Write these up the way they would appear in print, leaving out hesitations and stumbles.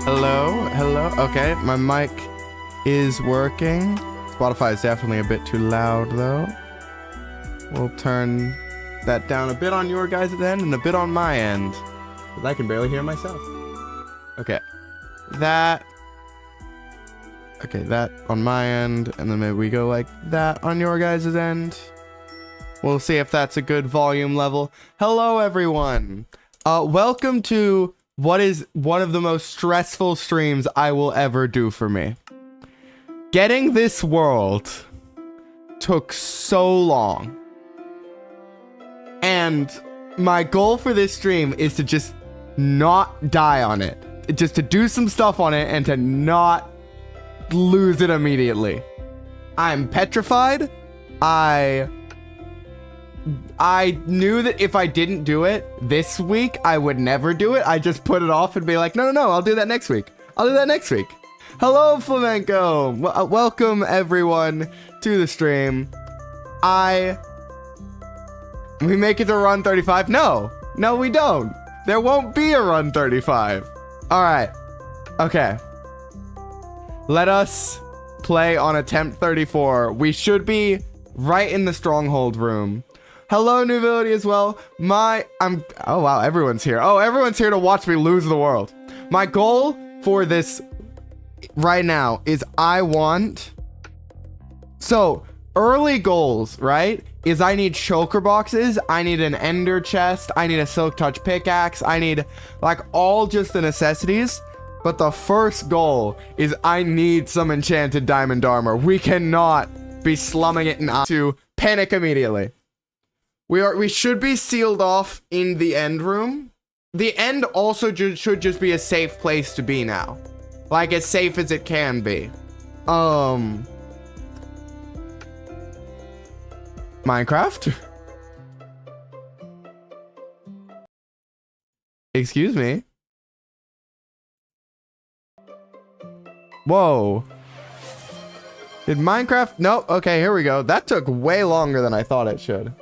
Hello. Okay, my mic is working. Spotify is definitely a bit too loud though. We'll turn that down a bit on your guys' end and a bit on my end, because I can barely hear myself. Okay, that on my end, and then maybe we go like that on your guys' end. We'll see if that's a good volume level. Hello everyone. Welcome to what is one of the most stressful streams I will ever do for me. Getting this world took so long. And my goal for this stream is to just not die on it. Just to do some stuff on it and to not lose it immediately. I'm petrified. I knew that if I didn't do it this week, I would never do it. I just put it off and be like, no, I'll do that next week. Hello, Flamenco. Welcome, everyone, to the stream. We make it to run 35? No, we don't. There won't be a run 35. All right. Okay. Let us play on attempt 34. We should be right in the stronghold room. Hello, Nobility as well. Oh wow, everyone's here. Oh, everyone's here to watch me lose the world. My goal for this right now is early goals, right? Is I need shulker boxes, I need an ender chest, I need a silk touch pickaxe, I need like all just the necessities. But the first goal is I need some enchanted diamond armor. We cannot be slumming it to panic immediately. We should be sealed off in the end room. The end also should just be a safe place to be now. Like as safe as it can be. Minecraft? Excuse me. Whoa. Did Minecraft? Nope. Okay, here we go. That took way longer than I thought it should.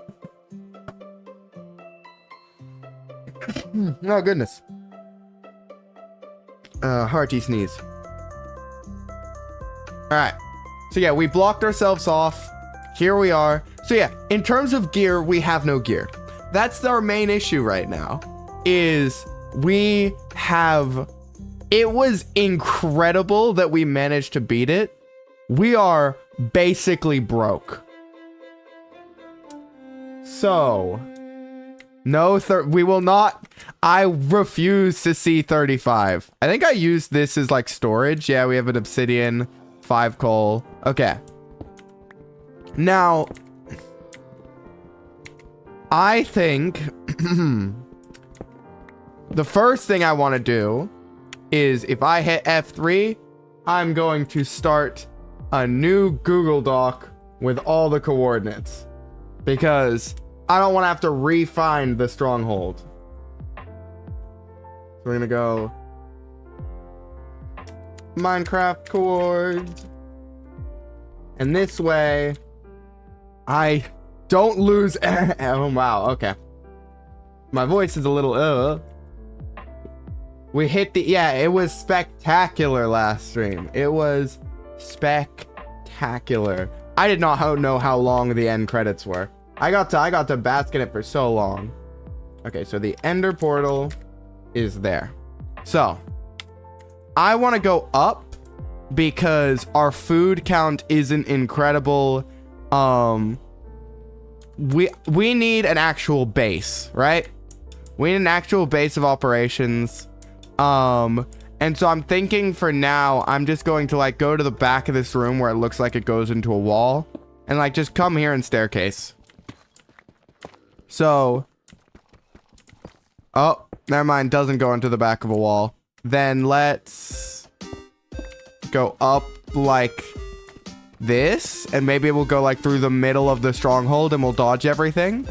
Oh, goodness. Hearty sneeze. Alright. So yeah, we blocked ourselves off. Here we are. So yeah, in terms of gear, we have no gear. That's our main issue right now. Is we have... It was incredible that we managed to beat it. We are basically broke. So... No, we will not. I refuse to see 35. I think I used this as like storage. Yeah, we have an obsidian, 5 coal. Okay. Now, I think the first thing I want to do is if I hit F3, I'm going to start a new Google Doc with all the coordinates because I don't want to have to re-find the stronghold. So we're gonna go Minecraft chords. And this way, I don't lose. Oh, wow. Okay. My voice is a little, We hit the, yeah, it was spectacular last stream. It was spectacular. I did not know how long the end credits were. I got to bask in it for so long. Okay, so the ender portal is there. So I want to go up because our food count isn't incredible. We need an actual base, right? We need an actual base of operations. And so I'm thinking for now, I'm just going to like go to the back of this room where it looks like it goes into a wall and like just come here and staircase. So, oh, never mind, doesn't go into the back of a wall. Then let's go up like this, and maybe we'll go like through the middle of the stronghold and we'll dodge everything.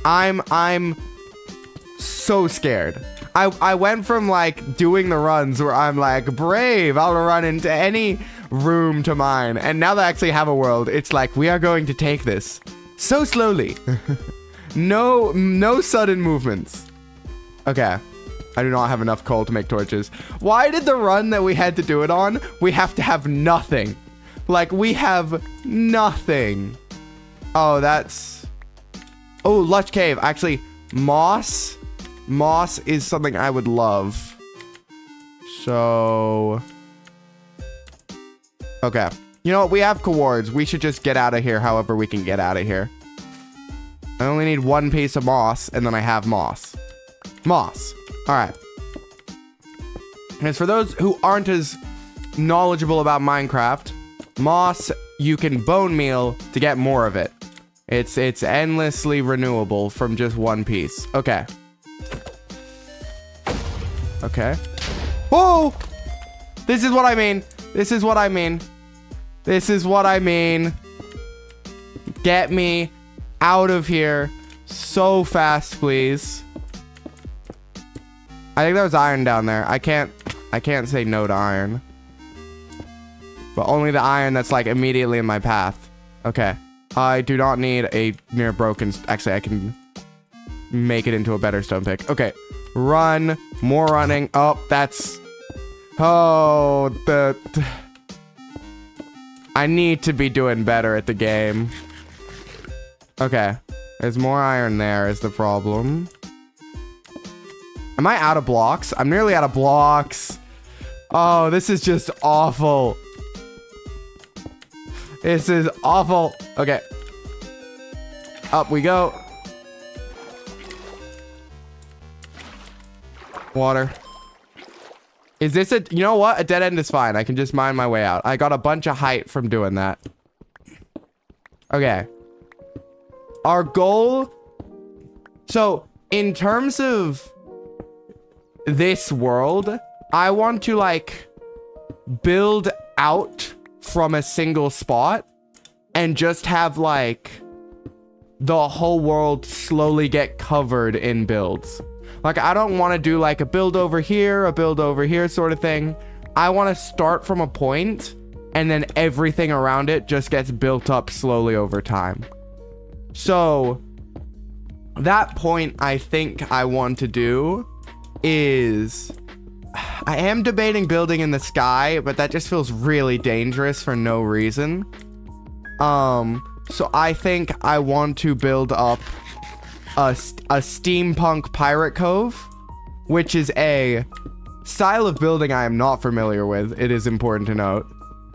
I'm so scared. I went from like doing the runs where I'm like brave, I'll run into any room to mine, and now that I actually have a world, it's like we are going to take this so slowly. No sudden movements. Okay. I do not have enough coal to make torches. Why did the run that we had to do it on, we have to have nothing? Like, we have nothing. Oh, that's... Oh, Lush Cave. Actually, moss. Moss is something I would love. So... Okay. You know what? We have cowards. We should just get out of here however we can get out of here. I only need one piece of moss, and then I have moss. Moss. All right. And for those who aren't as knowledgeable about Minecraft, moss, you can bone meal to get more of it. It's endlessly renewable from just one piece. Okay. Okay. Whoa! This is what I mean. This is what I mean. This is what I mean. Get me out of here so fast, please. I think there was iron down there. I can't say no to iron. But only the iron that's like immediately in my path. Okay. I do not need a mere broken... Actually, I can make it into a better stone pick. Okay. Run. More running. Oh, that's... Oh, I need to be doing better at the game. Okay. There's more iron there is the problem. Am I out of blocks? I'm nearly out of blocks. Oh, this is just awful. This is awful. Okay. Up we go. Water. Is this a... You know what? A dead end is fine. I can just mine my way out. I got a bunch of height from doing that. Okay. Our goal... So, in terms of this world, I want to, like, build out from a single spot and just have, like, the whole world slowly get covered in builds. Like, I don't want to do, like, a build over here sort of thing. I want to start from a point, and then everything around it just gets built up slowly over time. So, that point I think I want to do is... I am debating building in the sky, but that just feels really dangerous for no reason. So I think I want to build up a steampunk pirate cove, which is a style of building I am not familiar with. It is important to note.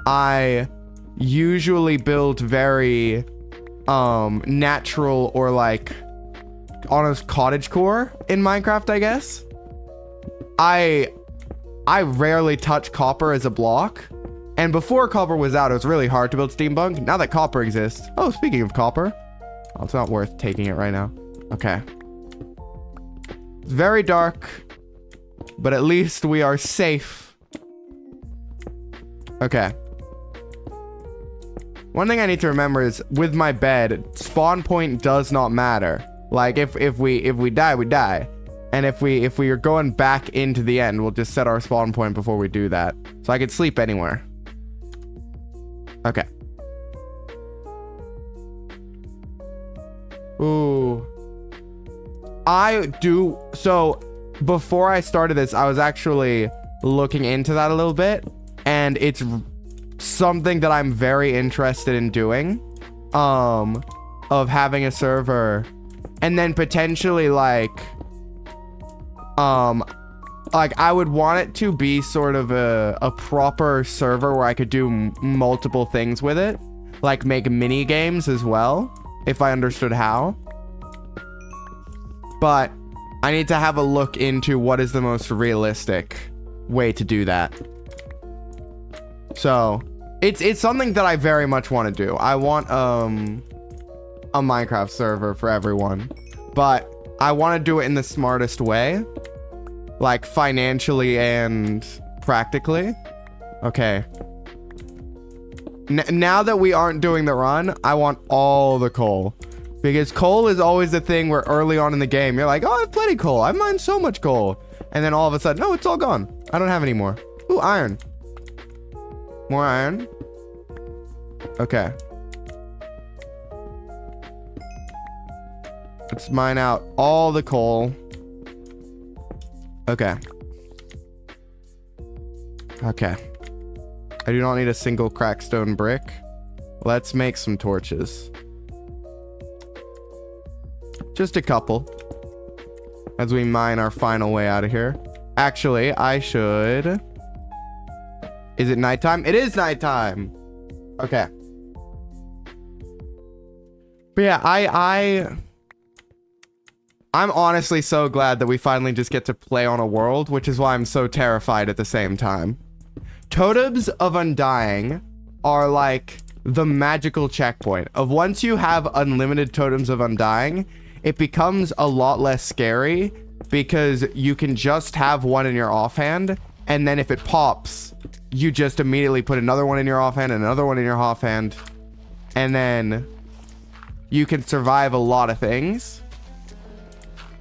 I usually build very natural or like almost cottagecore in Minecraft, I guess. I rarely touch copper as a block, and before copper was out, it was really hard to build steampunk. Now that copper exists... Oh, speaking of copper... Oh, it's not worth taking it right now. Okay. It's very dark, but at least we are safe. Okay. One thing I need to remember is, with my bed, spawn point does not matter. Like, if we die, we die. And if we are going back into the end, we'll just set our spawn point before we do that. So I could sleep anywhere. Okay. Ooh. So, before I started this, I was actually looking into that a little bit. And it's something that I'm very interested in doing. Of having a server. And then potentially, like I would want it to be sort of a proper server where I could do multiple things with it. Like make mini games as well, if I understood how. But I need to have a look into what is the most realistic way to do that. So it's something that I very much want to do. I want a Minecraft server for everyone, but I want to do it in the smartest way, like financially and practically. Okay. Now that we aren't doing the run, I want all the coal, because coal is always the thing where early on in the game you're like, oh, I have plenty of coal, I mined so much coal, and then all of a sudden, no, it's all gone. I don't have any more. Ooh, iron. More iron. Okay. Let's mine out all the coal. Okay. Okay. I do not need a single crackstone brick. Let's make some torches. Just a couple. As we mine our final way out of here. Actually, I should... Is it nighttime? It is nighttime! Okay. But yeah, I'm honestly so glad that we finally just get to play on a world, which is why I'm so terrified at the same time. Totems of Undying are like the magical checkpoint of once you have unlimited Totems of Undying, it becomes a lot less scary because you can just have one in your offhand, and then if it pops, you just immediately put another one in your offhand and another one in your offhand, and then you can survive a lot of things,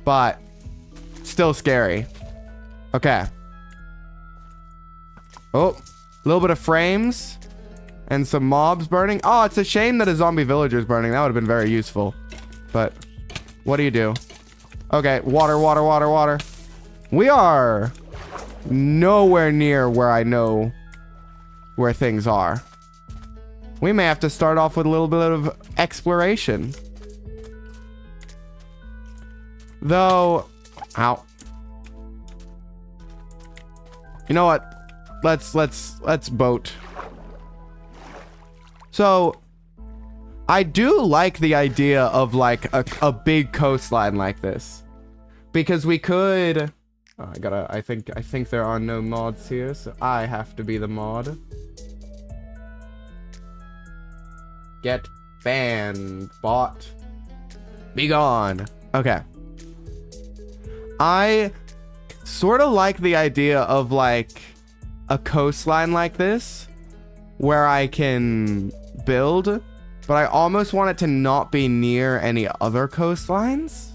but still scary. Okay. Oh, a little bit of frames and some mobs burning. Oh, it's a shame that a zombie villager is burning. That would have been very useful. But what do you do? Okay, water, water, water, water. We are nowhere near where I know where things are. We may have to start off with a little bit of exploration. Though, ow. You know what? Let's boat. So, I do like the idea of like a big coastline like this, because we could. Oh, I think there are no mods here, so I have to be the mod. Get banned, bot. Be gone. Okay. I sort of like the idea of like a coastline like this where I can build, but I almost want it to not be near any other coastlines.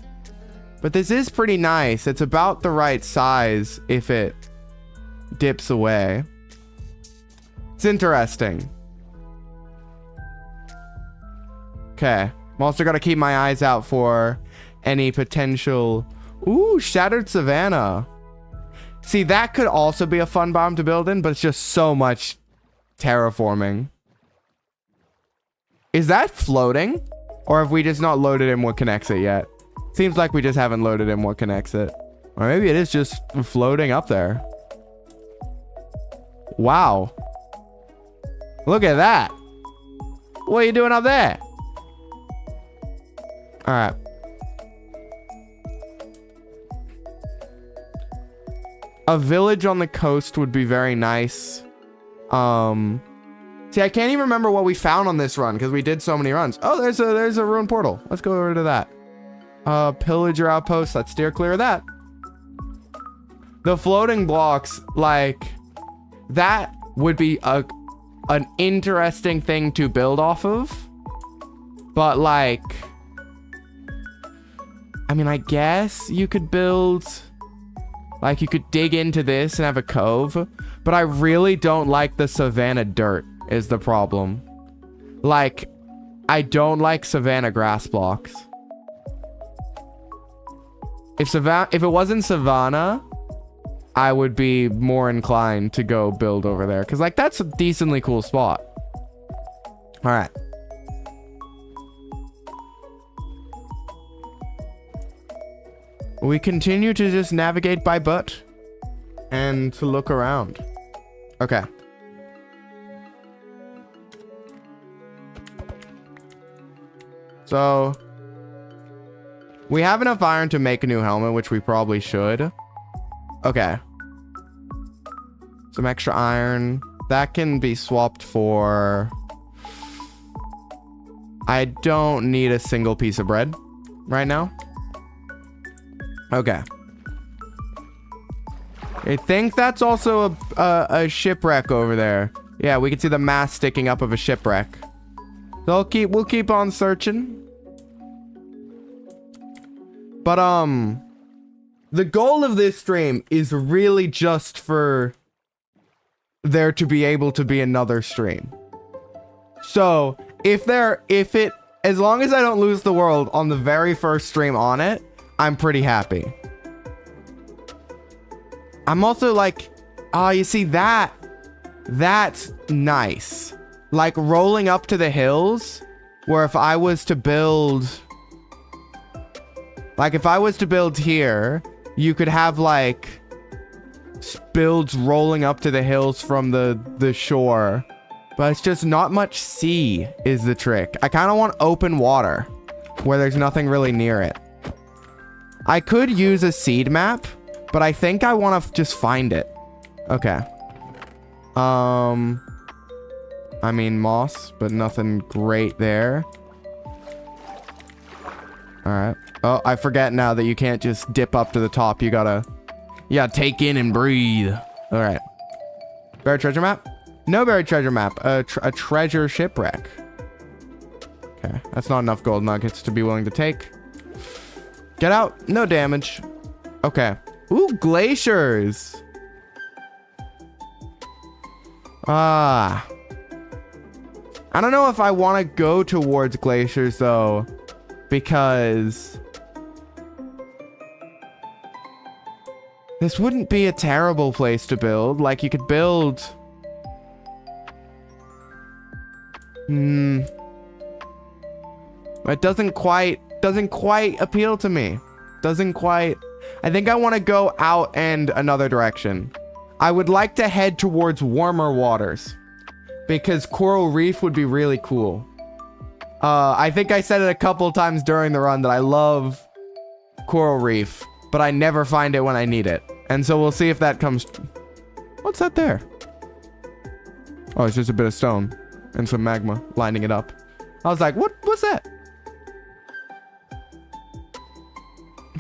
But this is pretty nice. It's about the right size if it dips away. It's interesting. Okay. I'm also got to keep my eyes out for any potential... Ooh, Shattered Savannah. See, that could also be a fun biome to build in, but it's just so much terraforming. Is that floating? Or have we just not loaded in what connects it yet? Seems like we just haven't loaded in what connects it. Or maybe it is just floating up there. Wow. Look at that. What are you doing up there? Alright. A village on the coast would be very nice. See, I can't even remember what we found on this run because we did so many runs. Oh, there's a ruined portal. Let's go over to that. Pillager outpost. Let's steer clear of that. The floating blocks, like, that would be an interesting thing to build off of. But, like, I mean, I guess you could build... Like, you could dig into this and have a cove. But I really don't like the Savannah dirt, is the problem. Like, I don't like Savannah grass blocks. If it wasn't Savannah, I would be more inclined to go build over there. Because, like, that's a decently cool spot. Alright. We continue to just navigate by butt and to look around. Okay. So we have enough iron to make a new helmet, which we probably should. Okay. Some extra iron. That can be swapped for... I don't need a single piece of bread right now. Okay. I think that's also a shipwreck over there. Yeah, we can see the mast sticking up of a shipwreck. So we'll keep on searching. But the goal of this stream is really just for there to be able to be another stream. So as long as I don't lose the world on the very first stream on it, I'm pretty happy. I'm also like, oh, you see that's nice. Like rolling up to the hills, where if I was to build, like if I was to build here, you could have like builds rolling up to the hills from the shore. But it's just not much sea is the trick. I kind of want open water where there's nothing really near it. I could use a seed map, but I think I want to just find it. Okay. I mean moss, but nothing great there. All right. Oh, I forget now that you can't just dip up to the top. You gotta take in and breathe. All right. Buried treasure map? No buried treasure map. A treasure shipwreck. Okay, that's not enough gold nuggets to be willing to take. Get out. No damage. Okay. Ooh, glaciers. I don't know if I want to go towards glaciers though, because this wouldn't be a terrible place to build. Like you could build. It doesn't quite appeal to me. I think I want to go out and another direction. I would like to head towards warmer waters because coral reef would be really cool. I think I said it a couple times during the run that I love coral reef, but I never find it when I need it. And so we'll see if that comes. What's that there? Oh, it's just a bit of stone and some magma lining it up. I was like, what's that?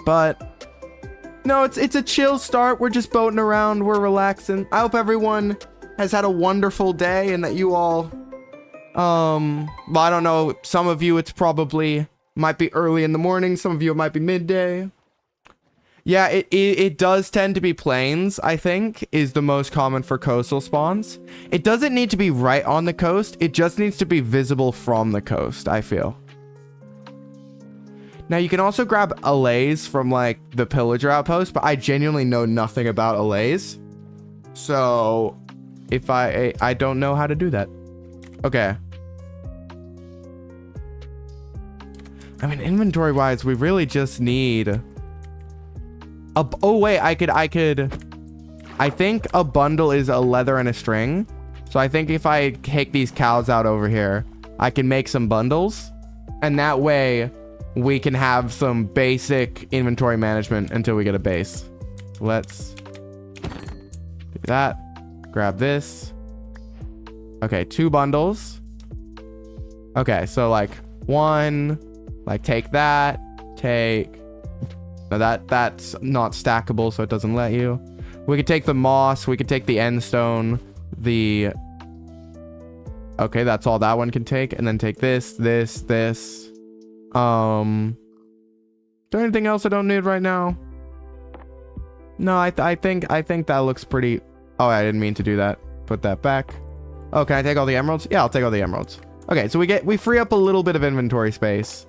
But no, it's a chill start. We're just boating around. We're relaxing. I hope everyone has had a wonderful day and that you all, well, I don't know. Some of you, it's probably might be early in the morning. Some of you, it might be midday. Yeah, it does tend to be plains, I think, is the most common for coastal spawns. It doesn't need to be right on the coast. It just needs to be visible from the coast, I feel. Now, you can also grab allays from, like, the pillager outpost, but I genuinely know nothing about allays. So, if I don't know how to do that. Okay. I mean, inventory-wise, we really just need... oh, wait, I think a bundle is a leather and a string. So I think if I take these cows out over here, I can make some bundles. And that way... we can have some basic inventory management until we get a base. Let's do that. Grab this. Okay, 2 bundles. Okay, so like 1, like take that, take. No, that's not stackable, so it doesn't let you. We could take the moss. We could take the end stone. Okay, that's all that one can take, and then take this. Is there anything else I don't need right now? No, I think that looks pretty... Oh, I didn't mean to do that. Put that back. Oh, can I take all the emeralds? Yeah, I'll take all the emeralds. Okay, so we free up a little bit of inventory space.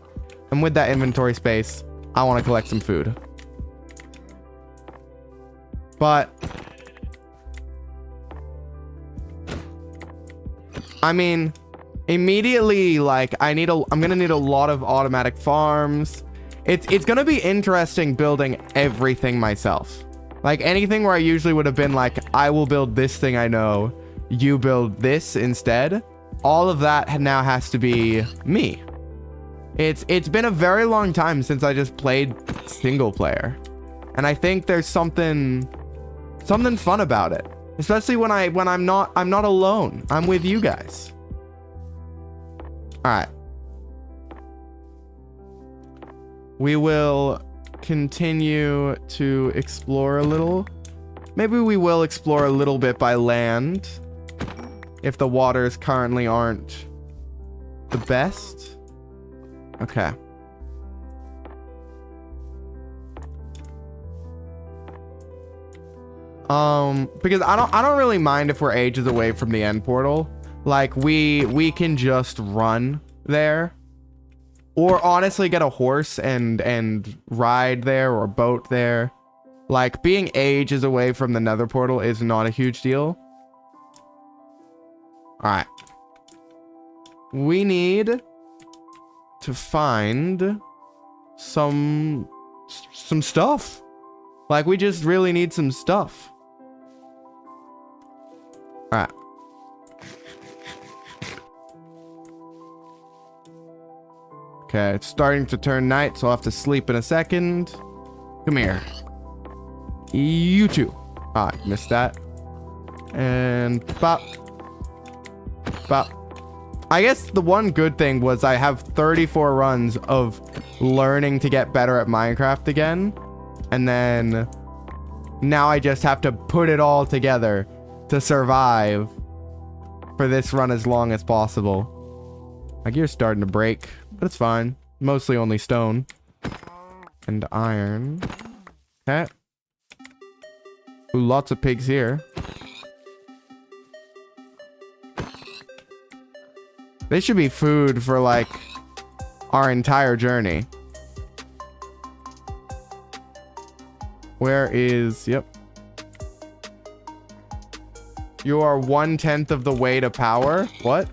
And with that inventory space, I want to collect some food. But... I mean... immediately, like, I'm gonna need a lot of automatic farms. It's gonna be interesting building everything myself. Like, anything where I usually would have been like, I will build this thing I know, you build this instead. All of that now has to be me. It's been a very long time since I just played single player. And I think there's something fun about it. Especially when I'm not alone. I'm with you guys. All right. We will continue to explore a little. Maybe we will explore a little bit by land if the waters currently aren't the best. Okay. Because I don't really mind if we're ages away from the end portal. Like, we can just run there. Or honestly get a horse and ride there or boat there. Like, being ages away from the nether portal is not a huge deal. Alright. We need to find some stuff. Like, we just really need some stuff. Alright. Okay, it's starting to turn night, so I'll have to sleep in a second. Come here. You two. Ah, missed that. And bop. Bop. I guess the one good thing was I have 34 runs of learning to get better at Minecraft again. And then now I just have to put it all together to survive for this run as long as possible. My gear's starting to break, but it's fine. Mostly only stone and iron. Okay. Ooh, lots of pigs here. They should be food for, like, our entire journey. Where is... Yep. You are 1/10 of the way to power? What?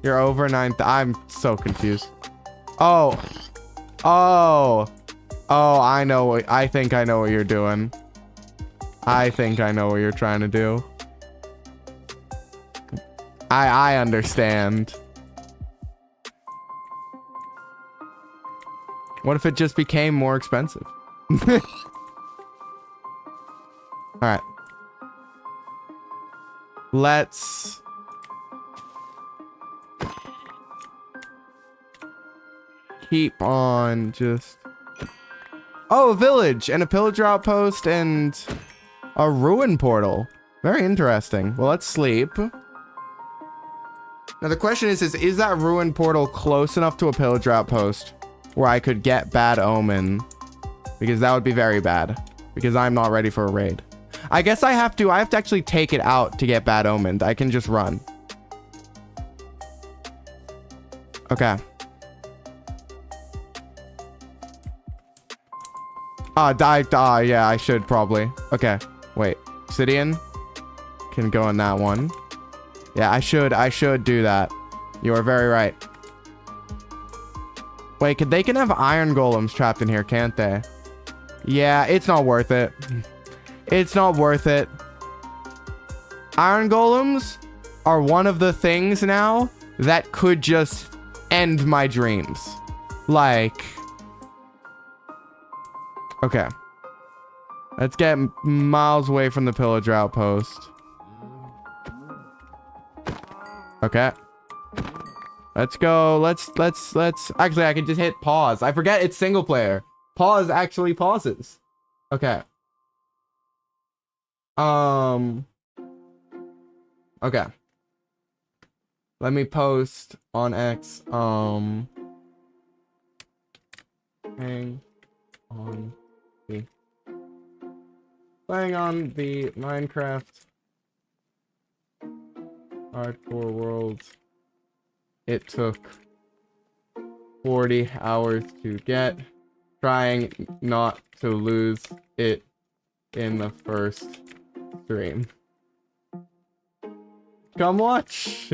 You're over 9th. I'm so confused. Oh. Oh. Oh, I know. I think I know what you're doing. I think I know what you're trying to do. I understand. What if it just became more expensive? Alright. Let's... keep on just... Oh, a village and a pillager outpost and a ruin portal. Very interesting. Well, let's sleep. Now the question is that ruin portal close enough to a pillager outpost where I could get bad omen? Because that would be very bad. Because I'm not ready for a raid. I guess I have to actually take it out to get bad omened. I can just run. Okay. Yeah, I should probably. Okay, wait. Obsidian can go on that one. Yeah, I should do that. You are very right. Wait, they can have iron golems trapped in here, can't they? Yeah, it's not worth it. It's not worth it. Iron golems are one of the things now that could just end my dreams. Like... Okay. Let's get miles away from the pillager outpost. Okay. Let's go. Let's actually, I can just hit pause. I forget it's single player. Pause actually pauses. Okay. Okay. Let me post on X. Hang on. Playing on the Minecraft Hardcore World. It took 40 hours to get. Trying not to lose it in the first stream. Come watch.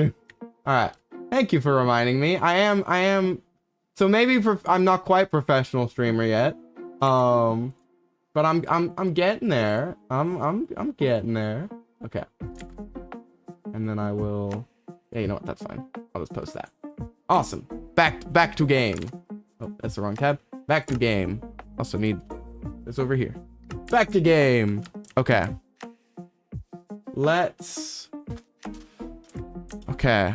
Alright. Thank you for reminding me. I am so maybe I'm not quite professional streamer yet. But I'm getting there. I'm getting there. Okay. And then I will... Yeah, you know what? That's fine. I'll just post that. Awesome. Back to game. Oh, that's the wrong tab. Back to game. Also need this over here. Back to game. Okay. Let's... Okay.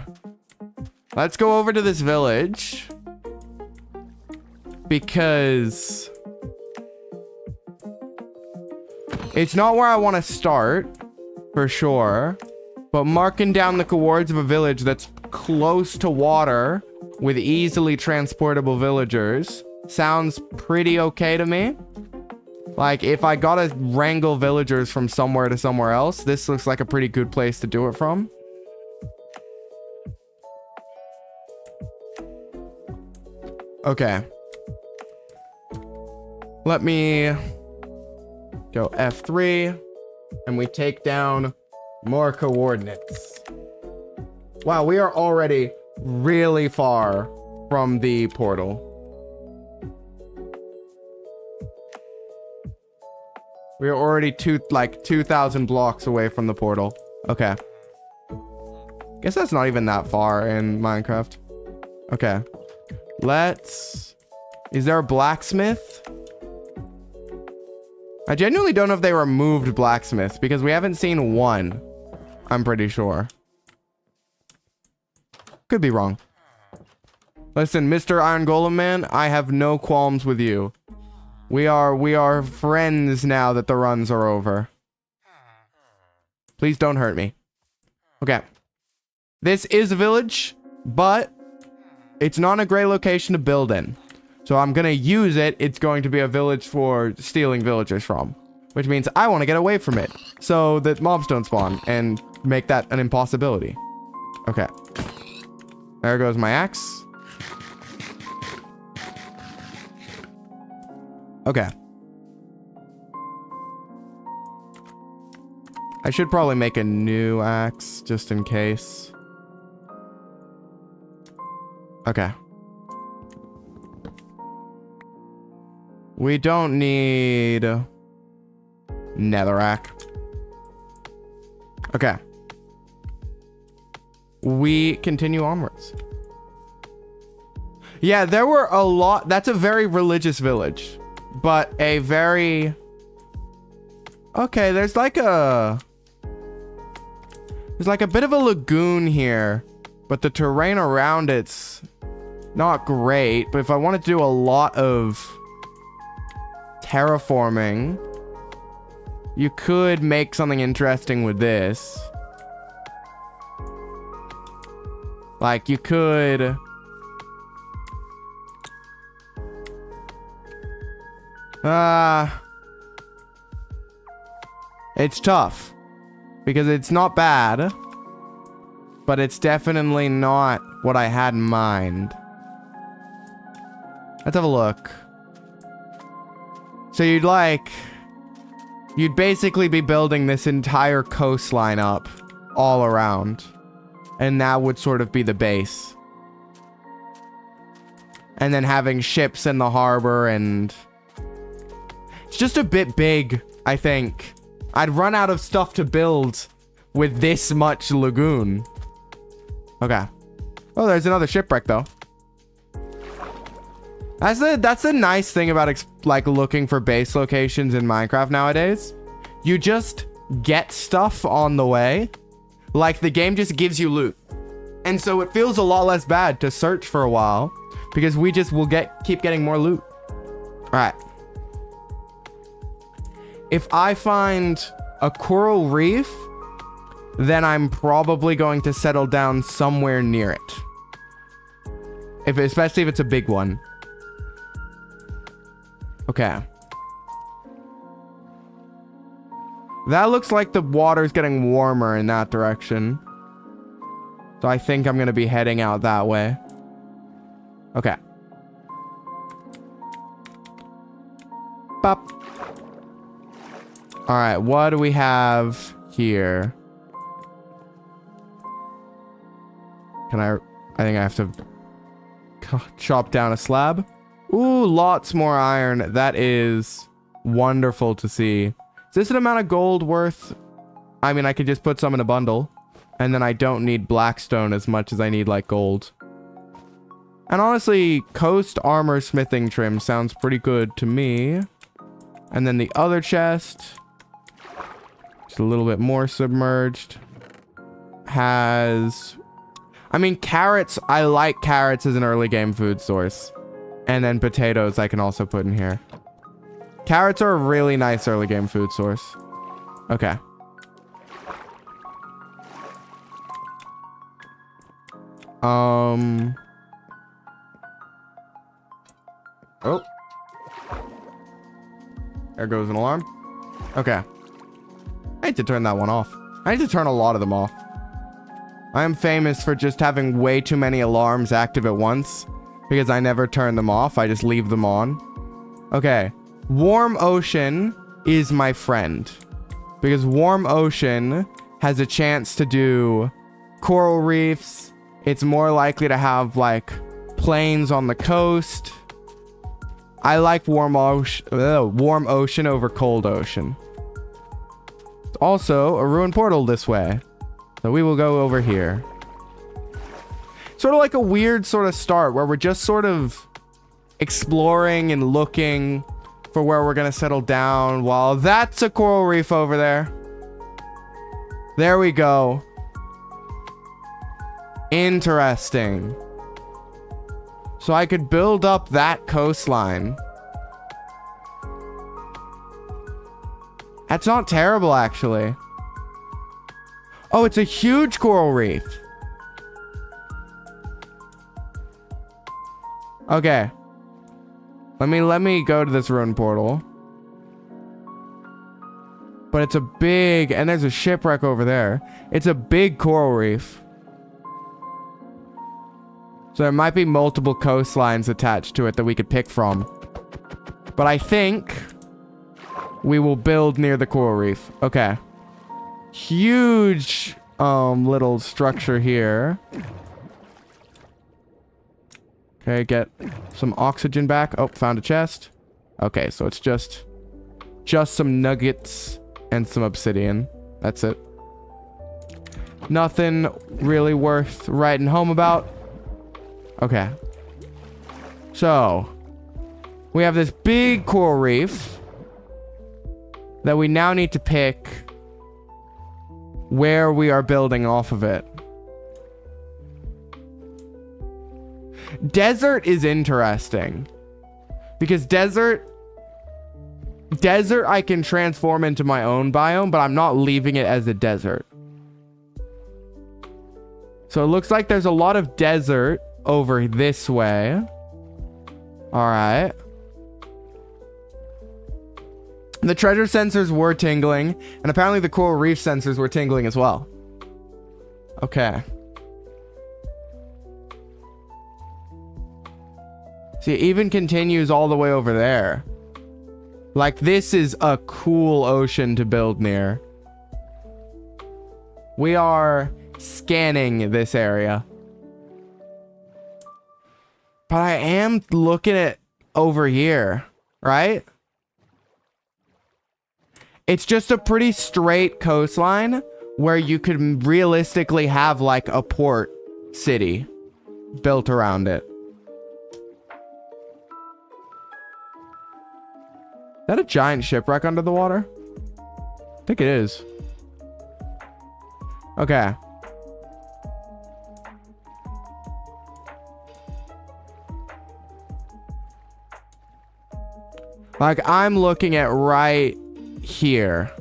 Let's go over to this village. Because... it's not where I want to start, for sure. But marking down the coords of a village that's close to water with easily transportable villagers sounds pretty okay to me. Like, if I gotta wrangle villagers from somewhere to somewhere else, this looks like a pretty good place to do it from. Okay. Let me go F3 and we take down more coordinates. Wow, we are already really far from the portal. We are already 2,000 blocks away from the portal. Okay. Guess that's not even that far in Minecraft. Okay. Is there a blacksmith? I genuinely don't know if they removed blacksmith because we haven't seen one. I'm pretty sure. Could be wrong. Listen, Mr. Iron Golem Man, I have no qualms with you. We are friends now that the runs are over. Please don't hurt me. Okay. This is a village, but it's not a great location to build in. So I'm going to use it. It's going to be a village for stealing villagers from, which means I want to get away from it so that mobs don't spawn and make that an impossibility. Okay. There goes my axe. Okay. I should probably make a new axe just in case. Okay. We don't need netherrack. Okay. We continue onwards. Yeah, there were a lot. That's a very religious village, but a very... Okay, there's like a bit of a lagoon here, but the terrain around it's not great. But if I wanted to do a lot of terraforming, you could make something interesting with this. Like you could it's tough because it's not bad, but it's definitely not what I had in mind. Let's have a look. So you'd basically be building this entire coastline up all around. And that would sort of be the base. And then having ships in the harbor, and it's just a bit big, I think. I'd run out of stuff to build with this much lagoon. Okay. Oh, there's another shipwreck though. That's the nice thing about like looking for base locations in Minecraft nowadays. You just get stuff on the way. Like the game just gives you loot. And so it feels a lot less bad to search for a while because we just will keep getting more loot. All right. If I find a coral reef, then I'm probably going to settle down somewhere near it. Especially if it's a big one. Okay. That looks like the water's getting warmer in that direction. So I think I'm going to be heading out that way. Okay. Bop. All right, what do we have here? I think I have to chop down a slab. Ooh, lots more iron. That is wonderful to see. Is this an amount of gold worth? I mean, I could just put some in a bundle. And then I don't need blackstone as much as I need, like, gold. And honestly, coast armor smithing trim sounds pretty good to me. And then the other chest, just a little bit more submerged, has... I mean, carrots. I like carrots as an early game food source. And then potatoes I can also put in here. Carrots are a really nice early game food source. Okay. Oh. There goes an alarm. Okay. I need to turn that one off. I need to turn a lot of them off. I am famous for just having way too many alarms active at once because I never turn them off. I just leave them on. Okay. warm ocean is my friend. Because warm ocean has a chance to do coral reefs. It's more likely to have like plains on the coast. I like warm ocean over cold ocean. It's also a ruined portal this way. So we will go over here. Sort of like a weird sort of start where we're just sort of exploring and looking for where we're going to settle down. While that's a coral reef over there. There we go. Interesting. So I could build up that coastline. That's not terrible, actually. Oh, it's a huge coral reef. Okay. Let me go to this ruined portal. But it's a big, and there's a shipwreck over there. It's a big coral reef. So there might be multiple coastlines attached to it that we could pick from. But I think we will build near the coral reef. Okay. Huge little structure here. Okay, get some oxygen back. Oh, found a chest. Okay, so it's just some nuggets and some obsidian. That's it. Nothing really worth writing home about. Okay. So, we have this big coral reef that we now need to pick where we are building off of it. Desert is interesting because desert I can transform into my own biome, but I'm not leaving it as a desert. So it looks like there's a lot of desert over this way. All right. The treasure sensors were tingling, and apparently the coral reef sensors were tingling as well. Okay. See, it even continues all the way over there. Like, this is a cool ocean to build near. We are scanning this area. But I am looking at over here, right? It's just a pretty straight coastline where you could realistically have like a port city built around it. Is that a giant shipwreck under the water? I think it is. Okay. Like, I'm looking at right here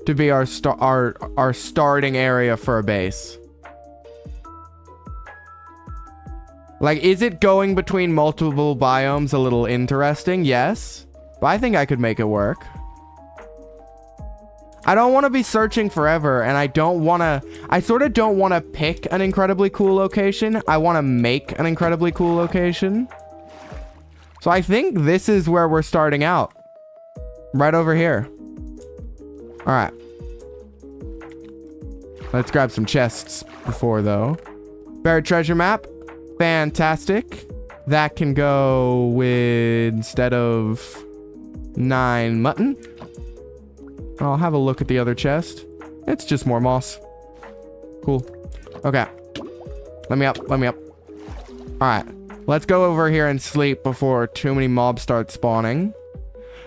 to be our starting area for a base. Like, is it going between multiple biomes a little interesting? Yes. But I think I could make it work. I don't want to be searching forever, and I sort of don't want to pick an incredibly cool location. I want to make an incredibly cool location. So I think this is where we're starting out. Right over here. All right. Let's grab some chests before, though. Buried treasure map. Fantastic. That can go with, instead of 9 mutton. I'll have a look at the other chest. It's just more moss. Cool. Okay. Let me up. All right. Let's go over here and sleep before too many mobs start spawning.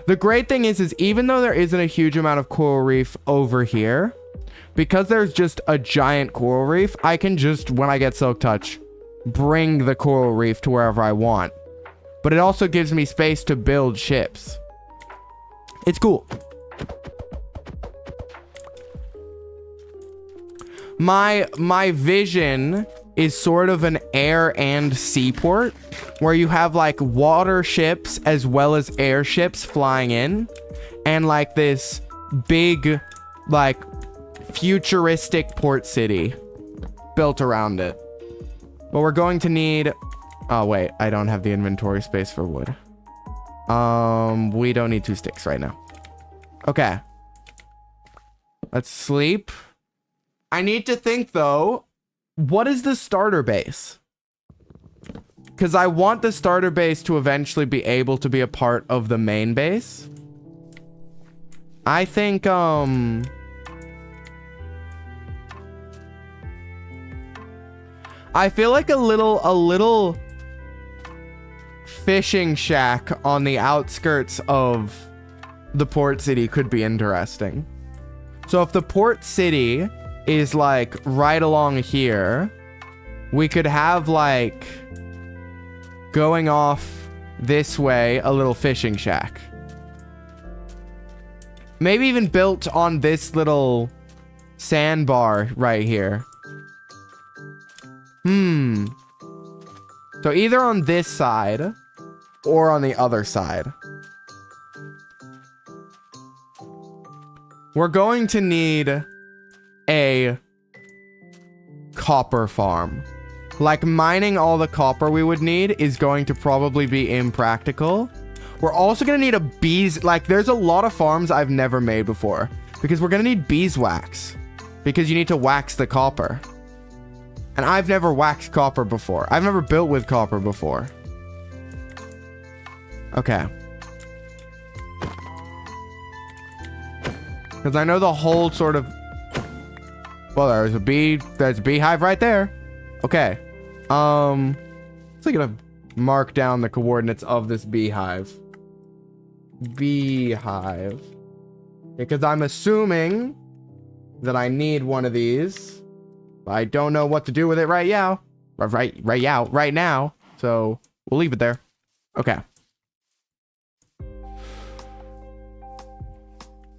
The great thing is even though there isn't a huge amount of coral reef over here, because there's just a giant coral reef, I can just, when I get Silk Touch, bring the coral reef to wherever I want. But it also gives me space to build ships. It's cool. My vision is sort of an air and seaport where you have like water ships as well as airships flying in and like this big like futuristic port city built around it. But we're going to need... Oh, wait. I don't have the inventory space for wood. We don't need 2 sticks right now. Okay. Let's sleep. I need to think, though. What is the starter base? Because I want the starter base to eventually be able to be a part of the main base. I think, I feel like a little fishing shack on the outskirts of the port city could be interesting. So if the port city is like right along here, we could have like going off this way a little fishing shack. Maybe even built on this little sandbar right here. So either on this side or on the other side. We're going to need a copper farm. Like, mining all the copper we would need is going to probably be impractical. We're also going to need a bees... Like, there's a lot of farms I've never made before. Because we're going to need beeswax. Because you need to wax the copper. And I've never waxed copper before. I've never built with copper before. Okay. Because I know the whole sort of... Well, there's a beehive right there. Okay. Let's gonna mark down the coordinates of this beehive. Beehive. Because I'm assuming that I need one of these. I don't know what to do with it right now. Right now. So we'll leave it there. Okay.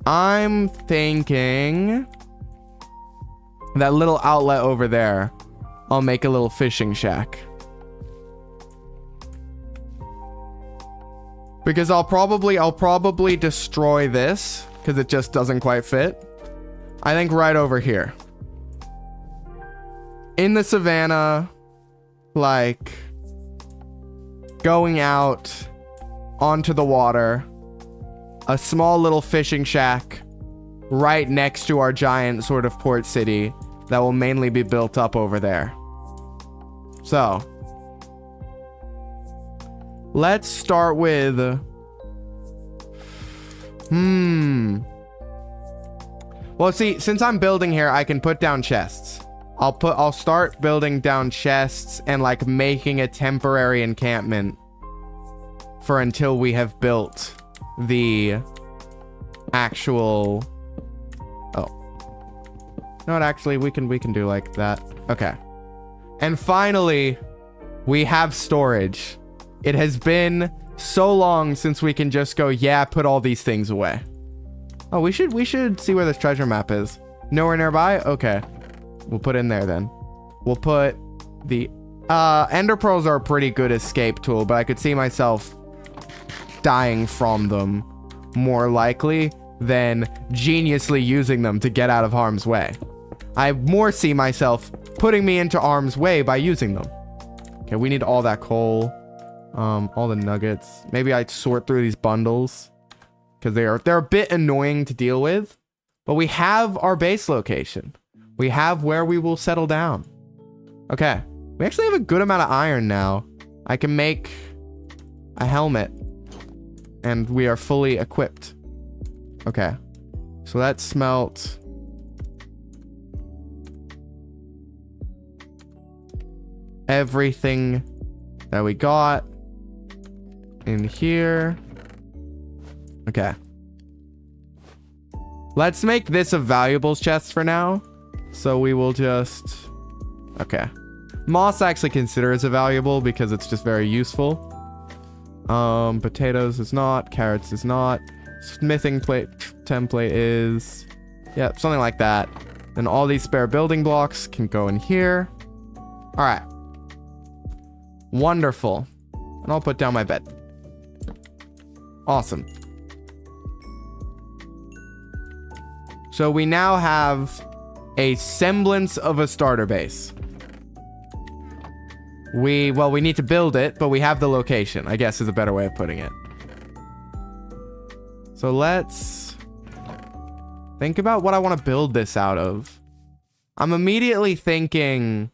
I'm thinking that little outlet over there, I'll make a little fishing shack. Because I'll probably destroy this because it just doesn't quite fit. I think right over here. In the savannah, like going out onto the water, a small little fishing shack right next to our giant sort of port city that will mainly be built up over there. So, let's start with... Well, see, since I'm building here, I can put down chests. I'll start building down chests and like making a temporary encampment for until we have built the actual... No, actually, we can do like that. Okay. And finally, we have storage. It has been so long since we can just go, yeah, put all these things away. Oh, we should see where this treasure map is. Nowhere nearby? Okay. We'll put in there then. We'll put the... Ender pearls are a pretty good escape tool, but I could see myself dying from them more likely than geniusly using them to get out of harm's way. I more see myself putting me into harm's way by using them. Okay, we need all that coal. All the nuggets. Maybe I'd sort through these bundles because they're a bit annoying to deal with. But we have our base location. We have where we will settle down. Okay. We actually have a good amount of iron now. I can make a helmet. And we are fully equipped. Okay. So let's smelt... everything that we got in here. Okay. Let's make this a valuables chest for now. So we will just... Okay. Moss I actually consider as a valuable because it's just very useful. Potatoes is not. Carrots is not. Smithing plate template is... Yep, something like that. Then all these spare building blocks can go in here. Alright. Wonderful. And I'll put down my bed. Awesome. So we now have a semblance of a starter base. We need to build it, but we have the location, I guess is a better way of putting it. So let's think about what I want to build this out of. I'm immediately thinking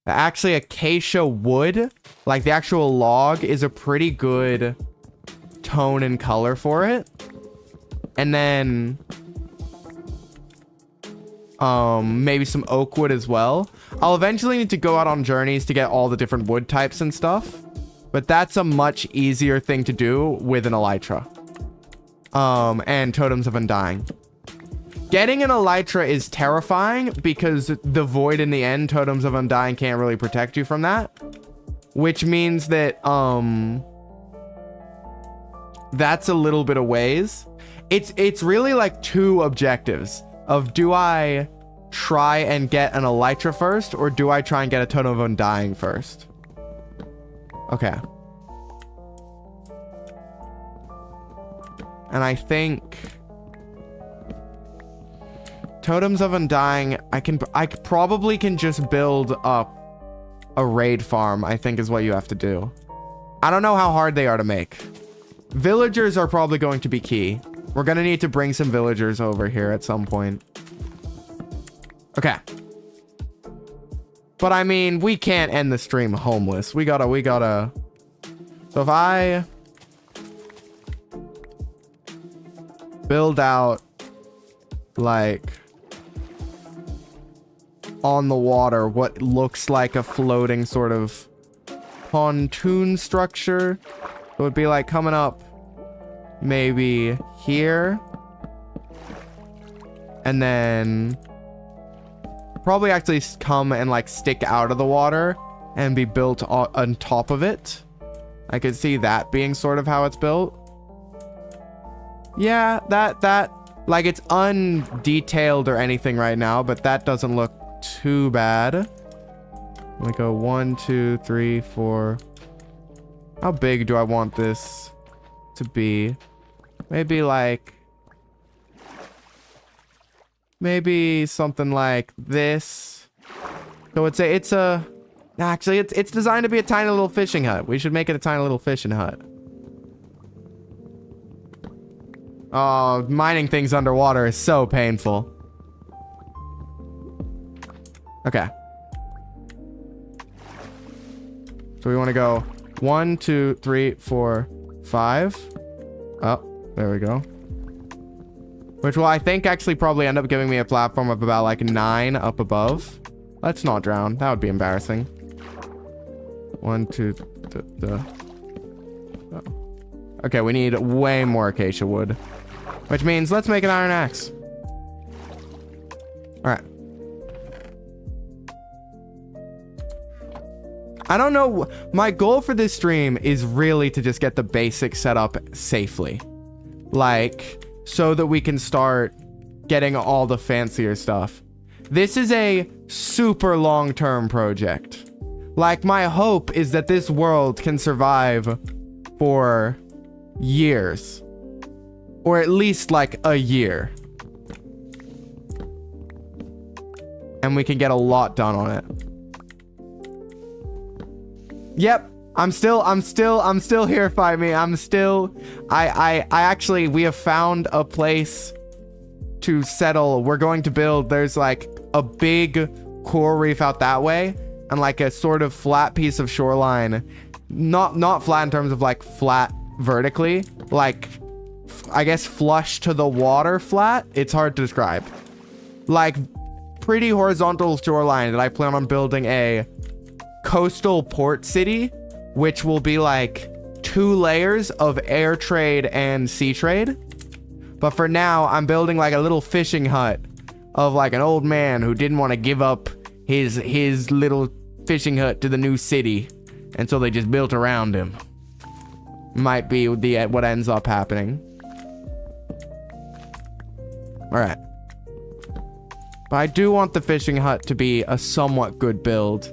that actually acacia wood, like the actual log, is a pretty good tone and color for it. And then maybe some oak wood as well. I'll eventually need to go out on journeys to get all the different wood types and stuff, but that's a much easier thing to do with an elytra. And totems of undying. Getting an elytra is terrifying because the void in the end, totems of undying can't really protect you from that, which means that that's a little bit of ways. It's really like two objectives of, do I try and get an elytra first, or do I try and get a totem of undying first? Okay. And I think totems of undying, I probably can just build up a raid farm, I think is what you have to do. I don't know how hard they are to make. Villagers are probably going to be key. We're gonna need to bring some villagers over here at some point. Okay. But I mean, we can't end the stream homeless. We gotta. So if I build out like on the water what looks like a floating sort of pontoon structure, it would be like coming up maybe here, and then probably actually come and like stick out of the water and be built on top of it. I could see that being sort of how it's built. Yeah, that like, it's undetailed or anything right now, but that doesn't look too bad. Let me go 1, 2, 3, 4. How big do I want this to be? Maybe something like this. So it's actually it's designed to be a tiny little fishing hut. We should make it a tiny little fishing hut. Oh, mining things underwater is so painful. Okay. So we want to go 1, 2, 3, 4, 5. Oh, there we go. Which will, I think, actually probably end up giving me a platform of about like 9 up above. Let's not drown. That would be embarrassing. 1, 2, oh. Okay, we need way more acacia wood. Which means let's make an iron axe. Alright. I don't know. My goal for this stream is really to just get the basics set up safely. Like, so that we can start getting all the fancier stuff. This is a super long-term project. Like, my hope is that this world can survive for years. Or at least like a year. And we can get a lot done on it. Yep, I'm still here, Fight Me. I actually, we have found a place to settle. We're going to build, there's like a big coral reef out that way, and like a sort of flat piece of shoreline. Not flat in terms of like flat vertically, like, I guess flush to the water flat. It's hard to describe. Like, pretty horizontal shoreline that I plan on building a coastal port city, which will be like 2 layers of air trade and sea trade. But for now, I'm building like a little fishing hut of like an old man who didn't want to give up his little fishing hut to the new city, and so they just built around him. Might be what ends up happening. Alright. But I do want the fishing hut to be a somewhat good build.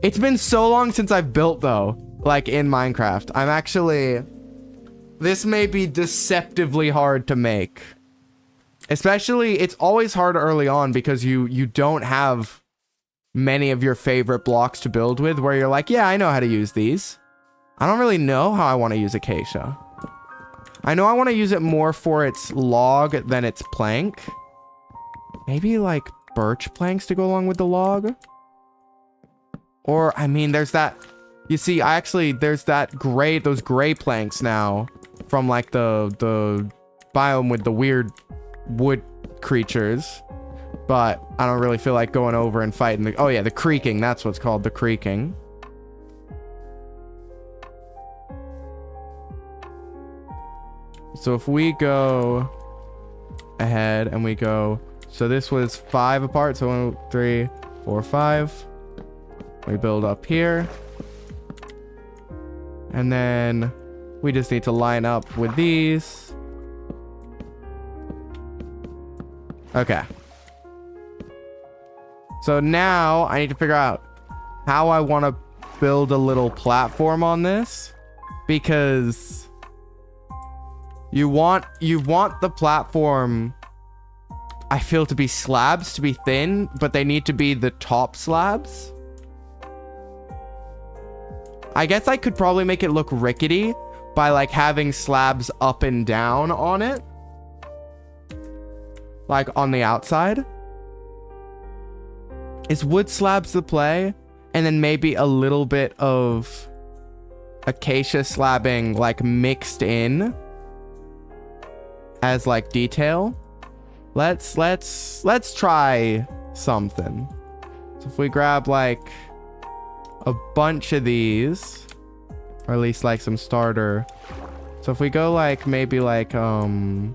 It's been so long since I've built, though, like in Minecraft. I'm actually... This may be deceptively hard to make. Especially, it's always hard early on because you don't have many of your favorite blocks to build with, where you're like, yeah, I know how to use these. I don't really know how I want to use acacia. I know I want to use it more for its log than its plank. Maybe like birch planks to go along with the log. Or, I mean, there's that... You see, there's those gray planks now from like the biome with the weird wood creatures. But I don't really feel like going over and fighting the... Oh yeah, the creaking. That's what's called, the creaking. So if we go ahead and we go... So this was 5 apart. So 1, 3, 4, 5. We build up here. And then we just need to line up with these. Okay. So now I need to figure out how I want to build a little platform on this, because you want the platform, I feel, to be slabs, to be thin, but they need to be the top slabs. I guess I could probably make it look rickety by like having slabs up and down on it, like on the outside. Is wood slabs the play? And then maybe a little bit of acacia slabbing like mixed in as like detail. Let's try something. So if we grab like a bunch of these, or at least like some starter. So if we go like maybe like and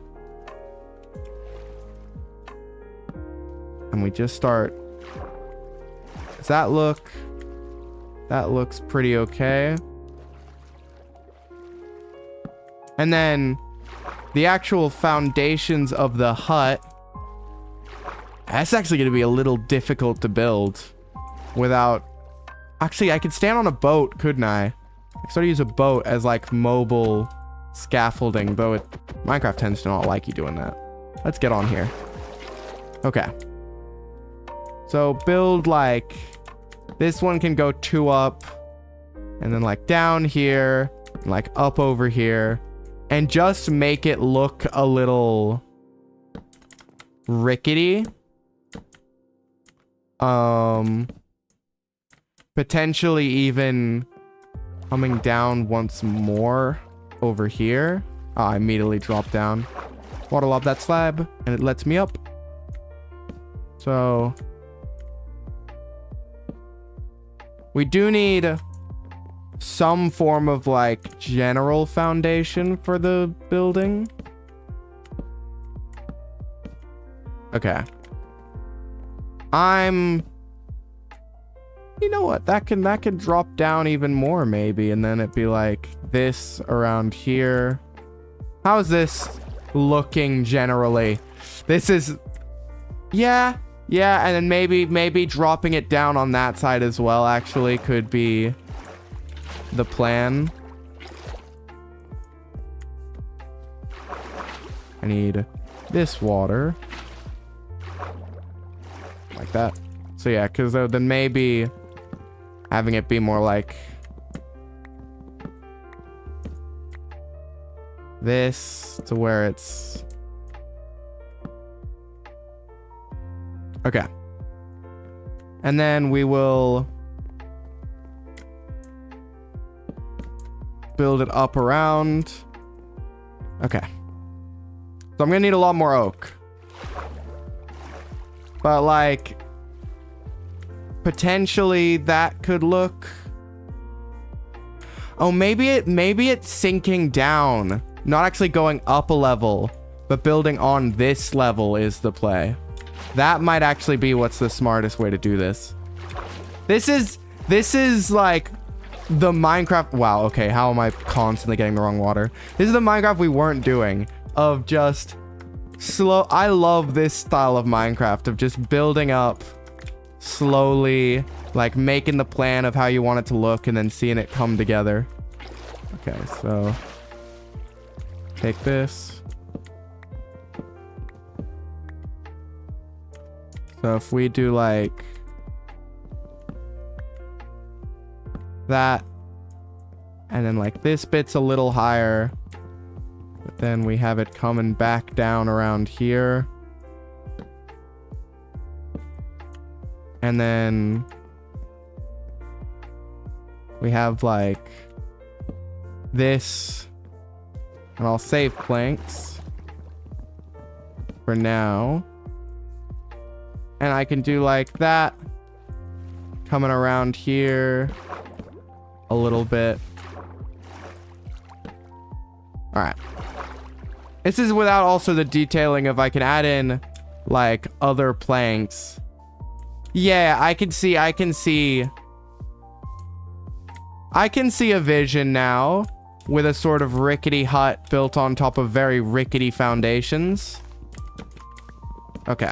we just start. Does that look? That looks pretty okay. And then the actual foundations of the hut. That's actually going to be a little difficult to build without... Actually, I could stand on a boat, couldn't I? I could sort of use a boat as like mobile scaffolding, though Minecraft tends to not like you doing that. Let's get on here. Okay. So build like... This one can go 2 up, and then like down here, and like up over here, and just make it look a little rickety. Potentially even coming down once more over here. Oh, I immediately drop down. Water lob that slab, and it lets me up. So we do need some form of like general foundation for the building. Okay. You know what? That can drop down even more maybe, and then it'd be like this around here. How's this looking generally? This is... Yeah, and then maybe dropping it down on that side as well actually could be the plan. I need this water. Like that. So yeah, because then maybe having it be more like this to where it's... Okay. And then we will build it up around. Okay. So I'm gonna need a lot more oak. But like potentially that could look... Oh, maybe it's sinking down, not actually going up a level, but building on this level is the play. That might actually be what's the smartest way to do this. This is like the Minecraft... Wow, okay, how am I constantly getting the wrong water? This is the Minecraft we weren't doing, of just slow... I love this style of Minecraft, of just building up slowly, like making the plan of how you want it to look and then seeing it come together. Okay, so take this. So if we do like that, and then like this bit's a little higher, But then we have it coming back down around here. And then we have like this. And I'll save planks for now. And I can do like that. Coming around here a little bit. All right. This is without also the detailing of I can add in like other planks. Yeah, I can see a vision now with a sort of rickety hut built on top of very rickety foundations. Okay.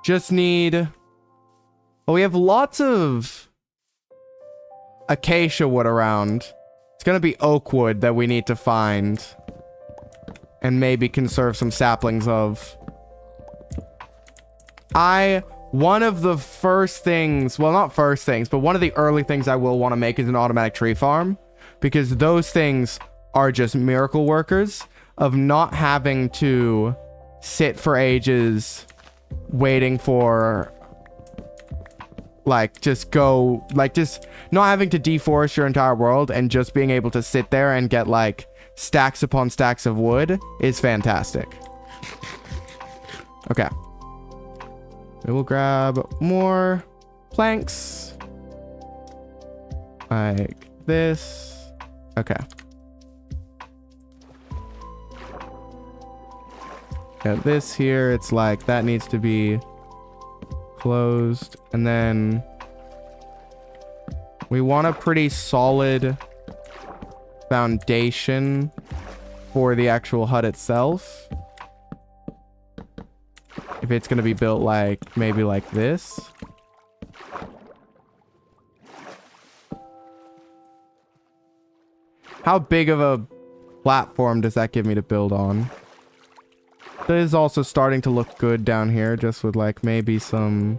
Just need... Well, we have lots of acacia wood around. It's gonna be oak wood that we need to find. And maybe conserve some saplings of. One of the first things, well, not first things, but one of the early things I will want to make is an automatic tree farm. Because those things are just miracle workers of not having to sit for ages waiting for, like, just not having to deforest your entire world and just being able to sit there and get, like, stacks upon stacks of wood is fantastic. Okay. We will grab more planks. Like this. Okay. Got this here. It's like that needs to be closed. And then we want a pretty solid foundation for the actual hut itself. If it's going to be built like, maybe like this. How big of a platform does that give me to build on? That is also starting to look good down here, just with like maybe some...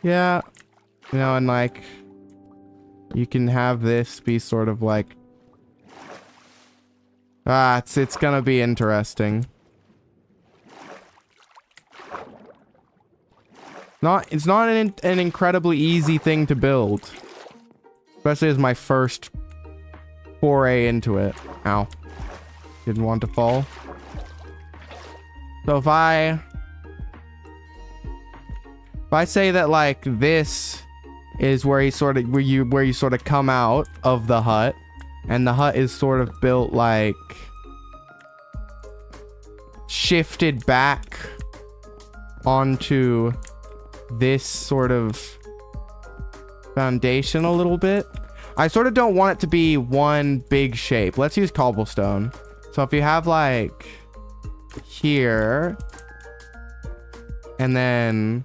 Yeah. You know, and like, you can have this be sort of like... it's gonna be interesting. It's not an incredibly easy thing to build. Especially as my first foray into it. Ow. Didn't want to fall. So if I say that like this is where you sort of come out of the hut, and the hut is sort of built like shifted back onto this sort of foundation a little bit. I sort of don't want it to be one big shape. Let's use cobblestone. So if you have like here and then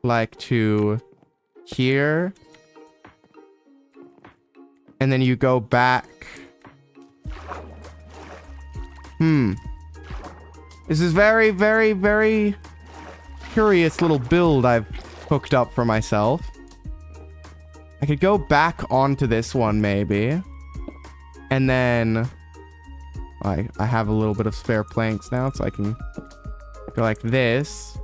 like to here, and then you go back. This is very, very, very curious little build I've hooked up for myself. I could go back onto this one maybe. And then I have a little bit of spare planks now, so I can go like this.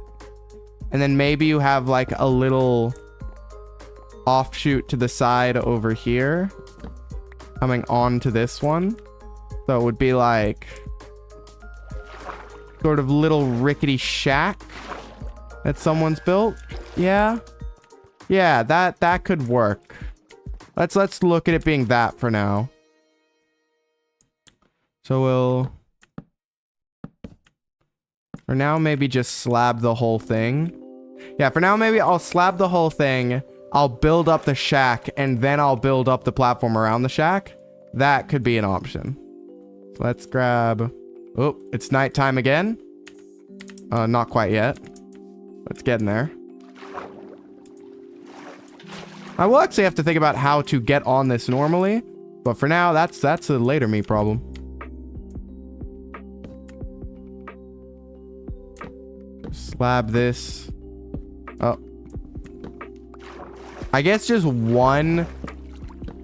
And then maybe you have like a little offshoot to the side over here coming onto this one. So it would be like sort of little rickety shack that someone's built. Yeah. Yeah, that could work. Let's look at it being that for now. So we'll for now maybe just slab the whole thing. Yeah, for now maybe I'll slab the whole thing. I'll build up the shack and then I'll build up the platform around the shack. That could be an option. So let's grab... Oh, it's nighttime again. Not quite yet. It's getting there. I will actually have to think about how to get on this normally. But for now, that's a later me problem. Slab this. Oh. I guess just one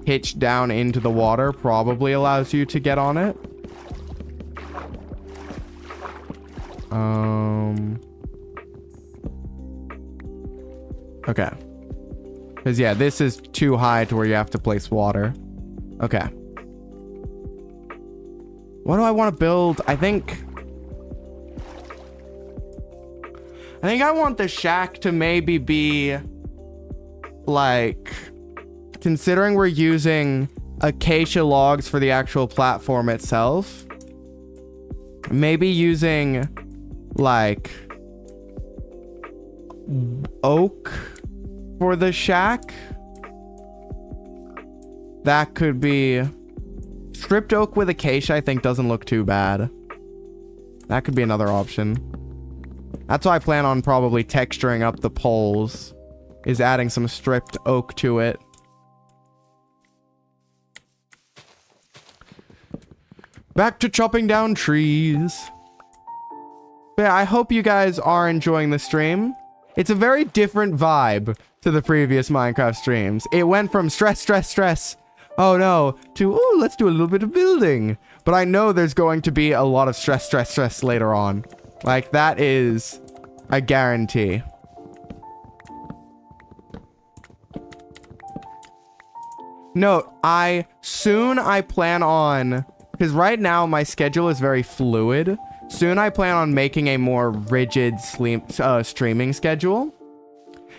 pitch down into the water probably allows you to get on it. Okay. Because, yeah, this is too high to where you have to place water. Okay. What do I want to build? I think I want the shack to maybe be like, considering we're using acacia logs for the actual platform itself, maybe using like oak for the shack. That could be stripped oak with acacia. I think doesn't look too bad. That could be another option. That's why I plan on probably texturing up the poles, is adding some stripped oak to it. Back to chopping down trees. But yeah, I hope you guys are enjoying the stream. It's a very different vibe to the previous Minecraft streams. It went from stress, stress, stress, oh no, to, oh, let's do a little bit of building. But I know there's going to be a lot of stress, stress, stress later on. Like, that is a guarantee. Note, I plan on, because right now my schedule is very fluid. Soon I plan on making a more rigid streaming schedule.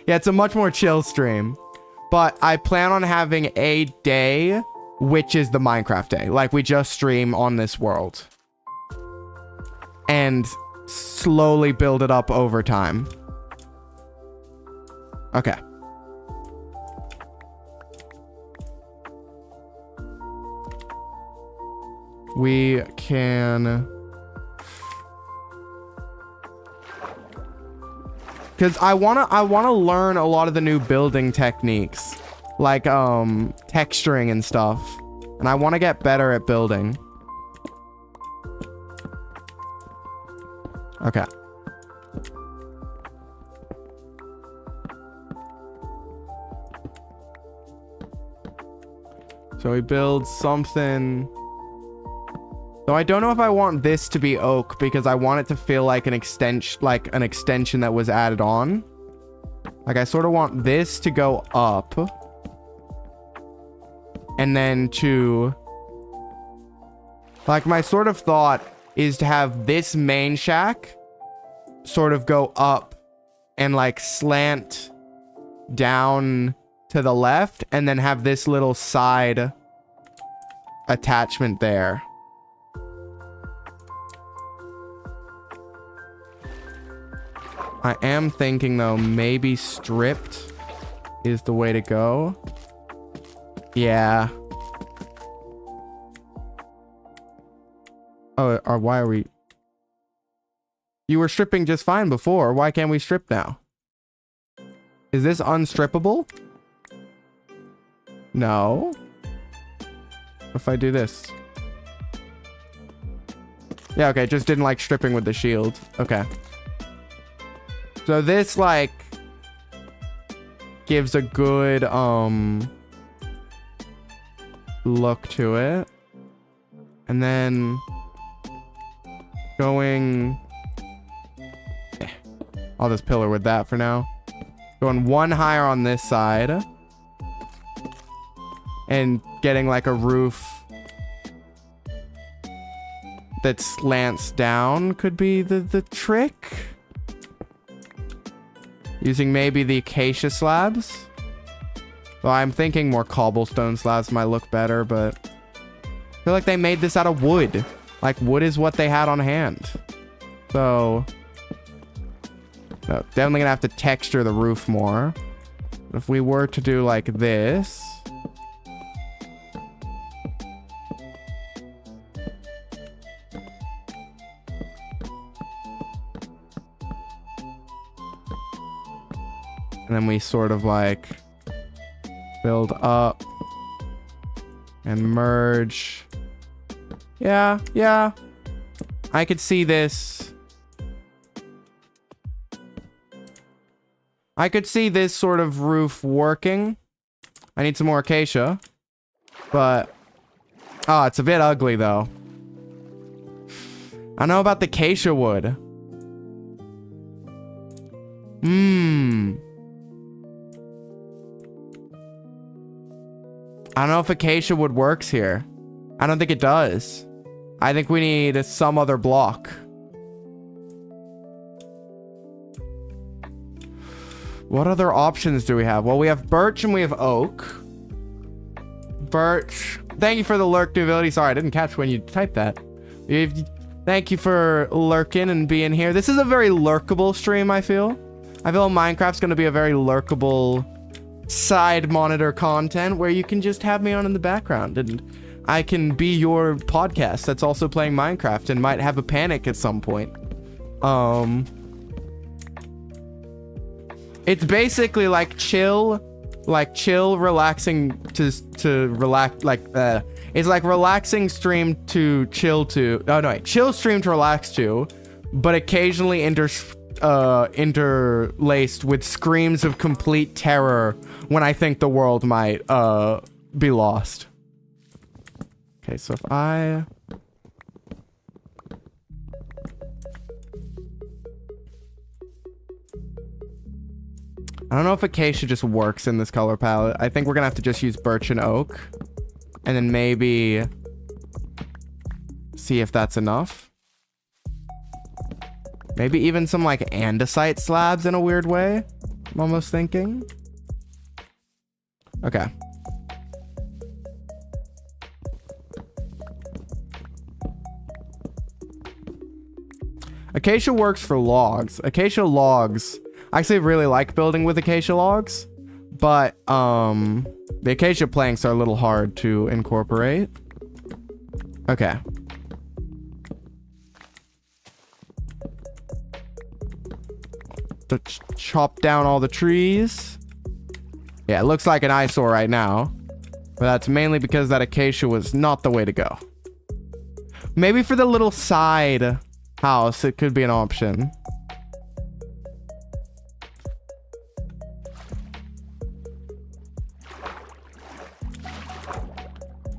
Yeah, it's a much more chill stream. But I plan on having a day, which is the Minecraft day. Like, we just stream on this world. And slowly build it up over time. Okay. We can... Because I wanna learn a lot of the new building techniques. Like, texturing and stuff. And I want to get better at building. Okay. So we build something. Though I don't know if I want this to be oak because I want it to feel like an extension that was added on. Like, I sort of want this to go up. And then to... Like, my sort of thought is to have this main shack sort of go up and, like, slant down to the left. And then have this little side attachment there. I am thinking, though, maybe stripped is the way to go. Yeah. Oh, or why are we... You were stripping just fine before. Why can't we strip now? Is this unstrippable? No. What if I do this? Yeah, okay. Just didn't like stripping with the shield. Okay. So this, like, gives a good, look to it. And then going... I'll just pillar with that for now. Going one higher on this side. And getting, like, a roof that slants down could be the trick. Using maybe the acacia slabs. Well, I'm thinking more cobblestone slabs might look better, but I feel like they made this out of wood. Like, wood is what they had on hand. So, no, definitely gonna have to texture the roof more. But if we were to do like this... And then we sort of like build up and merge. Yeah, yeah. I could see this. I could see this sort of roof working. I need some more acacia. But... oh, it's a bit ugly, though. I don't know about the acacia wood. I don't know if acacia wood works here. I don't think it does. I think we need some other block. What other options do we have? Well, we have birch and we have oak. Birch. Thank you for the lurk ability. Sorry, I didn't catch when you typed that. Thank you for lurking and being here. This is a very lurkable stream, I feel. I feel Minecraft's going to be a very lurkable side monitor content where you can just have me on in the background and I can be your podcast that's also playing Minecraft and might have a panic at some point. It's basically like chill, relaxing to relax, it's like relaxing stream to chill to. Oh no, wait, chill stream to relax to, but occasionally interlaced with screams of complete terror when I think the world might be lost. Okay, so if I don't know if acacia just works in this color palette. I think we're gonna have to just use birch and oak. And then maybe see if that's enough. Maybe even some like andesite slabs in a weird way. I'm almost thinking. Okay. Acacia works for logs. Acacia logs. I actually really like building with acacia logs, but the acacia planks are a little hard to incorporate. Okay. To chop down all the trees. Yeah, it looks like an eyesore right now, but that's mainly because that acacia was not the way to go. Maybe for the little side house, it could be an option.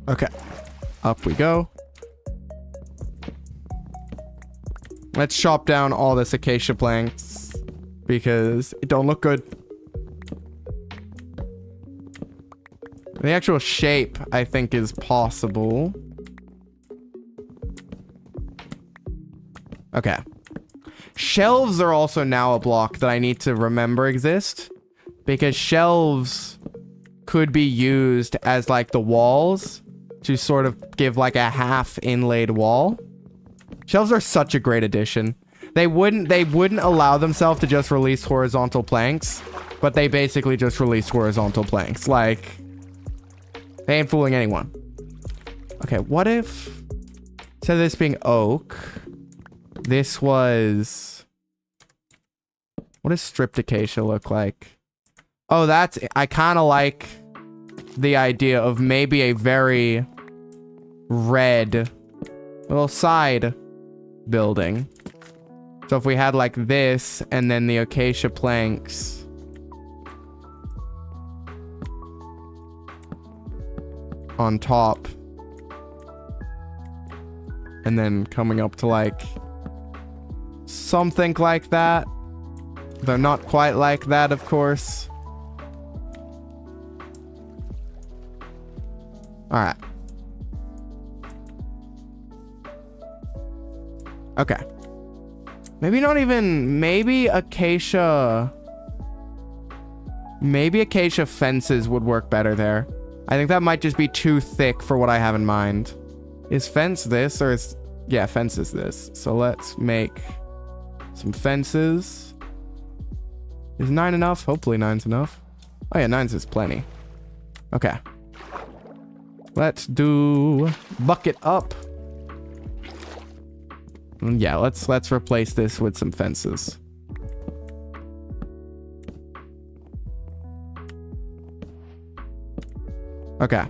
Okay, up we go. Let's chop down all this acacia planks because it don't look good. The actual shape, I think, is possible. Okay. Shelves are also now a block that I need to remember exist, because shelves could be used as like the walls to sort of give like a half inlaid wall. Shelves are such a great addition. They wouldn't allow themselves to just release horizontal planks, but they basically just released horizontal planks. Like, they ain't fooling anyone. Okay, what if, instead of this being oak, this was, what does stripped acacia look like? Oh, that's, I kind of like the idea of maybe a very red little side building. So if we had like this and then the acacia planks on top and then coming up to like something like that, though not quite like that, of course. All right. Okay. Maybe not even, maybe acacia fences would work better there. I think that might just be too thick for what I have in mind. Is fence this, or is, yeah, fence is this. So let's make some fences. Is 9 enough? Hopefully 9's enough. Oh yeah, 9's is plenty. Okay. Let's do bucket up. Yeah, let's replace this with some fences. Okay.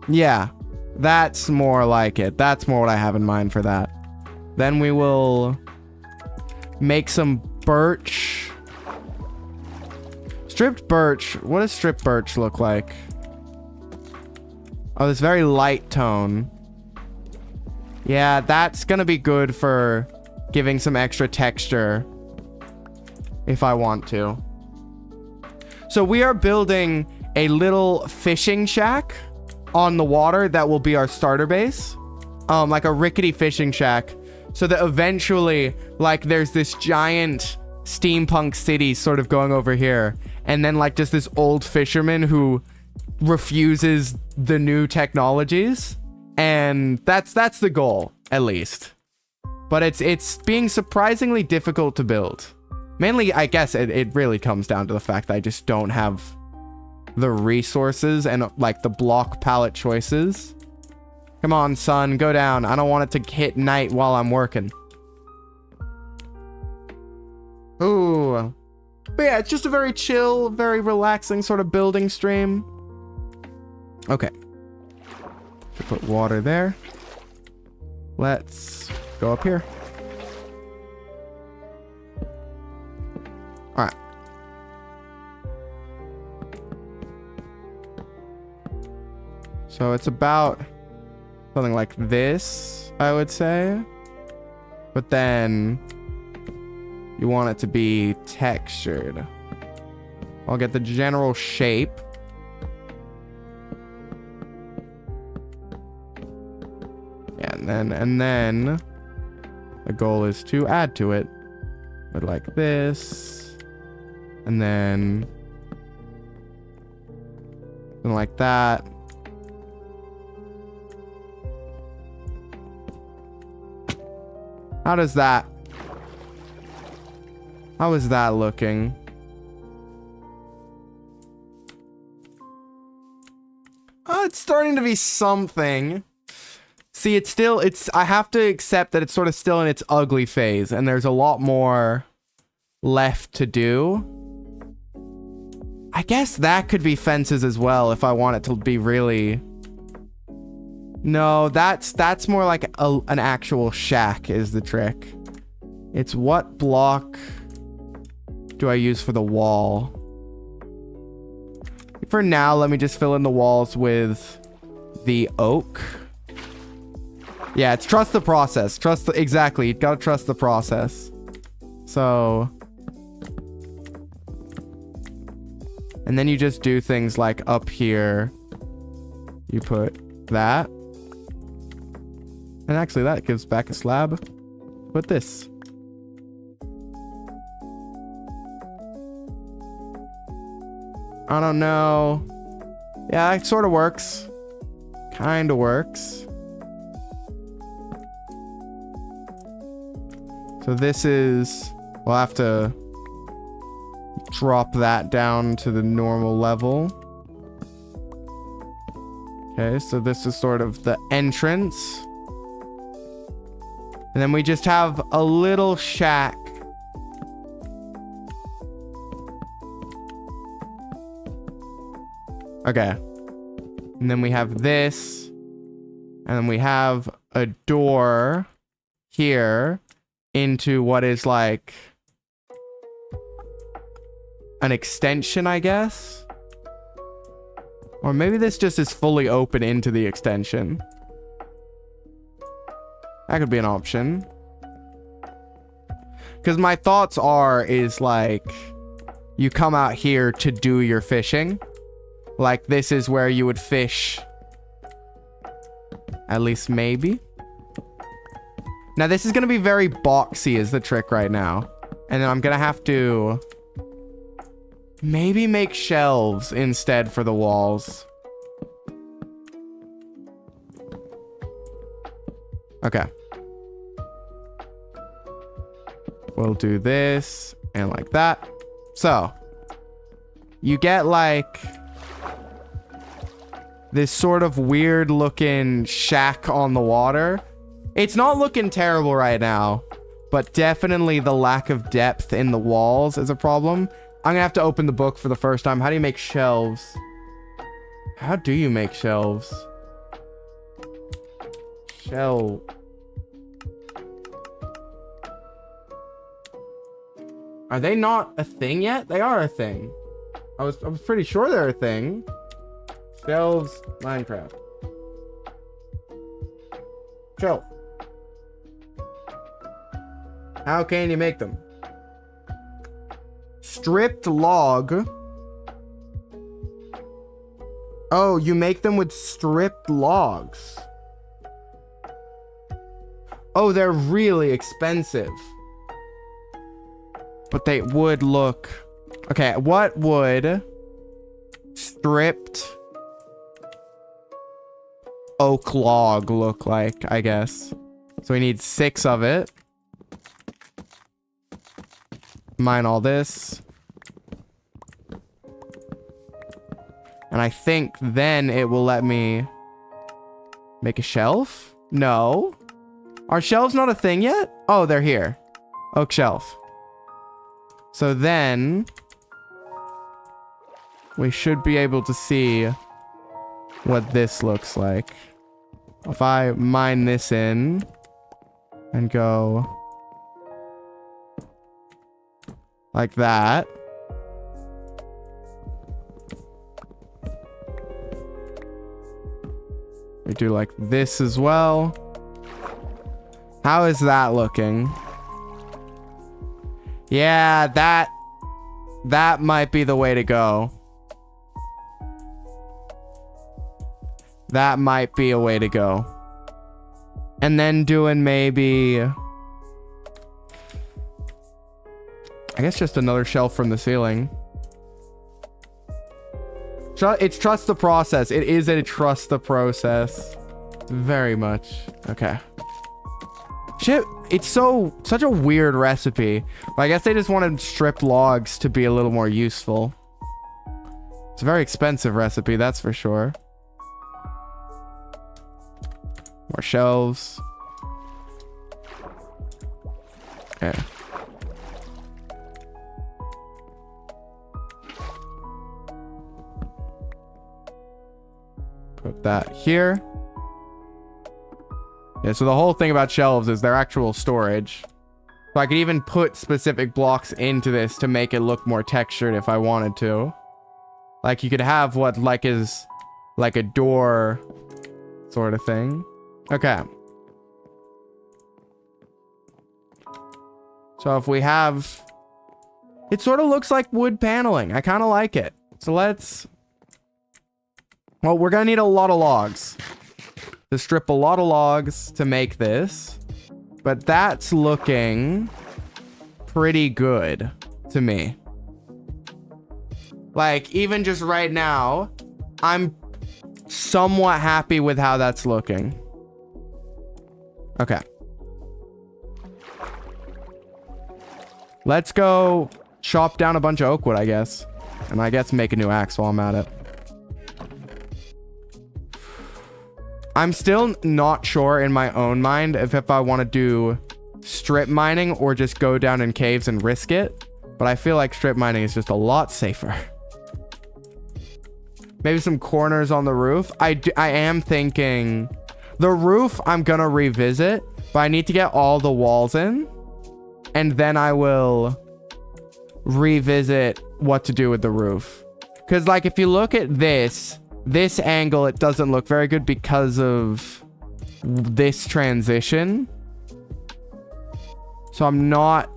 Yeah, that's more like it. That's more what I have in mind for that. Then we will make some birch. Stripped birch. What does stripped birch look like? Oh, this very light tone. Yeah, that's gonna be good for giving some extra texture if I want to. So we are building a little fishing shack on the water that will be our starter base. Like a rickety fishing shack. So that eventually, like, there's this giant steampunk city sort of going over here. And then, like, just this old fisherman who refuses the new technologies. And that's the goal, at least. But it's being surprisingly difficult to build. Mainly, I guess it really comes down to the fact that I just don't have the resources and, like, the block palette choices. Come on, son, go down. I don't want it to hit night while I'm working. Ooh. But yeah, it's just a very chill, very relaxing sort of building stream. Okay. Put water there. Let's go up here. All right. So it's about something like this, I would say. But then you want it to be textured. I'll get the general shape. Yeah, and then the goal is to add to it. But like this. And then something like that. How is that looking? Oh, it's starting to be something. See, I have to accept that it's sort of still in its ugly phase, and there's a lot more left to do. I guess that could be fences as well if I want it to be really... No, that's more like an actual shack is the trick. It's what block do I use for the wall? For now, let me just fill in the walls with the oak. Yeah, it's trust the process. Exactly. You gotta trust the process. So. And then you just do things like up here. You put that. And actually that gives back a slab. Put this. I don't know. Yeah, it sort of works. Kind of works. So this is... We'll have to drop that down to the normal level. Okay, so this is sort of the entrance. And then we just have a little shack. Okay. And then we have this. And then we have a door here into what is like an extension, I guess. Or maybe this just is fully open into the extension. That could be an option. Because my thoughts is like, you come out here to do your fishing. Like, this is where you would fish. At least maybe. Now, this is going to be very boxy is the trick right now. And then I'm going to have to maybe make shelves instead for the walls. Okay. We'll do this and like that. So, you get like this sort of weird looking shack on the water. It's not looking terrible right now, but definitely the lack of depth in the walls is a problem. I'm gonna have to open the book for the first time. How do you make shelves? How do you make shelves? Are they not a thing yet? They are a thing. I was pretty sure they're a thing. Shelves, Minecraft. Shelf. How can you make them? Stripped log. Oh, you make them with stripped logs. Oh, they're really expensive. But they would look... Okay, what would stripped oak log look like, I guess? So we need 6 of it. Mine all this. And I think then it will let me make a shelf? No. Are shelves not a thing yet? Oh, they're here. Oak shelf. So then we should be able to see what this looks like. If I mine this in and go like that. We do like this as well. How is that looking? Yeah, that might be the way to go. That might be a way to go. And then doing maybe... I guess just another shelf from the ceiling. It's trust the process. It is a trust the process. Very much. Okay. Shit, it's such a weird recipe. But I guess they just wanted stripped logs to be a little more useful. It's a very expensive recipe, that's for sure. More shelves. Okay. Put that here. Yeah, so the whole thing about shelves is their actual storage. So I could even put specific blocks into this to make it look more textured if I wanted to. Like you could have what like is like a door sort of thing. Okay. So if we have... It sort of looks like wood paneling. I kind of like it. So let's... Well, we're going to need a lot of logs. To strip a lot of logs to make this. But that's looking pretty good to me. Like, even just right now, I'm somewhat happy with how that's looking. Okay. Let's go chop down a bunch of oak wood, I guess. And I guess make a new axe while I'm at it. I'm still not sure in my own mind if I want to do strip mining or just go down in caves and risk it. But I feel like strip mining is just a lot safer. Maybe some corners on the roof. I am thinking the roof I'm going to revisit, but I need to get all the walls in. And then I will revisit what to do with the roof. Because like if you look at this angle, it doesn't look very good because of this transition. So I'm not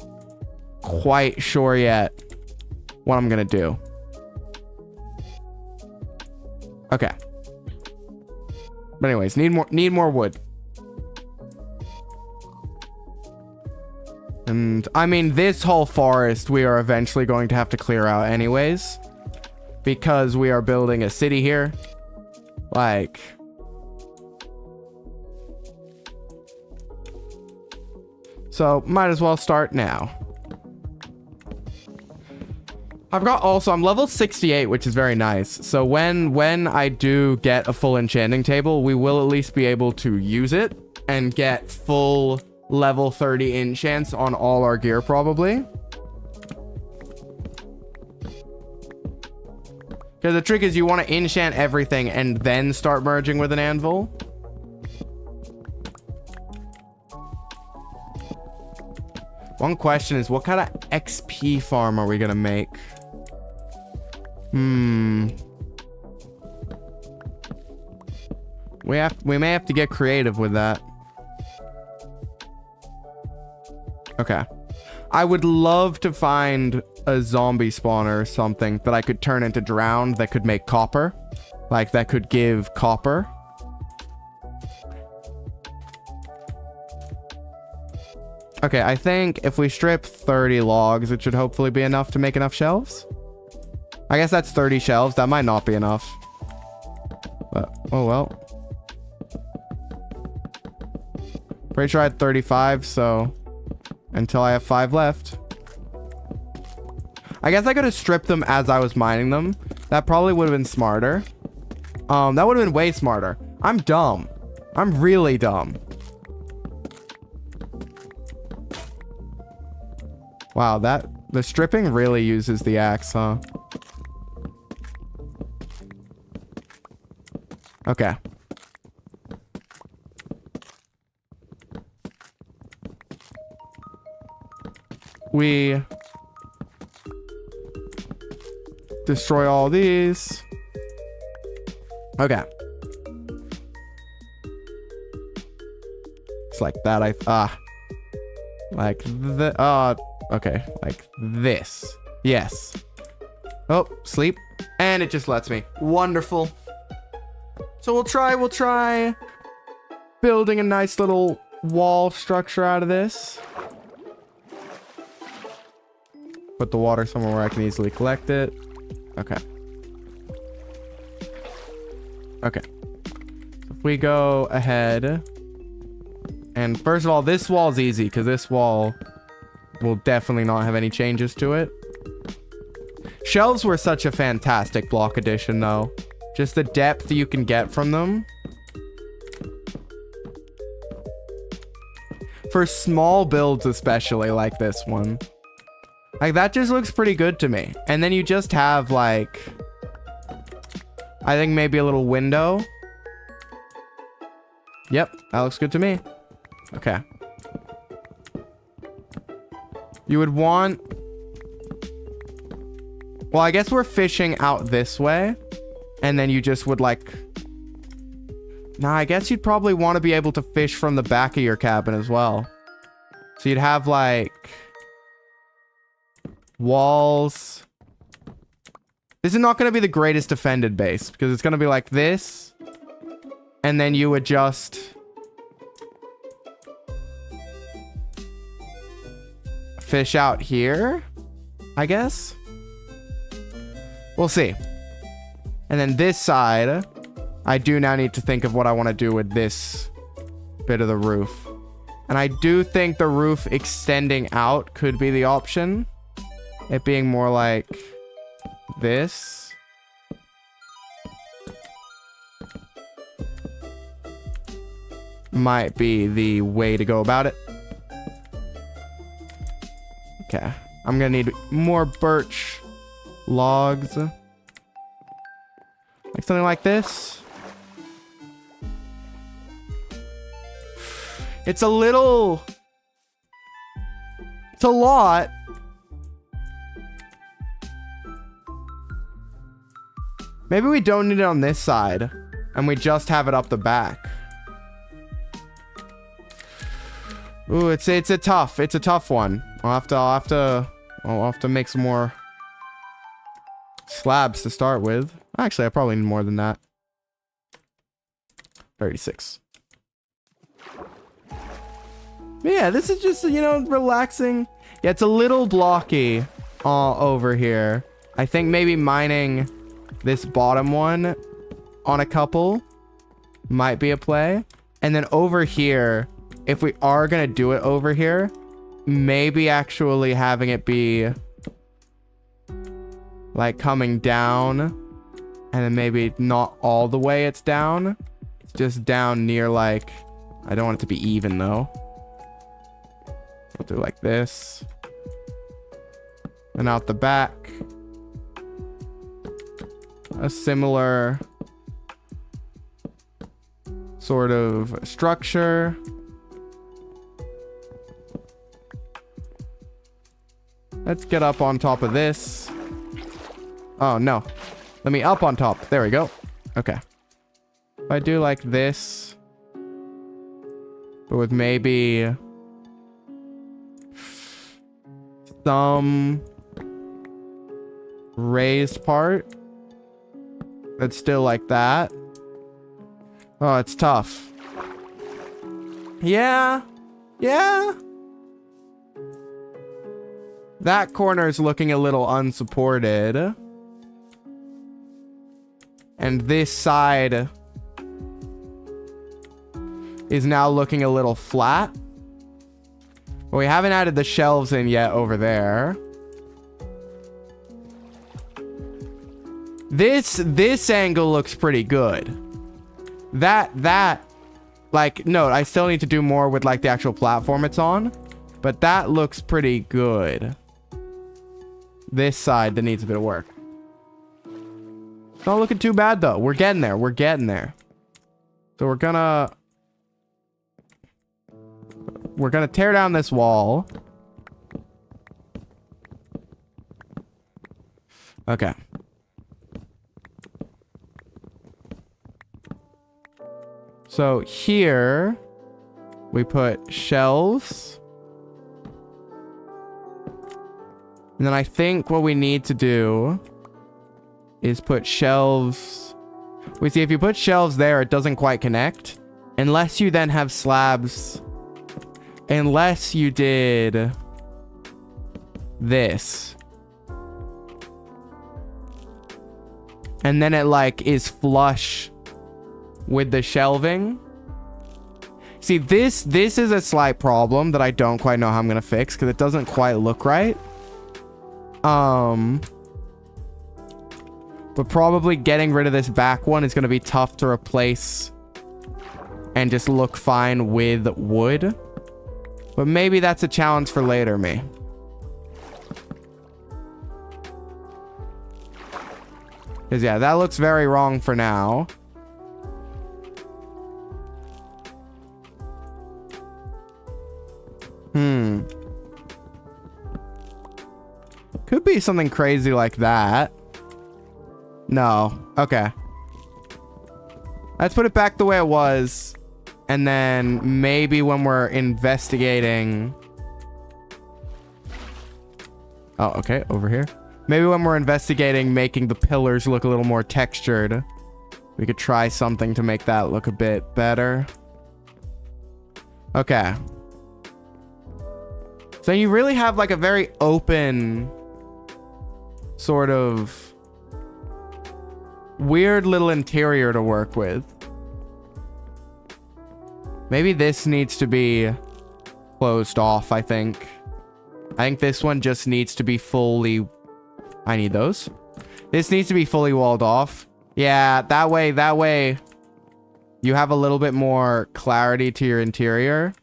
quite sure yet what I'm gonna do. Okay. But anyways, need more wood. And I mean, this whole forest we are eventually going to have to clear out anyways. Because we are building a city here. Like... So, might as well start now. I'm level 68, which is very nice. So when I do get a full enchanting table, we will at least be able to use it. And get full level 30 enchants on all our gear, probably. Because the trick is you want to enchant everything and then start merging with an anvil. One question is, what kind of XP farm are we gonna make? We may have to get creative with that. Okay. I would love to find a zombie spawner or something that I could turn into drowned that could make copper. Like, that could give copper. Okay, I think if we strip 30 logs, it should hopefully be enough to make enough shelves. I guess that's 30 shelves. That might not be enough. But, oh well. Pretty sure I had 35, so until I have 5 left. I guess I could have stripped them as I was mining them. That probably would have been smarter. That would have been way smarter. I'm dumb. I'm really dumb. Wow, the stripping really uses the axe, huh? Okay. We destroy all these. Okay. It's like that. Like the okay, like this. Yes. Oh, sleep. And it just lets me. Wonderful. So we'll try building a nice little wall structure out of this. Put the water somewhere where I can easily collect it. Okay. Okay. If we go ahead, and first of all, this wall's easy because this wall will definitely not have any changes to it. Shelves were such a fantastic block addition, though. Just the depth you can get from them. For small builds, especially like this one. Like, that just looks pretty good to me. And then you just have, like, I think maybe a little window. Yep, that looks good to me. Okay. You would want... Well, I guess we're fishing out this way. And then you just would, like... Nah, I guess you'd probably want to be able to fish from the back of your cabin as well. So you'd have, like... walls. This is not going to be the greatest defended base because it's going to be like this, and then you would just fish out here, I guess. We'll see. And then this side, I do now need to think of what I want to do with this bit of the roof. And I do think the roof extending out could be the option. It being more like this. Might be the way to go about it. Okay. I'm gonna need more birch logs. Like something like this. It's a little... It's a lot. Maybe we don't need it on this side, and we just have it up the back. Ooh, it's a tough one. I'll have to make some more slabs to start with. Actually, I probably need more than that. 36. Yeah, this is just, you know, relaxing. Yeah, it's a little blocky over here. I think maybe mining this bottom one on a couple might be a play. And then over here, if we are going to do it over here, maybe actually having it be like coming down, and then maybe not all the way it's down. It's just down near, like, I don't want it to be even though. We'll do like this. And out the back. A similar sort of structure. Let's get up on top of this. Oh, no. Let me up on top. There we go. Okay. If I do like this, but with maybe some raised part that's still like that. Oh, it's tough. Yeah. Yeah. That corner is looking a little unsupported. And this side is now looking a little flat. But we haven't added the shelves in yet over there. This angle looks pretty good. Like, no, I still need to do more with like the actual platform it's on. But that looks pretty good. This side that needs a bit of work. It's not looking too bad though. We're getting there. We're getting there. So we're gonna tear down this wall. Okay. So here we put shelves. And then I think what we need to do is put shelves. We see if you put shelves there, it doesn't quite connect. Unless you then have slabs. Unless you did this. And then it like is flush with the shelving. See, this is a slight problem that I don't quite know how I'm gonna fix because it doesn't quite look right. But probably getting rid of this back one is gonna be tough to replace and just look fine with wood. But maybe that's a challenge for later me. Because yeah, that looks very wrong for now. Could be something crazy like that. No. Okay. Let's put it back the way it was. And then maybe when we're investigating... Oh, okay. Over here. Maybe when we're investigating making the pillars look a little more textured, we could try something to make that look a bit better. Okay. So you really have like a very open sort of weird little interior to work with. Maybe this needs to be closed off, I think. I think this one just needs to be fully... I need those. This needs to be fully walled off. Yeah, that way you have a little bit more clarity to your interior.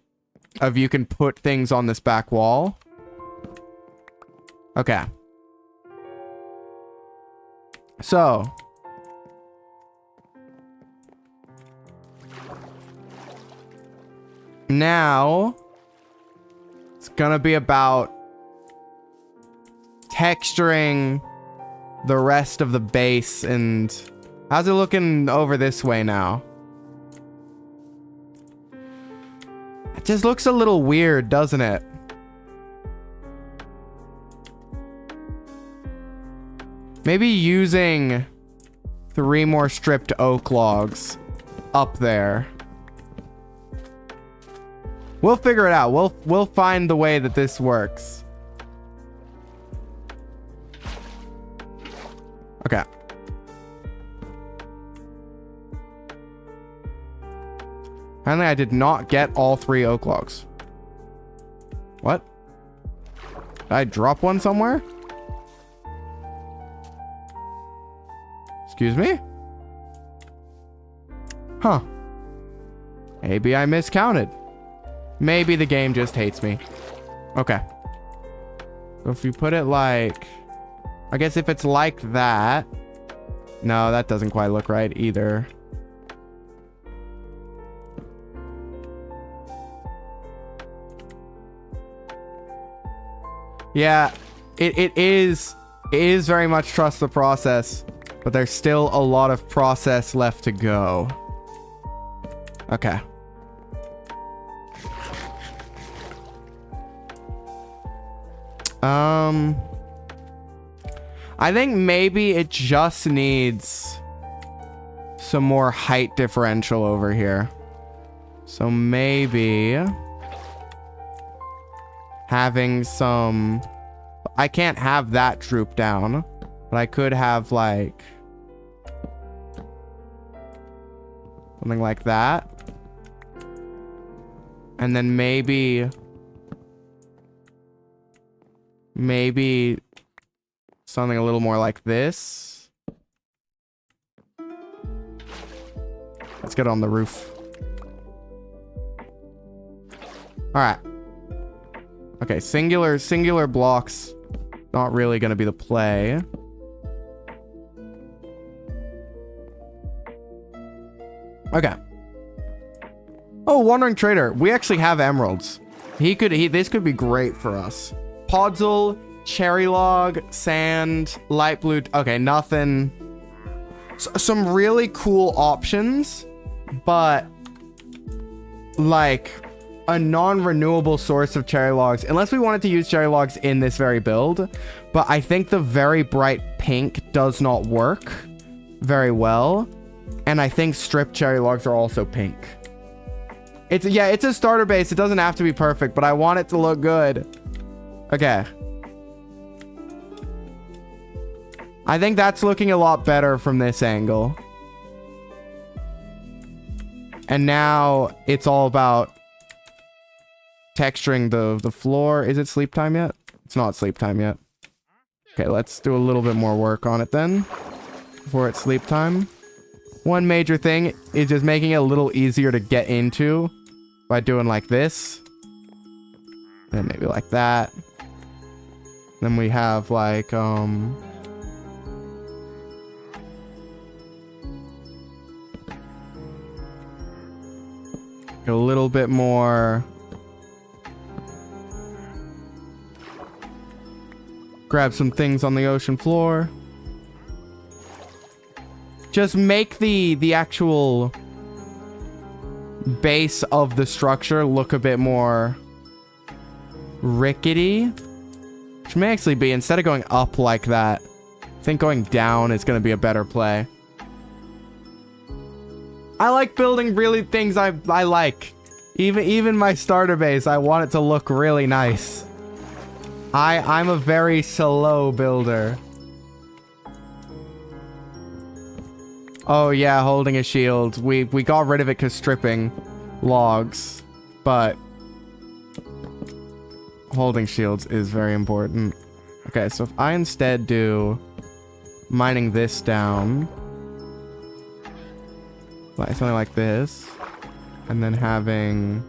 Of you can put things on this back wall. Okay. So. Now. It's gonna be about texturing the rest of the base. And how's it looking over this way now? It just looks a little weird, doesn't it? Maybe using 3 more stripped oak logs up there. We'll figure it out. We'll find the way that this works. Okay. Apparently I did not get all 3 oak logs. What? Did I drop one somewhere? Excuse me? Huh. Maybe I miscounted. Maybe the game just hates me. Okay. So if you put it like... I guess if it's like that... No, that doesn't quite look right either. Yeah. it is very much trust the process, but there's still a lot of process left to go. Okay. I think maybe it just needs some more height differential over here. So maybe having some... I can't have that droop down, but I could have like something like that. And then maybe something a little more like this. Let's get on the roof. All right. Okay, singular blocks. Not really going to be the play. Okay. Oh, Wandering Trader. We actually have emeralds. This could be great for us. Podzol, cherry log, sand, light blue. Okay, nothing. Some really cool options, but like a non-renewable source of cherry logs, unless we wanted to use cherry logs in this very build. But I think the very bright pink does not work very well, and I think stripped cherry logs are also pink. It's a starter base. It doesn't have to be perfect, but I want it to look good. Okay, I think that's looking a lot better from this angle. And now it's all about texturing the floor. Is it sleep time yet? It's not sleep time yet. Okay, let's do a little bit more work on it then before it's sleep time. One major thing is just making it a little easier to get into by doing like this. Then maybe like that. Then we have like a little bit more. Grab some things on the ocean floor. Just make the actual base of the structure look a bit more rickety. Which may actually be, instead of going up like that, I think going down is going to be a better play. I like building really things I like. Even my starter base, I want it to look really nice. I'm a very slow builder. Oh yeah, holding a shield. We got rid of it because stripping logs, but holding shields is very important. Okay, so if I instead do mining this down, like something like this, and then having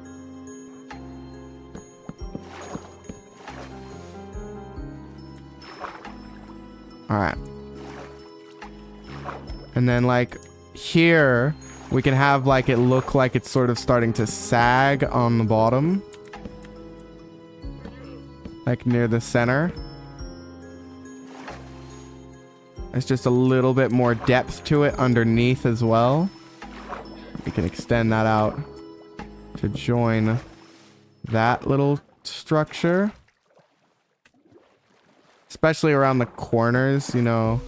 all right. And then like here, we can have like it look like it's sort of starting to sag on the bottom. Like near the center. There's just a little bit more depth to it underneath as well. We can extend that out to join that little structure. Especially around the corners, you know,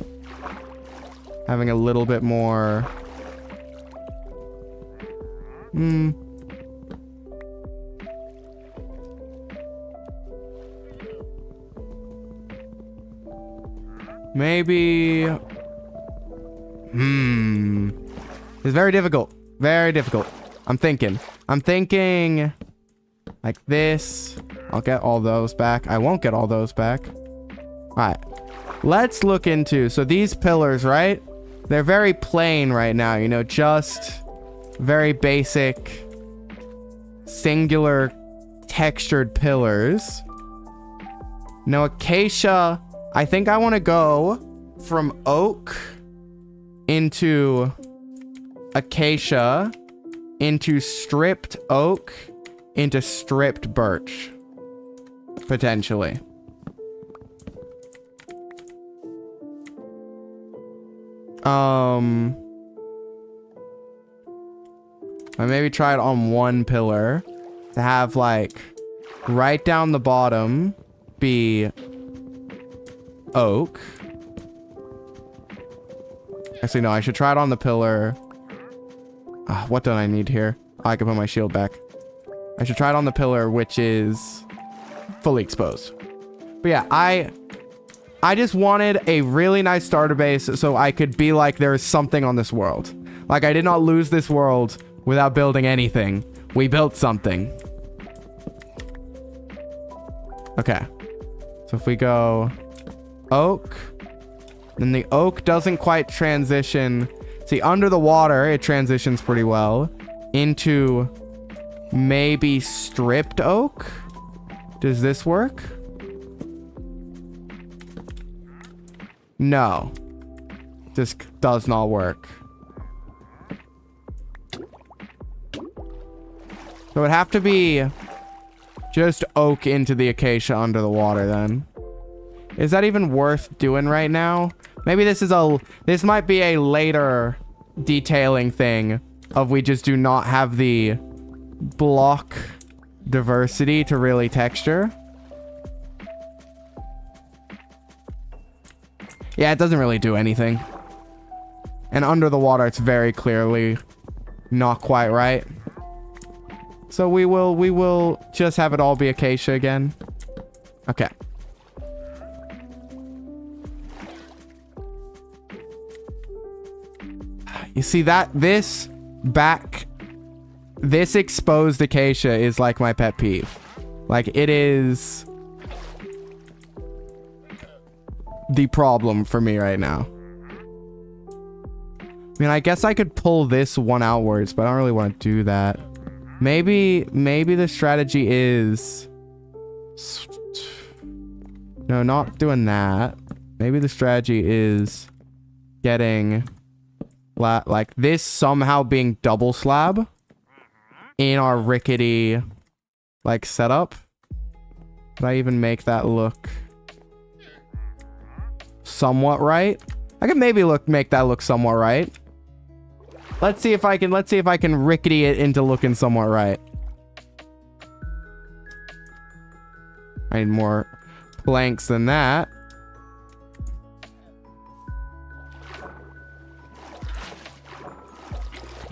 having a little bit more. Maybe. It's very difficult. Very difficult. I'm thinking like this. I'll get all those back. I won't get all those back. Alright, let's look into, so these pillars, right? They're very plain right now, you know, just very basic, singular, textured pillars. Now, acacia, I think I want to go from oak into acacia, into stripped oak, into stripped birch, potentially. I maybe try it on one pillar to have like right down the bottom be oak. Actually, no, I should try it on the pillar. What do I need here? Oh, I can put my shield back. I should try it on the pillar, which is fully exposed. But yeah, I just wanted a really nice starter base so I could be like, there is something on this world. Like, I did not lose this world without building anything. We built something. Okay. So if we go oak, then the oak doesn't quite transition. See, under the water, it transitions pretty well into maybe stripped oak. Does this work? No. This does not work. So it'd have to be just oak into the acacia under the water then. Is that even worth doing right now? Maybe this might be a later detailing thing of we just do not have the block diversity to really texture. Yeah, it doesn't really do anything. And under the water, it's very clearly not quite right. So we will just have it all be acacia again. Okay. You see that this exposed acacia is like my pet peeve. Like, it is the problem for me right now. I mean, I guess I could pull this one outwards, but I don't really want to do that. Maybe the strategy is... No, not doing that. Maybe the strategy is getting like this somehow being double slab in our rickety like setup. Could I even make that look somewhat right? I could maybe make that look somewhat right. Let's see if I can rickety it into looking somewhat right. I need more planks than that.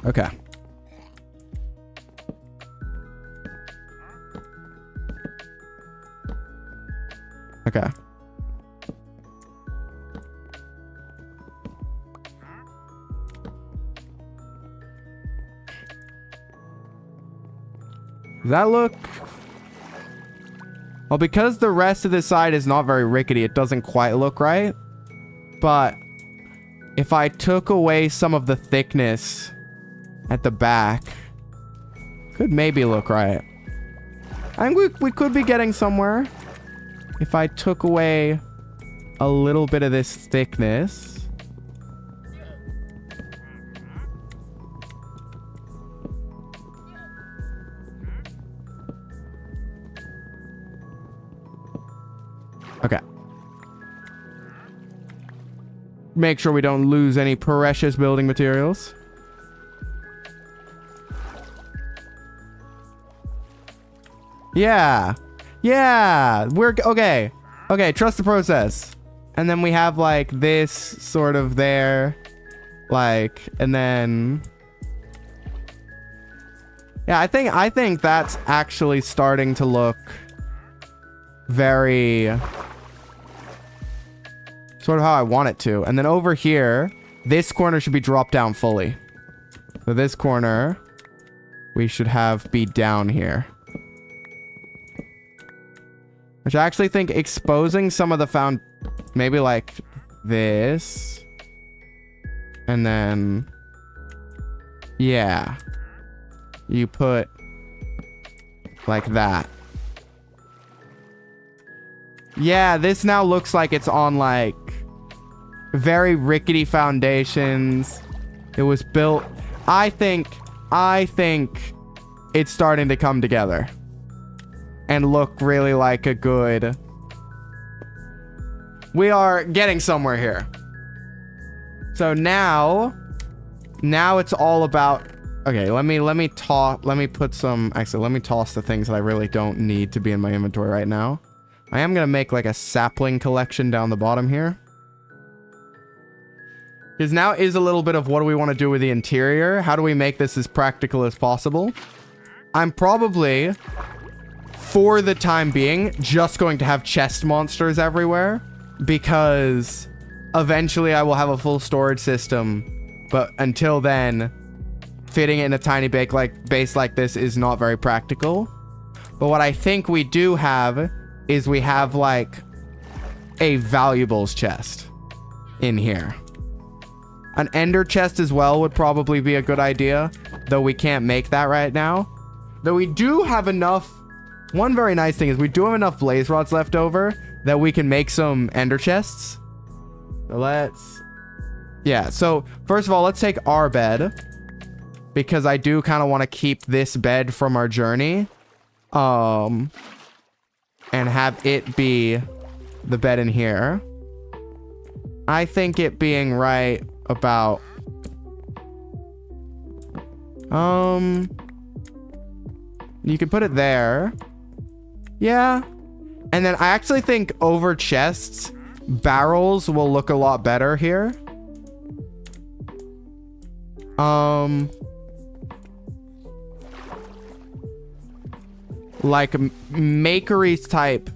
Okay. Okay. Does that look... Well, because the rest of this side is not very rickety, it doesn't quite look right. But if I took away some of the thickness at the back, could maybe look right. I think we could be getting somewhere if I took away a little bit of this thickness. Okay. Make sure we don't lose any precious building materials. Yeah. Yeah. We're okay. Okay, trust the process. And then we have like this sort of there. Like, and then... Yeah, I think that's actually starting to look very... sort of how I want it to. And then over here, this corner should be dropped down fully. So this corner, we should have be down here. Which I actually think exposing some of the maybe like this. And then, yeah. You put like that. Yeah, this now looks like it's on like very rickety foundations. It was built. I think it's starting to come together and look really like a good... We are getting somewhere here. So now it's all about... Okay, let me put some... Actually, let me toss the things that I really don't need to be in my inventory right now. I am going to make like a sapling collection down the bottom here. Because now is a little bit of what do we want to do with the interior? How do we make this as practical as possible? I'm probably, for the time being, just going to have chest monsters everywhere. Because eventually I will have a full storage system. But until then, fitting it in a tiny base like this is not very practical. But what I think we do have is we have like a valuables chest in here. An ender chest as well would probably be a good idea, though we can't make that right now. Though we do have enough... One very nice thing is we do have enough blaze rods left over that we can make some ender chests. So let's... Yeah, so first of all, let's take our bed. Because I do kind of want to keep this bed from our journey. And have it be the bed in here. I think it being right about... You could put it there. Yeah. And then I actually think over chests, barrels will look a lot better here. Like makeries type,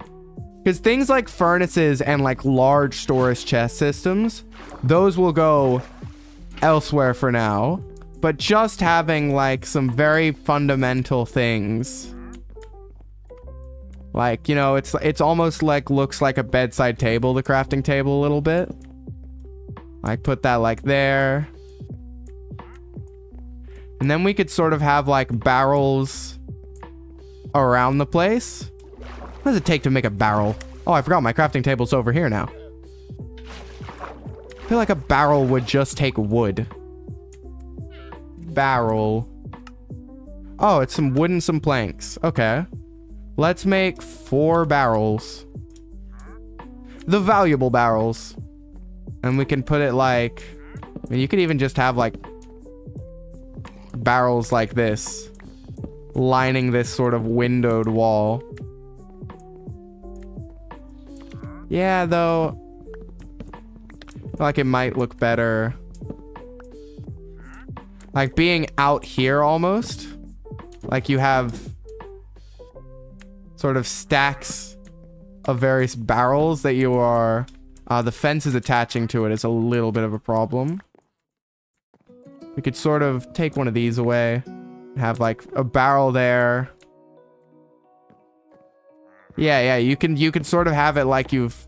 because things like furnaces and like large storage chest systems, those will go elsewhere for now. But just having like some very fundamental things, like, you know, it's almost like looks like a bedside table, the crafting table a little bit. Like put that like there, and then we could sort of have like barrels around the place. What does it take to make a barrel? Oh, I forgot my crafting table's over here now. I feel like a barrel would just take wood. Barrel. Oh, it's some wood and some planks. Okay. Let's make 4 barrels. The valuable barrels. And we can put it like... I mean, you could even just have like barrels like this, lining this sort of windowed wall. Yeah, though, I feel like it might look better like being out here almost. Like you have sort of stacks of various barrels that you are... the fence is attaching to it is a little bit of a problem. We could sort of take one of these away. Have like a barrel there. Yeah, you can sort of have it like you've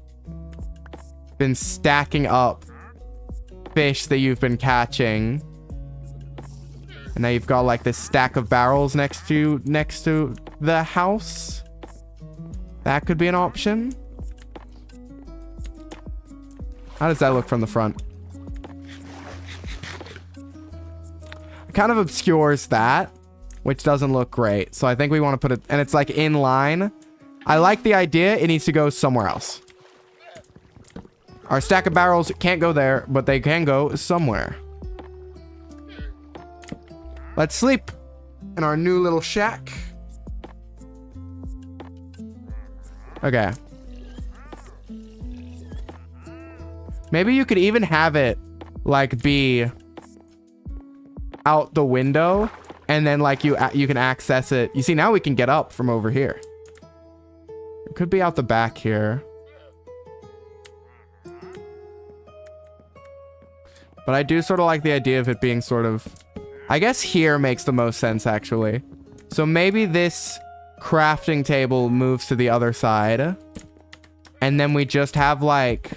been stacking up fish that you've been catching. And now you've got like this stack of barrels next to the house. That could be an option. How does that look from the front? It kind of obscures that, which doesn't look great. So I think we want to put it, and it's like in line. I like the idea. It needs to go somewhere else. Our stack of barrels can't go there, but they can go somewhere. Let's sleep in our new little shack. Okay. Maybe you could even have it like be out the window, and then like you can access it. You see, now we can get up from over here. It could be out the back here. But I do sort of like the idea of it being sort of... I guess here makes the most sense, actually. So maybe this crafting table moves to the other side. And then we just have, like,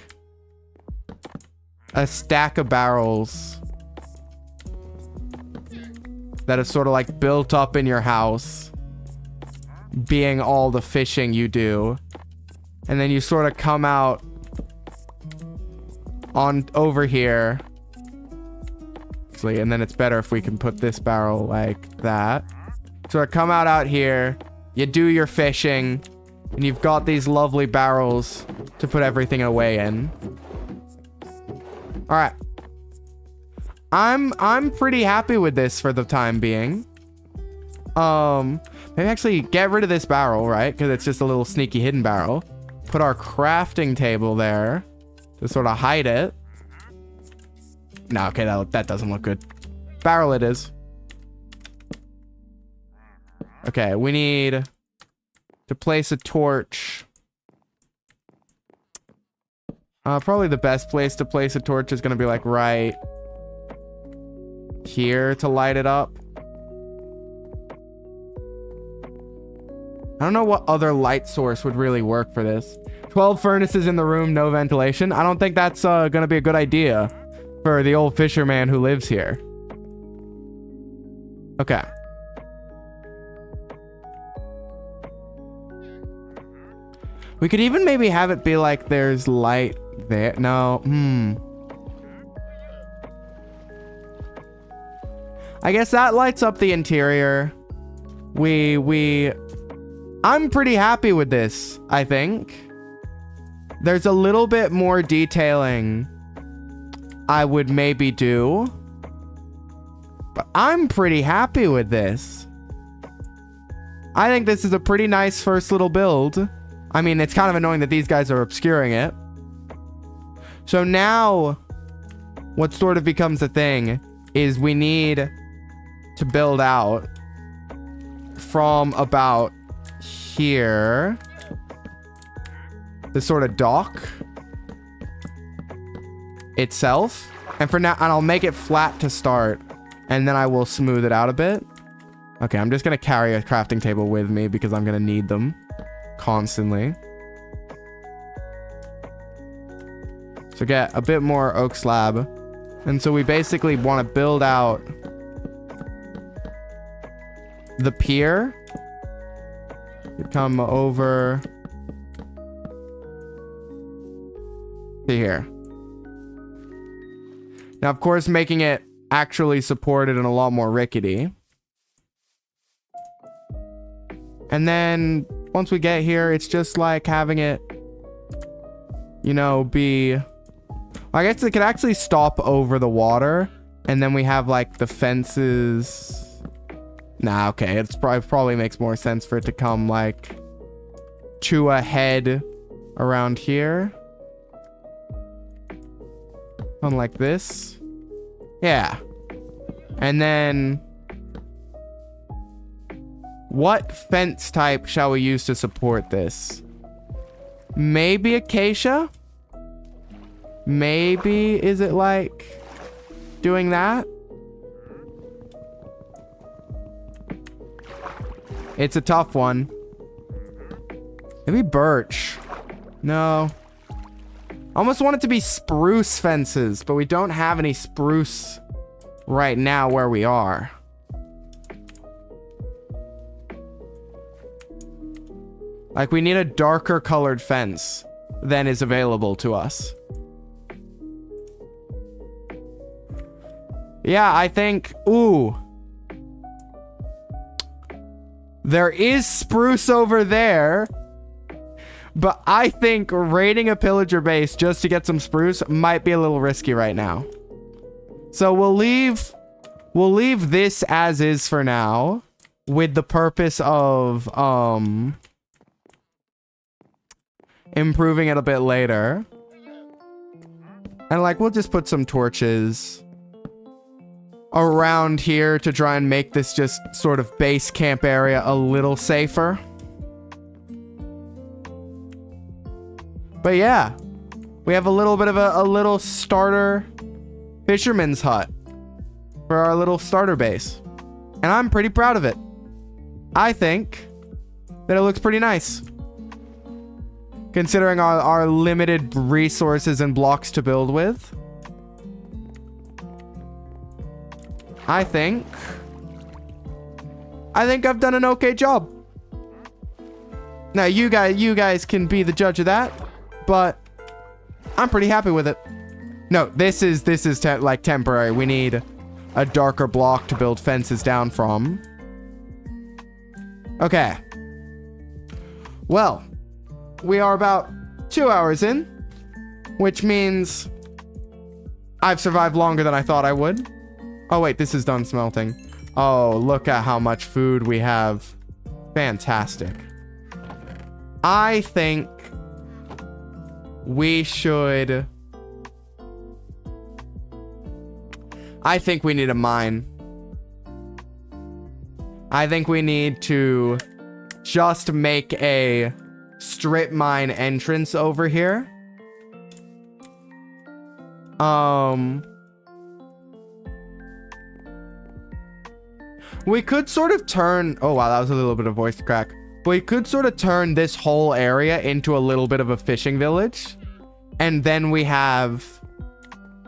a stack of barrels that is sort of, like, built up in your house, being all the fishing you do. And then you sort of come out on over here. And then it's better if we can put this barrel like that. So I come out here, you do your fishing, and you've got these lovely barrels to put everything away in. All right. I'm pretty happy with this for the time being. Maybe actually get rid of this barrel, right? Because it's just a little sneaky hidden barrel. Put our crafting table there to sort of hide it. No, okay, that doesn't look good. Barrel it is. Okay, we need to place a torch. Probably the best place to place a torch is going to be like right here to light it up. I don't know what other light source would really work for this. 12 furnaces in the room, no ventilation. I don't think that's going to be a good idea for the old fisherman who lives here. Okay. We could even maybe have it be like there's light there. No. I guess that lights up the interior. I'm pretty happy with this, I think. There's a little bit more detailing I would maybe do. But I'm pretty happy with this. I think this is a pretty nice first little build. I mean, it's kind of annoying that these guys are obscuring it. So now, what sort of becomes a thing is we need to build out from about here. The sort of dock itself. And for now, and I'll make it flat to start. And then I will smooth it out a bit. Okay, I'm just going to carry a crafting table with me because I'm going to need them constantly. So get a bit more oak slab. And so we basically want to build out the pier. Come over to here. Now, of course, making it actually supported and a lot more rickety. And then once we get here, it's just like having it, you know, be... I guess it could actually stop over the water. And then we have like the fences. Nah, okay. It's probably makes more sense for it to come like to a head around here. Something like this. Yeah. And then what fence type shall we use to support this? Maybe acacia? Maybe, is it like doing that? It's a tough one. Maybe birch. No. Almost want it to be spruce fences, but we don't have any spruce right now where we are. Like, we need a darker colored fence than is available to us. Yeah, I think... Ooh. There is spruce over there. But I think raiding a pillager base just to get some spruce might be a little risky right now. So we'll leave this as is for now. With the purpose of... improving it a bit later. And like, we'll just put some torches around here to try and make this just sort of base camp area a little safer. But yeah, we have a little bit of a little starter fisherman's hut for our little starter base. And I'm pretty proud of it. I think that it looks pretty nice. Considering our limited resources and blocks to build with. I think I've done an okay job. Now you guys can be the judge of that, but I'm pretty happy with it. No, this is like temporary. We need a darker block to build fences down from. Okay. Well, we are about 2 hours in, which means I've survived longer than I thought I would. Oh, wait, this is done smelting. Oh, look at how much food we have. Fantastic. I think we should... I think we need a mine. I think we need to just make a strip mine entrance over here. We could sort of turn... Oh, wow, that was a little bit of voice crack. We could sort of turn this whole area into a little bit of a fishing village. And then we have,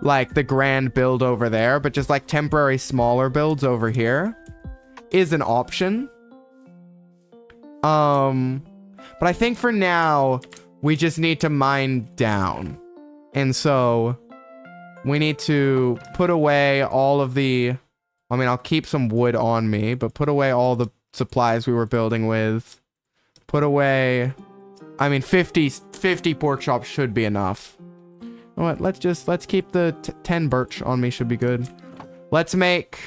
like, the grand build over there. But just, like, temporary smaller builds over here is an option. But I think for now, we just need to mine down. And so we need to put away all of the... I mean, I'll keep some wood on me, but put away all the supplies we were building with. Put away... I mean, 50 pork chops should be enough. You know what? Let's keep the 10 birch on me should be good. Let's make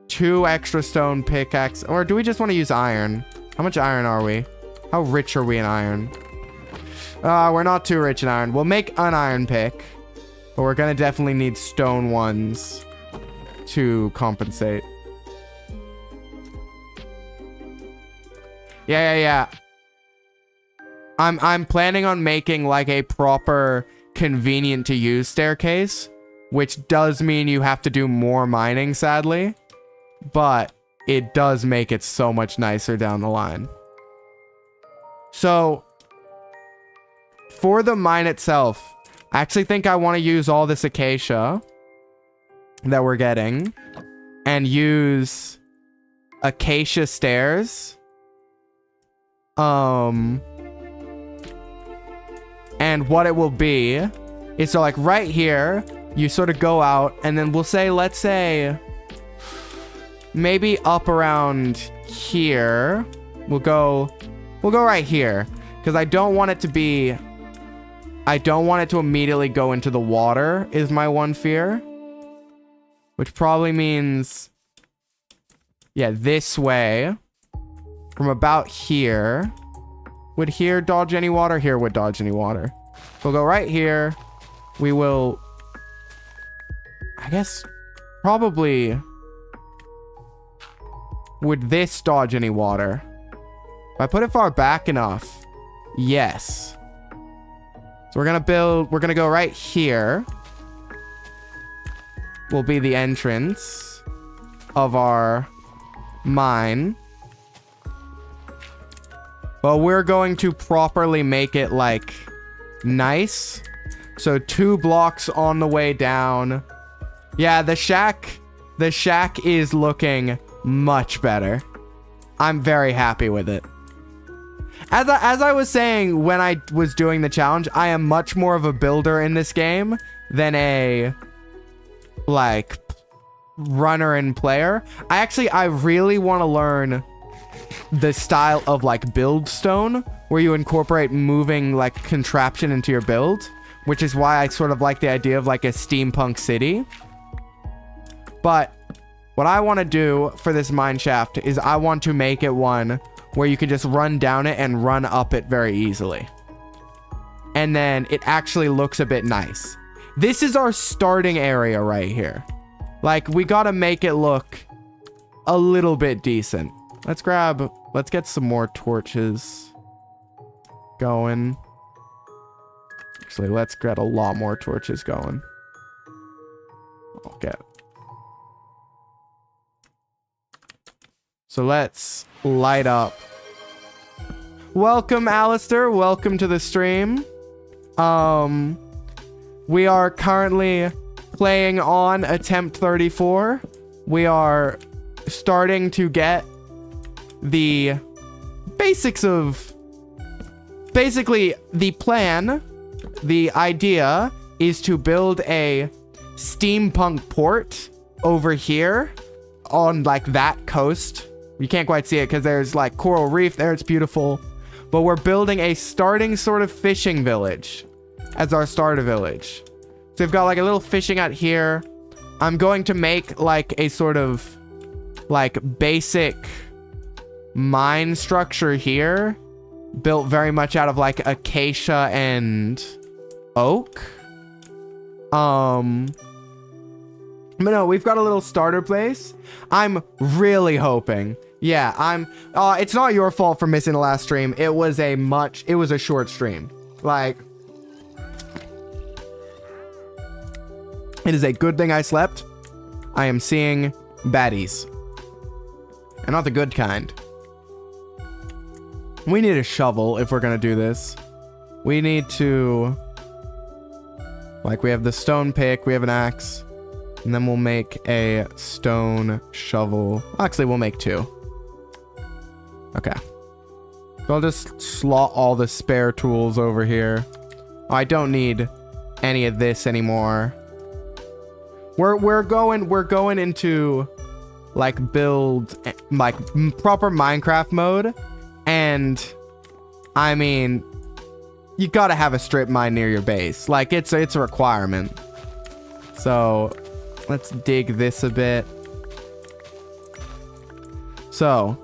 2 extra stone pickaxe. Or do we just want to use iron? How much iron are we? How rich are we in iron? We're not too rich in iron. We'll make an iron pick. But we're going to definitely need stone ones to compensate. Yeah. I'm planning on making like a proper convenient to use staircase, which does mean you have to do more mining, sadly, but it does make it so much nicer down the line. So for the mine itself, I actually think I want to use all this acacia that we're getting and use acacia stairs. And what it will be is, so like right here, you sort of go out and then we'll say, let's say maybe up around here. We'll go right here because I don't want it to immediately go into the water is my one fear. Which probably means, yeah, this way. From about here. Would here dodge any water? Here would dodge any water. We'll go right here. We will, I guess, probably... Would this dodge any water? If I put it far back enough, yes. So we're gonna go right here. Will be the entrance of our mine. But we're going to properly make it like nice. So 2 blocks on the way down. Yeah, the shack is looking much better. I'm very happy with it. As I was saying when I was doing the challenge, I am much more of a builder in this game than a like runner and player. I really want to learn the style of like build stone where you incorporate moving like contraption into your build, which is why I sort of like the idea of like a steampunk city. But what I want to do for this mine shaft is I want to make it one where you can just run down it and run up it very easily. And then it actually looks a bit nice. This is our starting area right here. Like, we gotta make it look a little bit decent. Let's get some more torches going. Actually, let's get a lot more torches going. Okay. So let's light up. Welcome, Alistair. Welcome to the stream. We are currently playing on attempt 34. We are starting to get the basics of... Basically, the plan, the idea, is to build a steampunk port over here on, like, that coast. You can't quite see it because there's, like, coral reef there. It's beautiful. But we're building a starting sort of fishing village as our starter village. So we've got like a little fishing hut here. I'm going to make like a sort of like basic mine structure here, built very much out of like acacia and oak. But no, we've got a little starter place. I'm really hoping. Yeah, it's not your fault for missing the last stream. It was a short stream. Like, it is a good thing I slept. I am seeing baddies. And not the good kind. We need a shovel if we're gonna do this. We need to... Like, we have the stone pick, we have an axe. And then we'll make a stone shovel. Actually, we'll make 2. Okay. So I'll just slot all the spare tools over here. Oh, I don't need any of this anymore. We're going into like build like proper Minecraft mode, and I mean, you gotta have a strip mine near your base. Like it's a requirement. So let's dig this a bit. So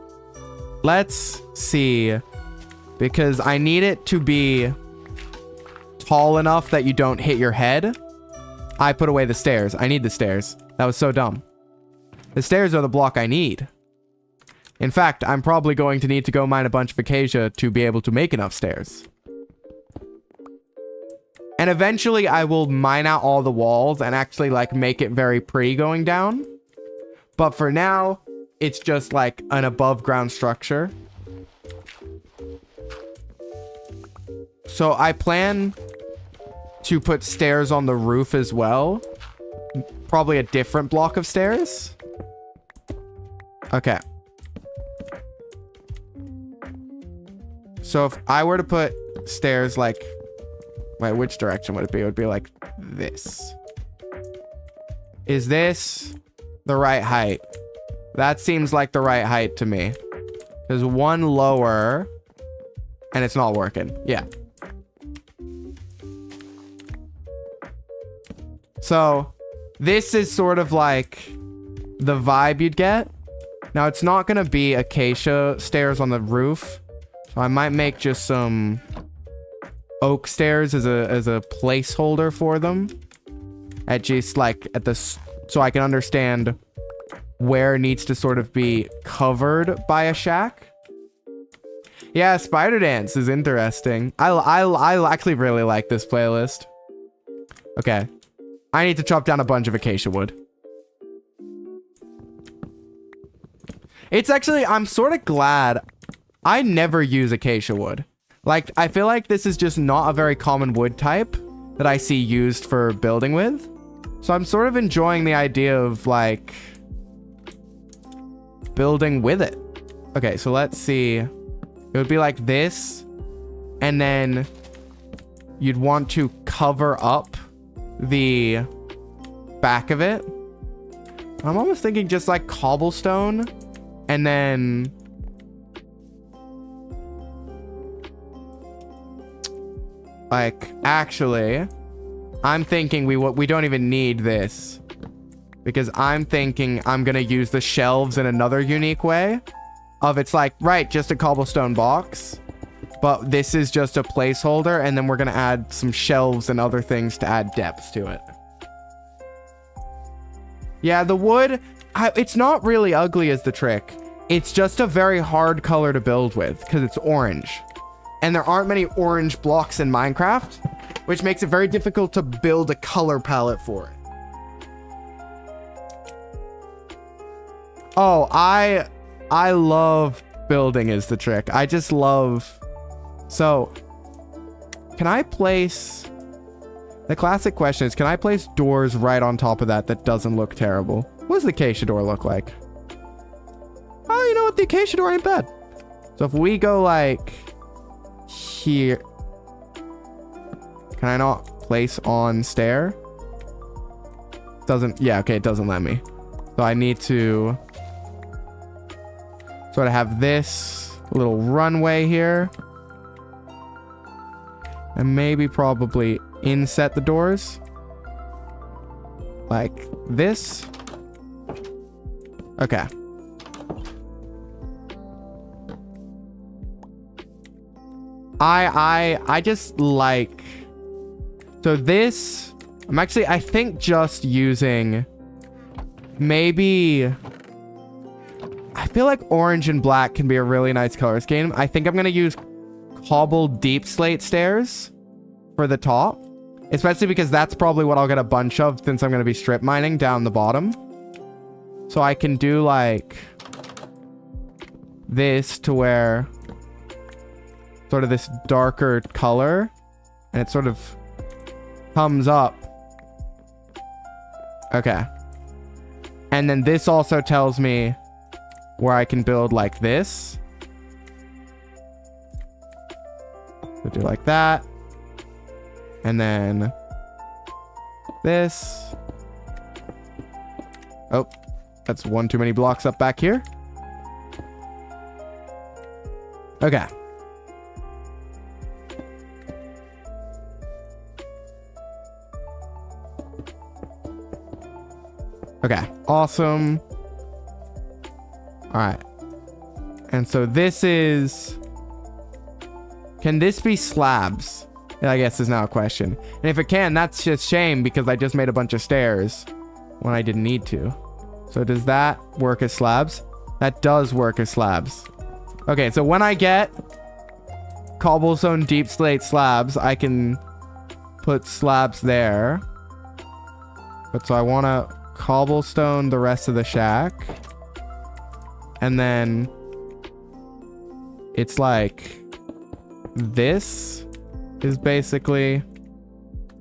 let's see, because I need it to be tall enough that you don't hit your head. I put away the stairs. I need the stairs. That was so dumb. The stairs are the block I need. In fact, I'm probably going to need to go mine a bunch of acacia to be able to make enough stairs. And eventually I will mine out all the walls and actually like make it very pretty going down. But for now, it's just like an above ground structure. So I plan to put stairs on the roof as well. Probably a different block of stairs. Okay. So if I were to put stairs like... Wait, which direction would it be? It would be like this. Is this the right height? That seems like the right height to me. There's one lower and it's not working. Yeah. So this is sort of like the vibe you'd get. Now it's not going to be acacia stairs on the roof. So I might make just some oak stairs as a placeholder for them. At just like at the, so I can understand where it needs to sort of be covered by a shack. Yeah, Spider Dance is interesting. I actually really like this playlist. Okay. I need to chop down a bunch of acacia wood. It's actually, I'm sort of glad I never use acacia wood. Like, I feel like this is just not a very common wood type that I see used for building with. So I'm sort of enjoying the idea of, like, building with it. Okay, so let's see. It would be like this. And then you'd want to cover up the back of it. I'm almost thinking just like cobblestone. And then... like, actually, I'm thinking we don't even need this. Because I'm thinking I'm going to use the shelves in another unique way. Of it's like, right, just a cobblestone box. But this is just a placeholder. And then we're going to add some shelves and other things to add depth to it. Yeah, the wood, it's not really ugly as the trick. It's just a very hard color to build with because it's orange. And there aren't many orange blocks in Minecraft, which makes it very difficult to build a color palette for it. Oh, I love building is the trick. I just love... So, can I place... The classic question is, can I place doors right on top of that doesn't look terrible? What does the acacia door look like? Oh, you know what? The acacia door ain't bad. So if we go like... here... Can I not place on stair? Doesn't... Yeah, okay, it doesn't let me. So I need to... sort of have this little runway here. And maybe probably inset the doors. like this. Okay. I just like, so this, I'm actually, I think just using maybe, I feel like orange and black can be a really nice color scheme. I think I'm going to use cobbled deep slate stairs for the top, especially because that's probably what I'll get a bunch of since I'm going to be strip mining down the bottom. So I can do like this to where sort of this darker color and it sort of comes up. Okay. And then this also tells me where I can build like this. So do like that. And then this. Oh, that's one too many blocks up back here. Okay. Okay, awesome. All right. And so this is... Can this be slabs? I guess is now a question. And if it can, that's just shame because I just made a bunch of stairs when I didn't need to. So does that work as slabs? That does work as slabs. Okay, so when I get cobblestone deep slate slabs, I can put slabs there. But so I want to cobblestone the rest of the shack. And then it's like this is basically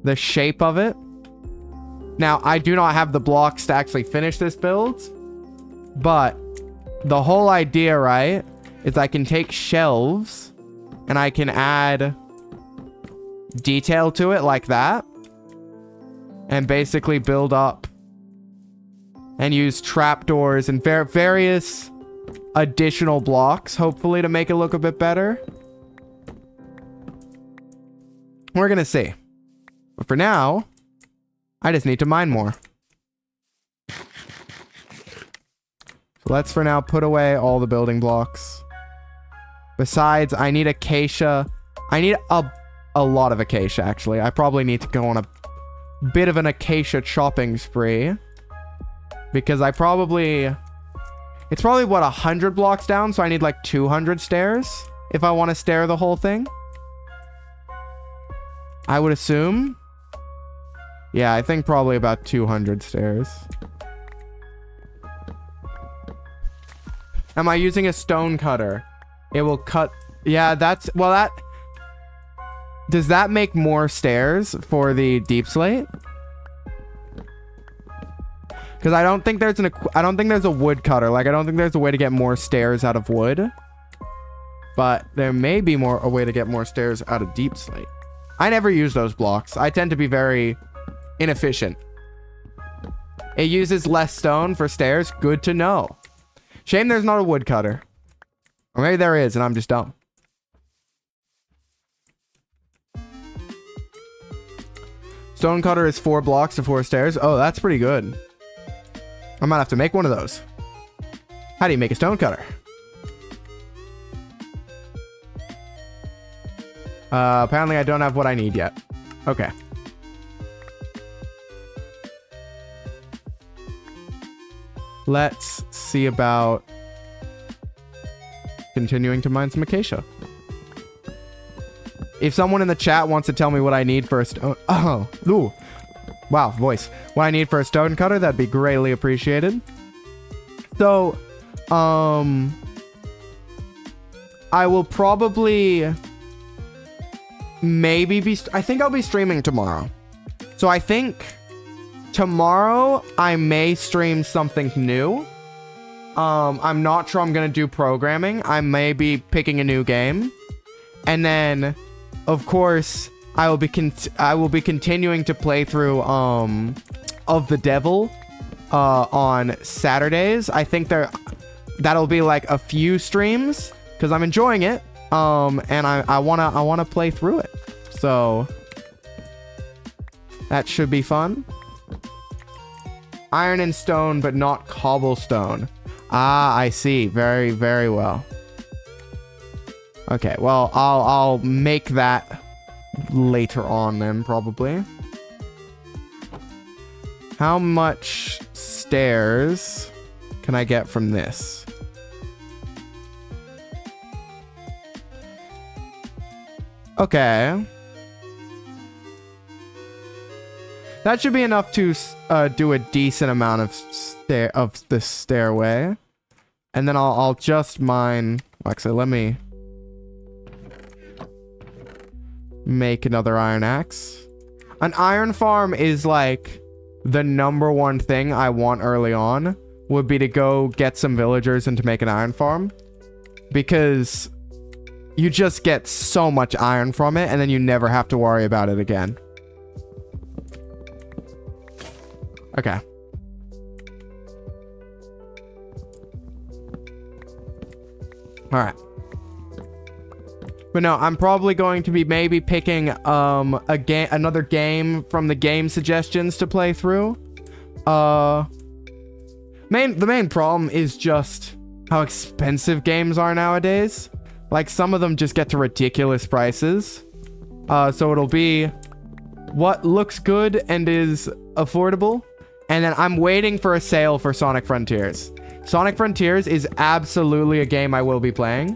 the shape of it. Now, I do not have the blocks to actually finish this build, but the whole idea, right, is I can take shelves and I can add detail to it like that and basically build up and use trapdoors and various additional blocks, hopefully, to make it look a bit better. We're gonna see. But for now, I just need to mine more. So let's for now put away all the building blocks. Besides, I need acacia. I need a lot of acacia, actually. I probably need to go on a bit of an acacia chopping spree. Because I probably... It's probably, what, 100 blocks down? So I need like 200 stairs if I want to stair the whole thing. I would assume. Yeah, I think probably about 200 stairs. Am I using a stone cutter? It will cut... Yeah, that's... Well, that... Does that make more stairs for the deep slate? Because I don't think there's I don't think there's a wood cutter. Like, I don't think there's a way to get more stairs out of wood. But there may be a way to get more stairs out of deep slate. I never use those blocks. I tend to be very inefficient. It uses less stone for stairs. Good to know. Shame there's not a wood cutter. Or maybe there is and I'm just dumb. Stone cutter is 4 blocks to 4 stairs. Oh, that's pretty good. I might have to make one of those. How do you make a stone cutter? Apparently I don't have what I need yet. Okay. Let's see about continuing to mine some acacia. If someone in the chat wants to tell me what I need for a stone... Oh, ooh. Wow, voice. What I need for a stone cutter, that'd be greatly appreciated. So, I will probably... Maybe be... I think I'll be streaming tomorrow. So I think tomorrow I may stream something new. I'm not sure I'm going to do programming. I may be picking a new game. And then, of course... I will be continuing to play through of the Devil on Saturdays. I think that'll be like a few streams because I'm enjoying it. And I wanna play through it. So that should be fun. Iron and stone, but not cobblestone. Ah, I see. Very, very well. Okay, well, I'll make that later on then, probably. How much stairs can I get from this? Okay. That should be enough to do a decent amount of this stairway. And then I'll just mine... Actually, let me make another iron axe. An iron farm is like the #1 thing I want early on. Would be to go get some villagers and to make an iron farm. Because you just get so much iron from it, and then you never have to worry about it again. Okay. Alright. But no, I'm probably going to be maybe picking another game from the game suggestions to play through. The main problem is just how expensive games are nowadays. Like, some of them just get to ridiculous prices. So it'll be what looks good and is affordable. And then I'm waiting for a sale for Sonic Frontiers. Sonic Frontiers is absolutely a game I will be playing.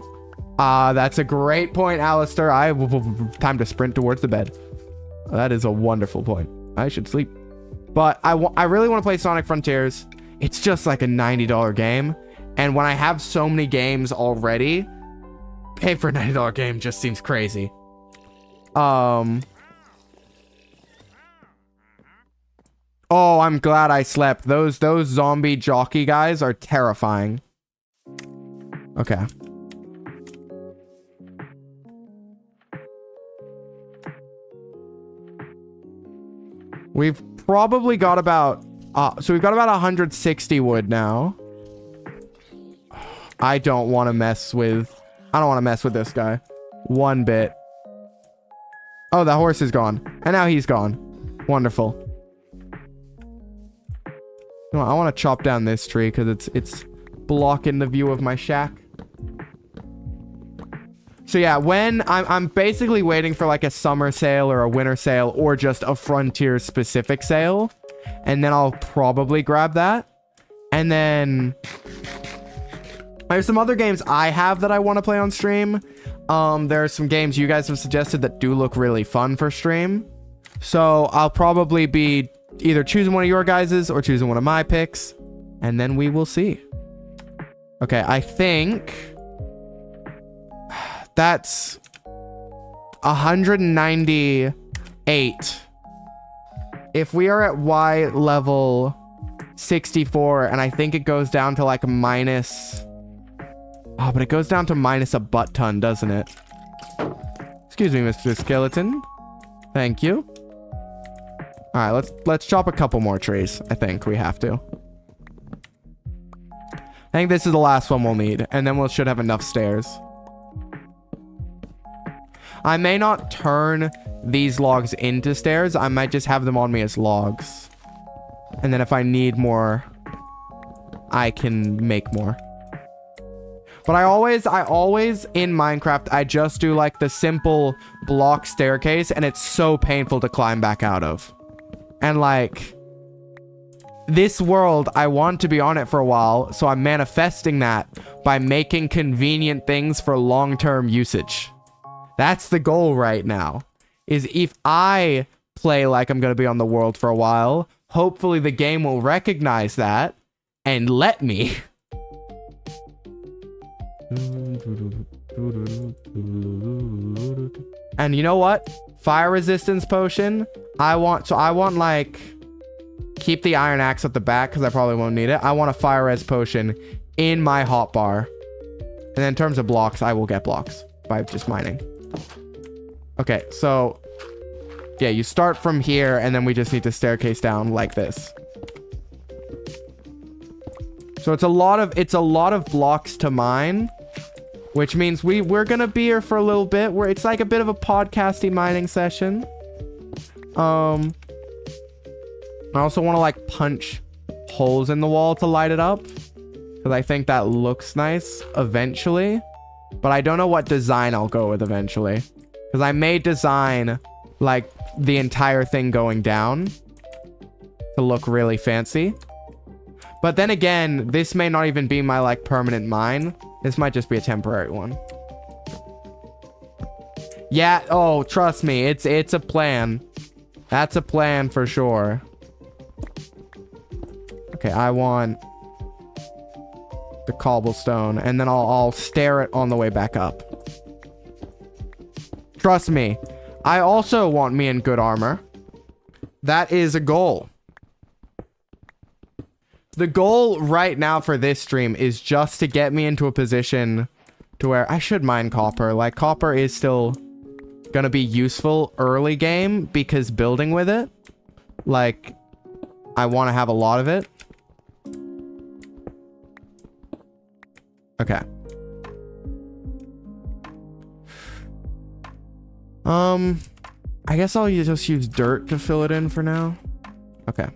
That's a great point, Alistair. Time to sprint towards the bed. That is a wonderful point. I should sleep. But I really want to play Sonic Frontiers. It's just like a $90 game. And when I have so many games already, pay for a $90 game just seems crazy. Oh, I'm glad I slept. Those zombie jockey guys are terrifying. Okay. We've probably got about... so we've got about 160 wood now. I don't want to mess with... I don't want to mess with this guy. One bit. Oh, the horse is gone. And now he's gone. Wonderful. I want to chop down this tree because it's blocking the view of my shack. So yeah, when I'm basically waiting for like a summer sale or a winter sale or just a Frontier specific sale, and then I'll probably grab that. And then there's some other games I have that I want to play on stream. There are some games you guys have suggested that do look really fun for stream. So I'll probably be either choosing one of your guys's or choosing one of my picks, and then we will see. Okay, I think that's 198. If we are at Y level 64, and I think it goes down to like minus... Oh, but it goes down to minus a butt ton, doesn't it? Excuse me, Mr. Skeleton. Thank you. All right, let's chop a couple more trees. I think we have to. I think this is the last one we'll need, and then we should have enough stairs. I may not turn these logs into stairs. I might just have them on me as logs. And then if I need more, I can make more. But I always in Minecraft, I just do like the simple block staircase, and it's so painful to climb back out of. And like, this world, I want to be on it for a while, so I'm manifesting that by making convenient things for long-term usage. That's the goal right now, is if I play like I'm going to be on the world for a while, hopefully the game will recognize that and let me. And you know what? Fire resistance potion. I want like, keep the iron axe at the back because I probably won't need it. I want a fire res potion in my hotbar. And then in terms of blocks, I will get blocks by just mining. Okay, so yeah, you start from here and then we just need to staircase down like this. So it's a lot of blocks to mine, which means we're gonna be here for a little bit. Where it's like a bit of a podcasty mining session. I also want to like punch holes in the wall to light it up. Because I think that looks nice eventually. But I don't know what design I'll go with eventually. Because I may design like the entire thing going down to look really fancy. But then again, this may not even be my like permanent mine. This might just be a temporary one. Yeah, oh, trust me, it's a plan. That's a plan for sure. Okay, I want the cobblestone, and then I'll stare it on the way back up. Trust me. I also want me in good armor. That is a goal. The goal right now for this stream is just to get me into a position to where I should mine copper. Like, copper is still gonna be useful early game because building with it, like, I want to have a lot of it. Okay. I guess I'll just use dirt to fill it in for now. Okay.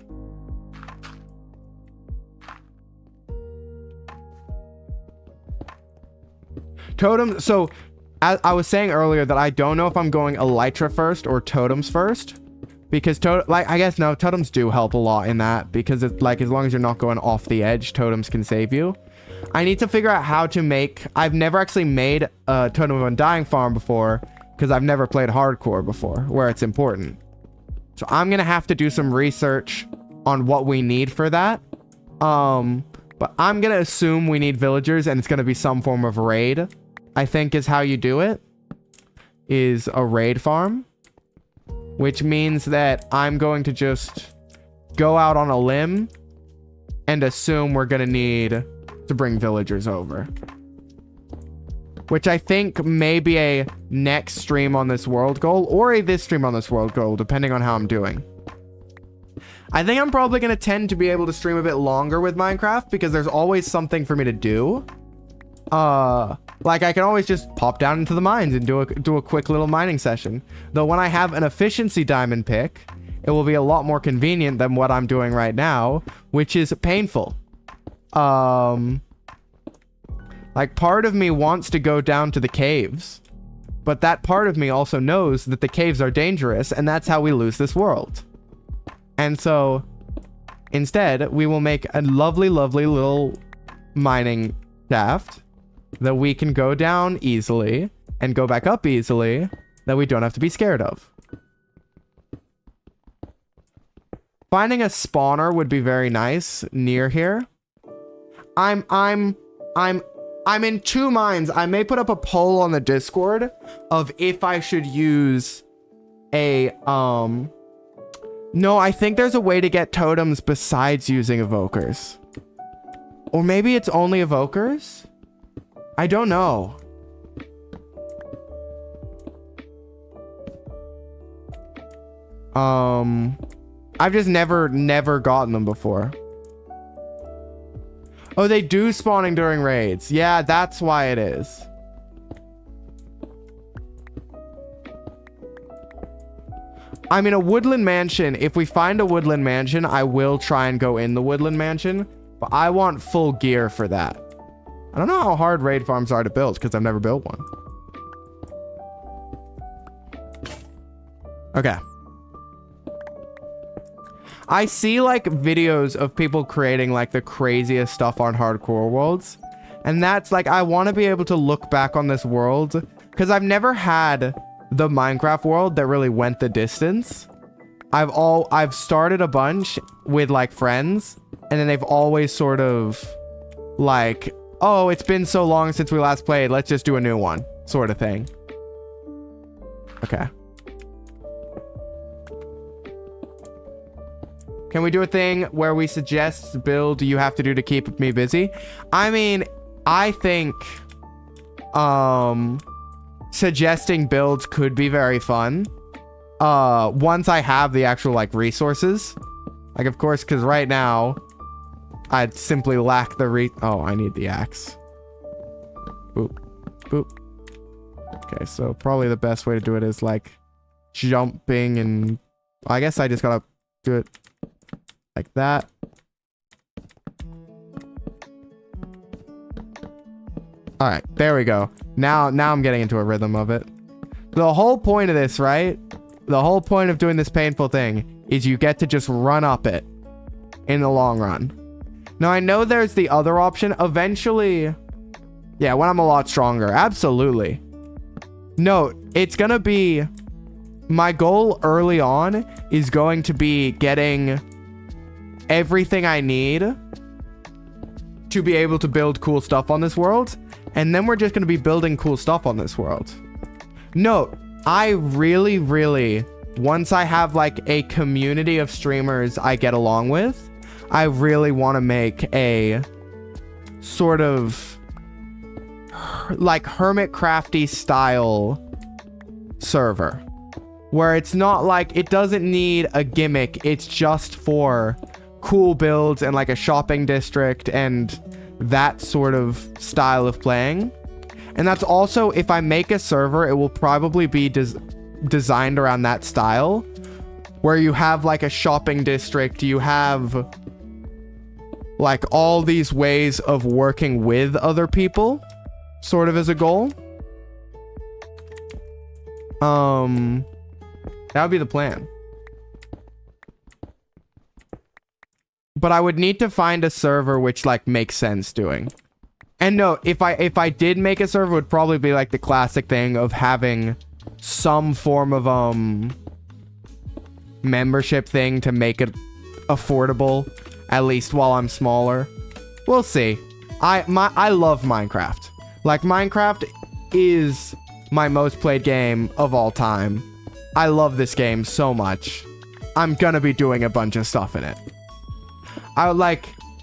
Totem. So, as I was saying earlier that I don't know if I'm going elytra first or totems first. Because, I guess, no, totems do help a lot in that. Because, it's like, as long as you're not going off the edge, totems can save you. I need to figure out how to make... I've never actually made a Totem of Undying farm before. Because I've never played hardcore before, where it's important. So I'm going to have to do some research on what we need for that. But I'm going to assume we need villagers, and it's going to be some form of raid. I think is how you do it. Is a raid farm. Which means that I'm going to just go out on a limb and assume we're going to need to bring villagers over. Which I think may be a next stream on this world goal or a this stream on this world goal, depending on how I'm doing. I think I'm probably going to tend to be able to stream a bit longer with Minecraft because there's always something for me to do. Like I can always just pop down into the mines and do a quick little mining session. Though when I have an efficiency diamond pick, it will be a lot more convenient than what I'm doing right now, which is painful. Like, part of me wants to go down to the caves, but that part of me also knows that the caves are dangerous, and that's how we lose this world. And so, instead, we will make a lovely, lovely little mining shaft that we can go down easily and go back up easily that we don't have to be scared of. Finding a spawner would be very nice near here. I'm in two minds. I may put up a poll on the Discord of if I should use a, no, I think there's a way to get totems besides using evokers. Or maybe it's only evokers? I don't know. I've just never gotten them before. Oh, they do spawning during raids. Yeah, that's why it is. I mean, a woodland mansion. If we find a woodland mansion, I will try and go in the woodland mansion. But I want full gear for that. I don't know how hard raid farms are to build because I've never built one. Okay. I see like videos of people creating like the craziest stuff on hardcore worlds. And that's like, I want to be able to look back on this world because I've never had the Minecraft world that really went the distance. I've started a bunch with like friends and then they've always sort of like, oh, it's been so long since we last played. Let's just do a new one sort of thing. Okay. Can we do a thing where we suggest build you have to do to keep me busy? I mean, I think suggesting builds could be very fun. Once I have the actual like resources. Like of course, because right now I'd simply lack the oh, I need the axe. Boop. Boop. Okay, so probably the best way to do it is like jumping and I guess I just gotta do it like that. All right, there we go. Now I'm getting into a rhythm of it. The whole point of this, right? The whole point of doing this painful thing is you get to just run up it in the long run. Now, I know there's the other option. Eventually, yeah, when I'm a lot stronger. Absolutely. No, it's going to be... My goal early on is going to be getting everything I need to be able to build cool stuff on this world. And then we're just going to be building cool stuff on this world. No, I really, once I have like a community of streamers I get along with, I really want to make a sort of like Hermitcrafty style server. Where it's not like, it doesn't need a gimmick. It's just for cool builds and like a shopping district and that sort of style of playing. And that's also, if I make a server, it will probably be designed around that style. Where you have like a shopping district, you have like all these ways of working with other people, sort of as a goal. That would be the plan. But I would need to find a server which like makes sense doing. And no, if I did make a server, it would probably be like the classic thing of having some form of membership thing to make it affordable, at least while I'm smaller. We'll see. I love Minecraft. Like, Minecraft is my most played game of all time. I love this game so much. I'm gonna be doing a bunch of stuff in it.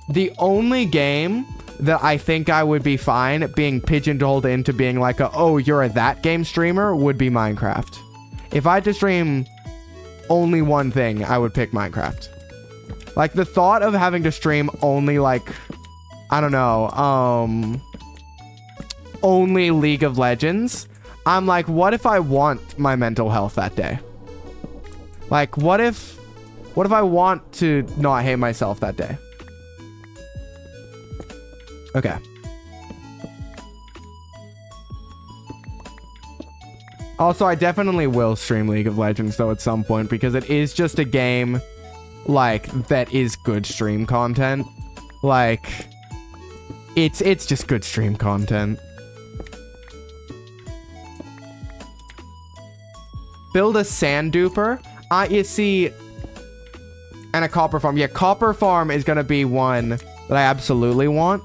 The only game that I think I would be fine being pigeonholed into being like oh, you're a that game streamer would be Minecraft. If I had to stream only one thing, I would pick Minecraft. Like, the thought of having to stream only like, I don't know, only League of Legends, I'm like, what if I want my mental health that day? Like, what if I want to not hate myself that day? Okay. Also, I definitely will stream League of Legends, though, at some point, because it is just a game, like, that is good stream content. Like, it's just good stream content. Build a sand duper. You see, and a copper farm. Yeah, copper farm is going to be one that I absolutely want.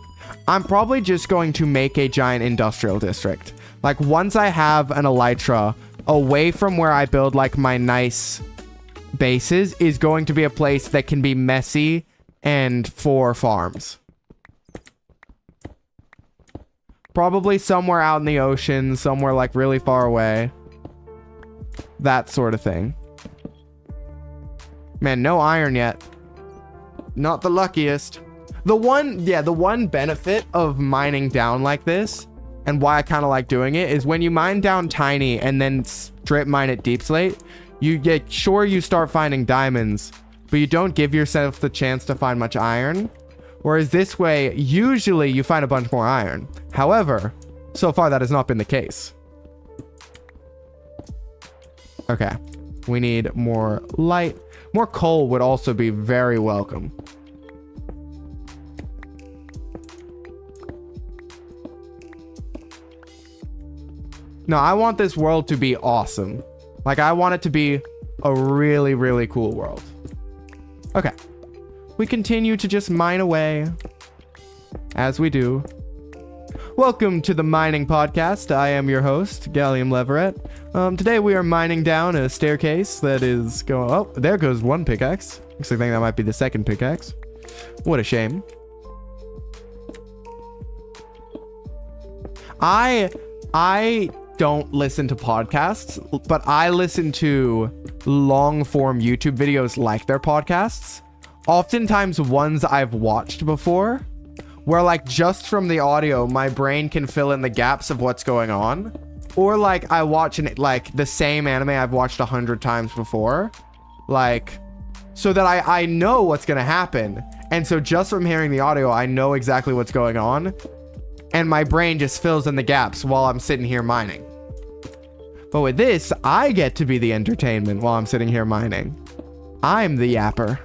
I'm probably just going to make a giant industrial district. Like, once I have an elytra, away from where I build, like, my nice bases, is going to be a place that can be messy and for farms. Probably somewhere out in the ocean, somewhere, like, really far away. That sort of thing. Man, no iron yet. Not the luckiest. The one benefit of mining down like this, and why I kind of like doing it, is when you mine down tiny and then strip mine at deep slate, you get, sure, you start finding diamonds, but you don't give yourself the chance to find much iron. Whereas this way, usually you find a bunch more iron. However, so far that has not been the case. Okay, we need more light. More coal would also be very welcome. No, I want this world to be awesome. Like, I want it to be a really, really cool world. Okay. We continue to just mine away, as we do. Welcome to the Mining Podcast. I am your host, Gallium Leverett. Today we are mining down a staircase that is going... Oh, there goes one pickaxe. Looks like that might be the second pickaxe. What a shame. I don't listen to podcasts, but I listen to long-form YouTube videos like their podcasts. Oftentimes ones I've watched before, where like just from the audio, my brain can fill in the gaps of what's going on. Or like I watch like the same anime I've watched 100 times before, like, so that I know what's gonna happen. And so just from hearing the audio, I know exactly what's going on. and my brain just fills in the gaps while I'm sitting here mining. But with this, I get to be the entertainment while I'm sitting here mining. I'm the yapper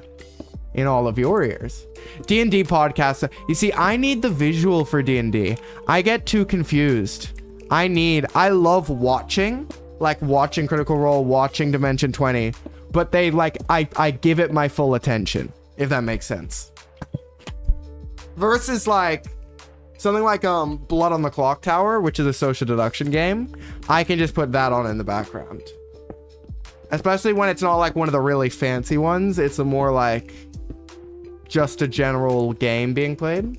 in all of your ears. D&D podcast. You see, I need the visual for D&D. I get too confused. I love watching, like watching Critical Role, watching Dimension 20, but they like, I give it my full attention, if that makes sense. Versus like something like Blood on the Clock Tower, which is a social deduction game. I can just put that on in the background. Especially when it's not like one of the really fancy ones. It's a more like just a general game being played.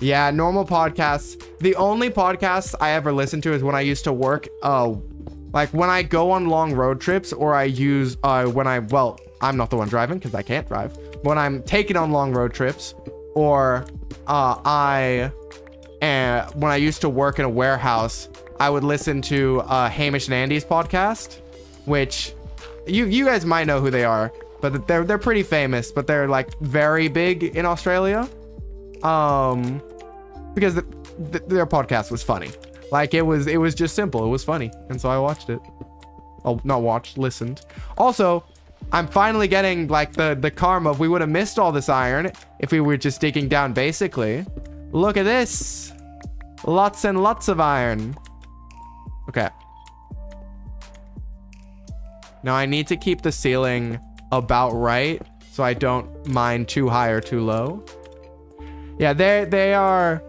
Yeah, normal podcasts. The only podcasts I ever listen to is when I used to work, like when I go on long road trips, or I use, well, I'm not the one driving because I can't drive. When I'm taking on long road trips, or when I used to work in a warehouse, I would listen to Hamish and Andy's podcast, which you guys might know who they are, but they're pretty famous, but they're like very big in Australia, because their podcast was funny. Like it was just simple. It was funny, and so I watched it. Oh, not watched, listened. Also, I'm finally getting like the karma of we would have missed all this iron if we were just digging down. Basically, look at this, lots and lots of iron. Okay. Now I need to keep the ceiling about right so I don't mine too high or too low. Yeah, they are.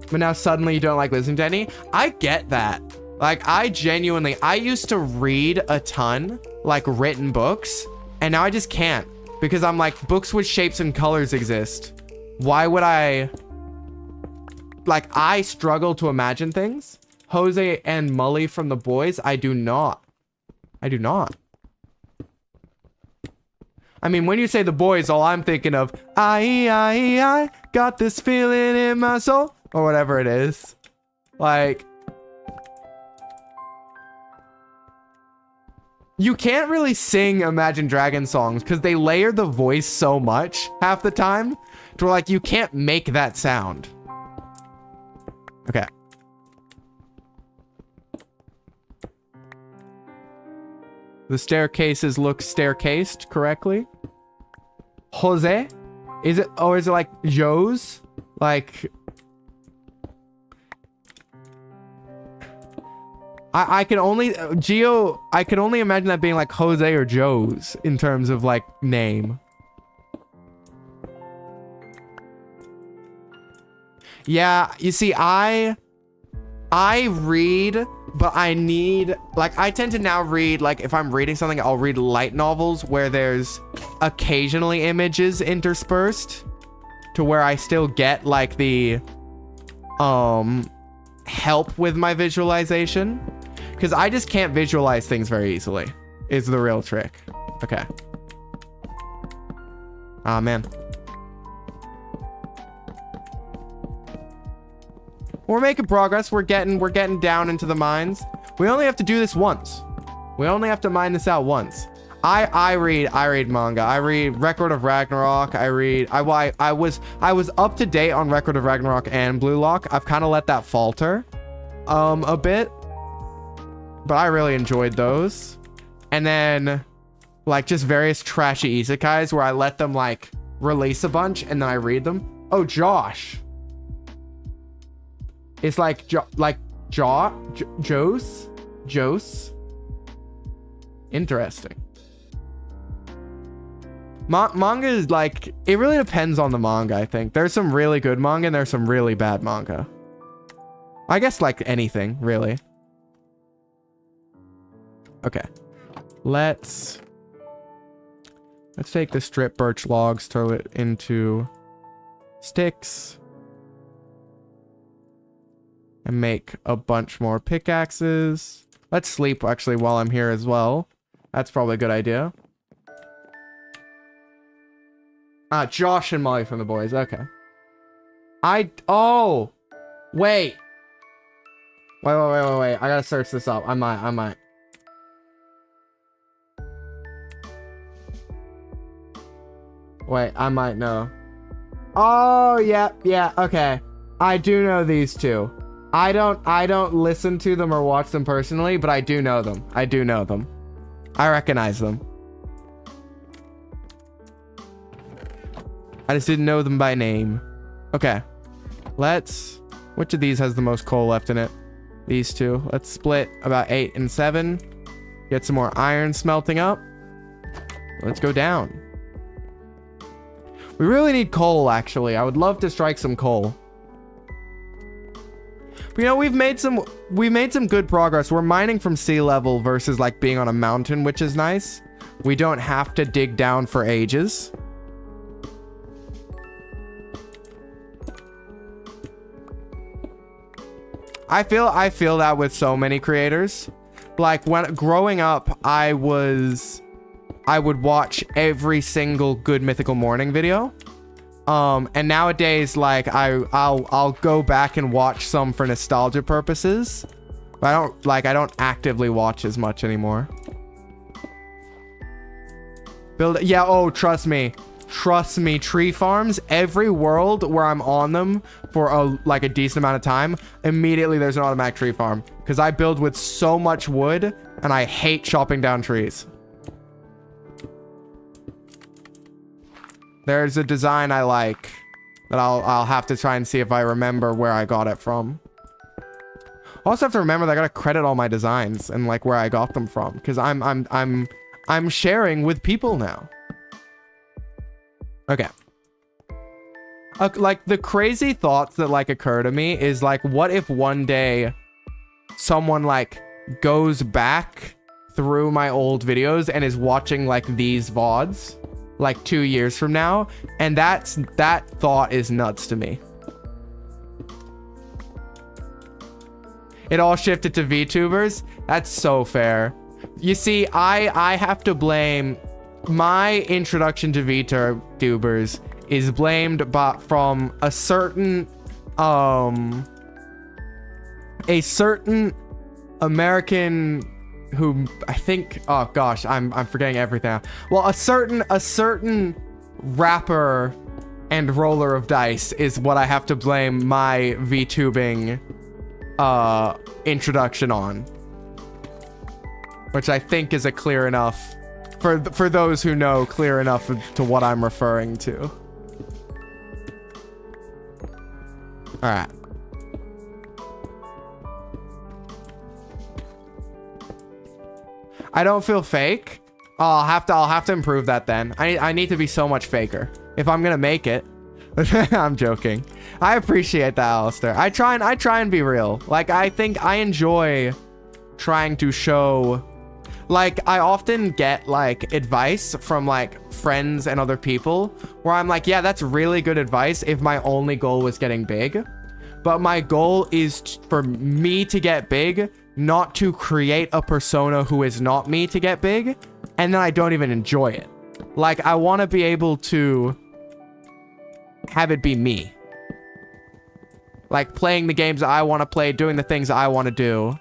But now suddenly you don't like listening to any. I get that. Like I used to read a ton, like written books, and now I just can't, because I'm like, books with shapes and colors exist. Why would I? Like I struggle to imagine things. Jose and Mully from The Boys, I do not. I mean, when you say The Boys, all I'm thinking of, I got this feeling in my soul, or whatever it is. Like, you can't really sing Imagine Dragons songs because they layer the voice so much half the time to where, like, you can't make that sound. Okay. The staircases look staircased correctly. Jose? Is it, or is it like Joe's? Like, I can only, I can only imagine that being like Jose or Joe's in terms of like name. Yeah, you see, I read, but I need, like, I tend to now read, like, if I'm reading something, I'll read light novels where there's occasionally images interspersed to where I still get, like, the, help with my visualization. Because I just can't visualize things very easily, is the real trick. Okay. Ah, man. We're making progress. We're getting down into the mines. We only have to do this once. We only have to mine this out once. I read manga. I read Record of Ragnarok. I was up to date on Record of Ragnarok and Blue Lock. I've kind of let that falter a bit, but I really enjoyed those. And then like just various trashy isekais where I let them like release a bunch and then I read them. Oh, Josh. It's like Joes. Interesting. Manga is like, it really depends on the manga, I think. There's some really good manga and there's some really bad manga. I guess like anything, really. Okay. Let's take the strip birch logs, throw it into sticks. And make a bunch more pickaxes. Let's sleep actually while I'm here as well. That's probably a good idea. Josh and Molly from The Boys. Okay. Oh, wait. Wait. I gotta search this up. I might. Wait, I might know. Oh, yeah, okay. I do know these two. I don't listen to them or watch them personally, but I do know them. I do know them. I recognize them. I just didn't know them by name. Okay. Which of these has the most coal left in it? These two. Let's split about 8 and 7. Get some more iron smelting up. Let's go down. We really need coal, actually. I would love to strike some coal. But, you know, we made some good progress. We're mining from sea level versus like being on a mountain, which is nice. We don't have to dig down for ages. I feel that with so many creators. Like when growing up, I would watch every single Good Mythical Morning video. And nowadays, like I'll go back and watch some for nostalgia purposes. But I don't actively watch as much anymore. Yeah, oh, trust me, tree farms, every world where I'm on them for a decent amount of time, immediately there's an automatic tree farm because I build with so much wood and I hate chopping down trees. There's a design I like that I'll have to try and see if I remember where I got it from. I also have to remember that I gotta credit all my designs and like where I got them from because I'm sharing with people now. Okay. Like the crazy thoughts that like occur to me is like, what if one day someone like goes back through my old videos and is watching like these VODs like 2 years from now, and that thought is nuts to me. It all shifted to VTubers. That's so fair. You see, I have to blame my introduction to VTubers is blamed from a certain American who I think, oh gosh, I'm forgetting everything now. Well, a certain rapper and roller of dice is what I have to blame my VTubing introduction on, which I think is a clear enough for those who know, clear enough to what I'm referring to. All right. I don't feel fake. Oh, I'll have to improve that then. I need to be so much faker if I'm gonna make it. I'm joking. I appreciate that, Alistair. I try and be real. Like, I think I enjoy trying to show, like, I often get like advice from like friends and other people where I'm like, yeah, that's really good advice if my only goal was getting big. But my goal is for me to get big, not to create a persona who is not me to get big, and then I don't even enjoy it. Like, I want to be able to have it be me. Like, playing the games I want to play, doing the things I want to do,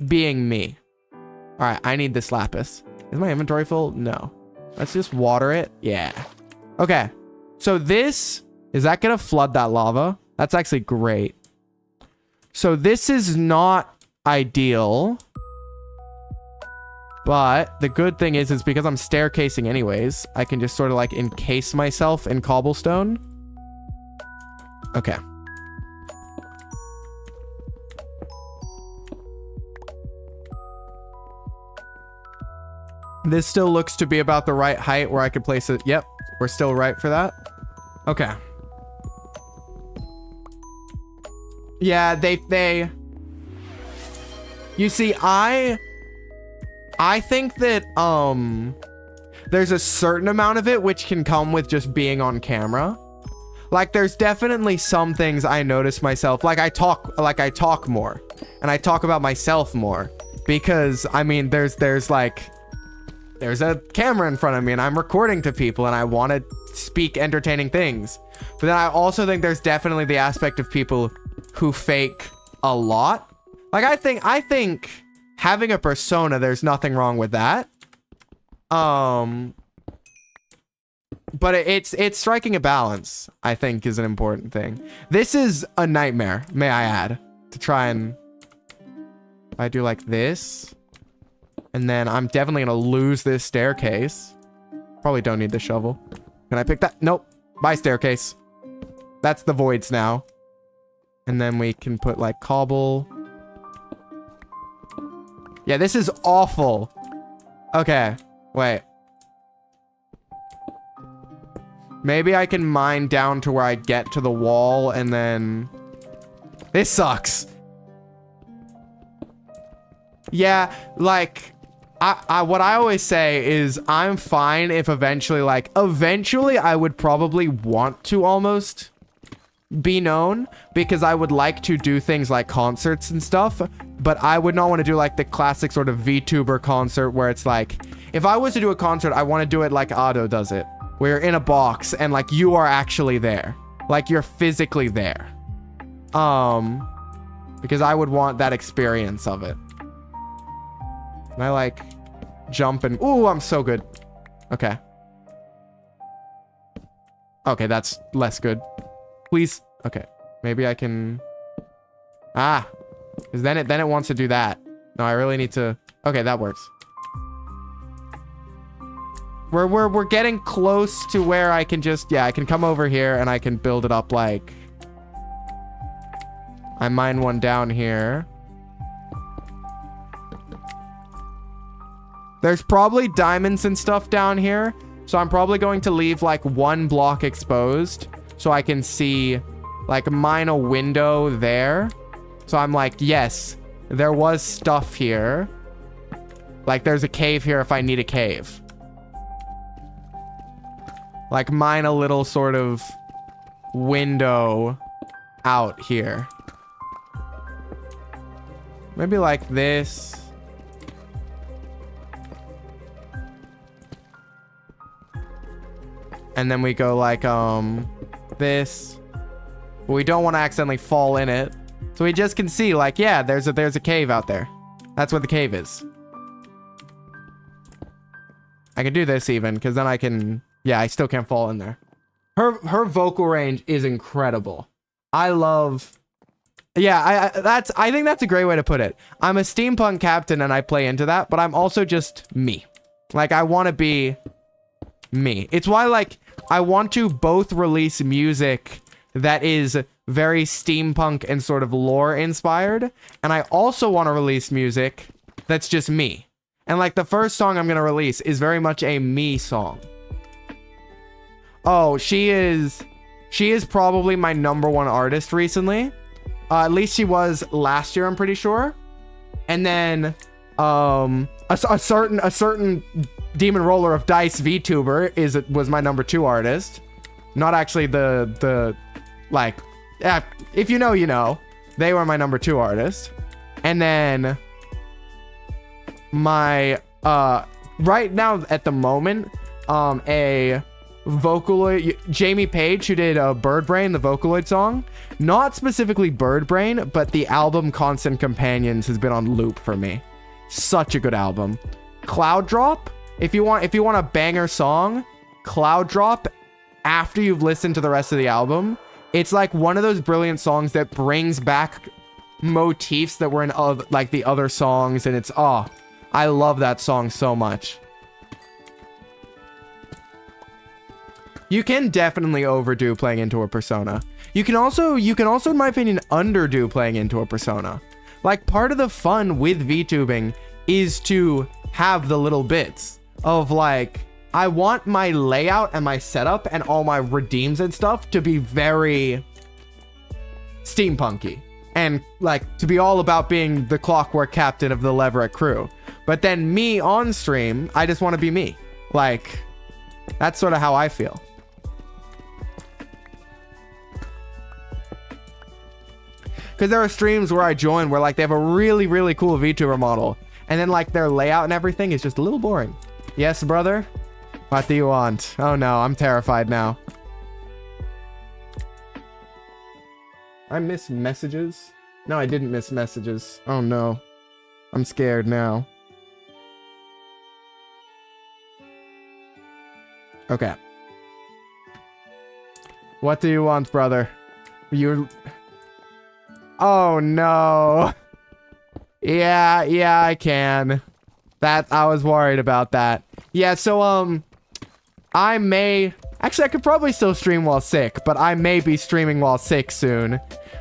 being me. Alright, I need this lapis. Is my inventory full? No. Let's just water it. Yeah. Okay. So this, is that going to flood that lava? That's actually great. So this is not ideal, but the good thing is because I'm staircasing anyways, I can just sort of like encase myself in cobblestone. Okay. This still looks to be about the right height where I could place it. Yep, we're still right for that. Okay. Yeah, they you see, I think that there's a certain amount of it which can come with just being on camera. Like, there's definitely some things I notice myself, like I talk more and I talk about myself more because I mean there's a camera in front of me and I'm recording to people and I want to speak entertaining things. But then I also think there's definitely the aspect of people who fake a lot. Like, I think having a persona, there's nothing wrong with that. but it's striking a balance, I think, is an important thing. This is a nightmare, may I add, to try and... If I do like this, and then I'm definitely gonna lose this staircase. Probably don't need the shovel. Can I pick that? Nope. Bye, staircase. That's the voids now. And then we can put like cobble. Yeah, this is awful. Okay, wait. Maybe I can mine down to where I get to the wall and then... This sucks. Yeah, like... what I always say is I'm fine if eventually I would probably want to almost be known because I would like to do things like concerts and stuff, but I would not want to do like the classic sort of VTuber concert where it's like, if I was to do a concert, I want to do it like Ado does it, where you're in a box and like you are actually there, like you're physically there. Because I would want that experience of it. And I like jump and... Ooh, I'm so good. Okay. Okay, that's less good. Please. Okay. Maybe I can... Ah. Because then it wants to do that. No, I really need to... Okay, that works. We're getting close to where I can just... Yeah, I can come over here and I can build it up like... I mine one down here. There's probably diamonds and stuff down here. So I'm probably going to leave like one block exposed so I can see, like, mine a window there. So I'm like, yes, there was stuff here. Like there's a cave here if I need a cave. Like mine a little sort of window out here. Maybe like this. And then we go like, this. But we don't want to accidentally fall in it. So we just can see like, yeah, there's a cave out there. That's what the cave is. I can do this even, because then I can, yeah, I still can't fall in there. Her vocal range is incredible. I love, yeah, I think that's a great way to put it. I'm a steampunk captain and I play into that, but I'm also just me. Like, I want to be me. It's why, like, I want to both release music that is very steampunk and sort of lore inspired, and I also want to release music that's just me. And like the first song I'm gonna release is very much a me song. Oh, she is probably my #1 artist recently. At least she was last year, I'm pretty sure. And then a certain Demon Roller of Dice VTuber was my #2 artist. Not actually the like, yeah, if you know, you know. They were my #2 artist. And then my right now at the moment, a Vocaloid, Jamie Page, who did Bird Brain, the Vocaloid song. Not specifically Bird Brain, but the album Constant Companions has been on loop for me. Such a good album. Cloud Drop, if you want a banger song, Cloud Drop, after you've listened to the rest of the album, it's like one of those brilliant songs that brings back motifs that were in like the other songs, and it's, oh, I love that song so much. You can definitely overdo playing into a persona. You can also, in my opinion, underdo playing into a persona. Like, part of the fun with VTubing is to have the little bits of like, I want my layout and my setup and all my redeems and stuff to be very steampunky. And like, to be all about being the clockwork captain of the Leverett crew. But then me on stream, I just want to be me. Like, that's sort of how I feel. Because there are streams where I join where like they have a really, really cool VTuber model. And then like their layout and everything is just a little boring. Yes, brother? What do you want? Oh no, I'm terrified now. I missed messages? No, I didn't miss messages. Oh no. I'm scared now. Okay. What do you want, brother? You... Oh, no. Yeah, I can. I was worried about that. Yeah, so, I may... Actually, I could probably still stream while sick, but I may be streaming while sick soon.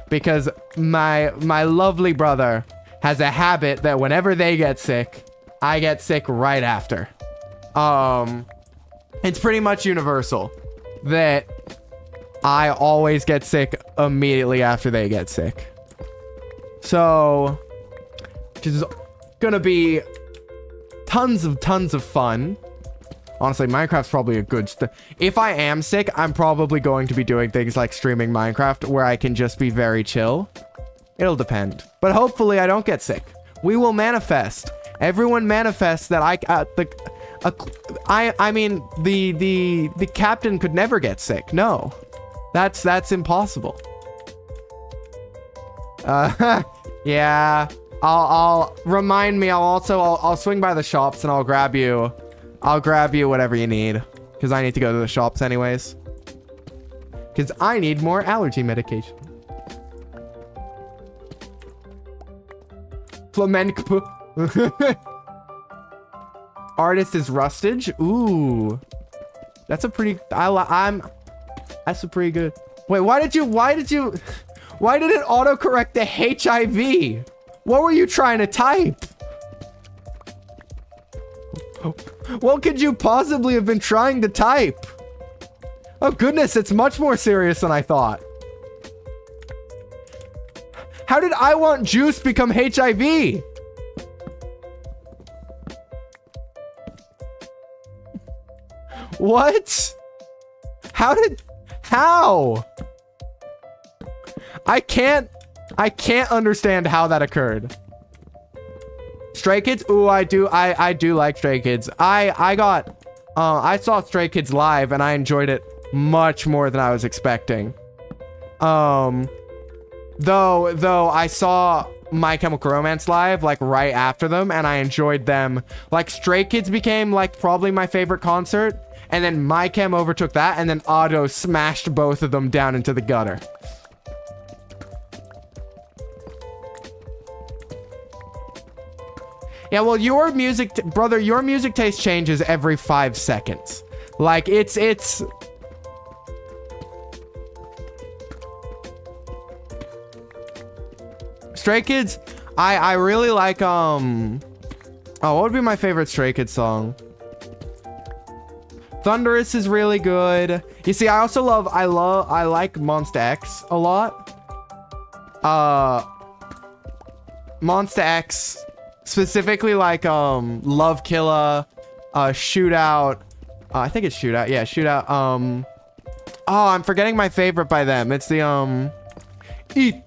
Because my lovely brother has a habit that whenever they get sick, I get sick right after. It's pretty much universal that I always get sick immediately after they get sick. So, which is gonna be tons of fun. Honestly, Minecraft's probably a good... If I am sick, I'm probably going to be doing things like streaming Minecraft where I can just be very chill. It'll depend. But hopefully I don't get sick. We will manifest. Everyone manifests that I mean, the captain could never get sick. No. That's impossible. Yeah. I'll remind me. I'll swing by the shops and I'll grab you whatever you need. Because I need to go to the shops anyways. Because I need more allergy medication. Flamenco. Artist is Rustage. Ooh. That's a pretty... That's a pretty good... Wait, why did it autocorrect the HIV? What were you trying to type? What could you possibly have been trying to type? Oh goodness, it's much more serious than I thought. How did I want juice become HIV? What? How? I can't understand how that occurred. Stray Kids? Ooh, I do like Stray Kids. I saw Stray Kids live and I enjoyed it much more than I was expecting. Though I saw My Chemical Romance live like right after them and I enjoyed them. Like Stray Kids became like probably my favorite concert and then My Chem overtook that and then Otto smashed both of them down into the gutter. Yeah, well, your music taste changes every 5 seconds. Like, it's... Stray Kids, I really like, Oh, what would be my favorite Stray Kids song? Thunderous is really good. You see, I also I like Monsta X a lot. Monsta X... Specifically like Love Killa, Shootout. I think it's Shootout. Yeah, Shootout. Oh, I'm forgetting my favorite by them. It's the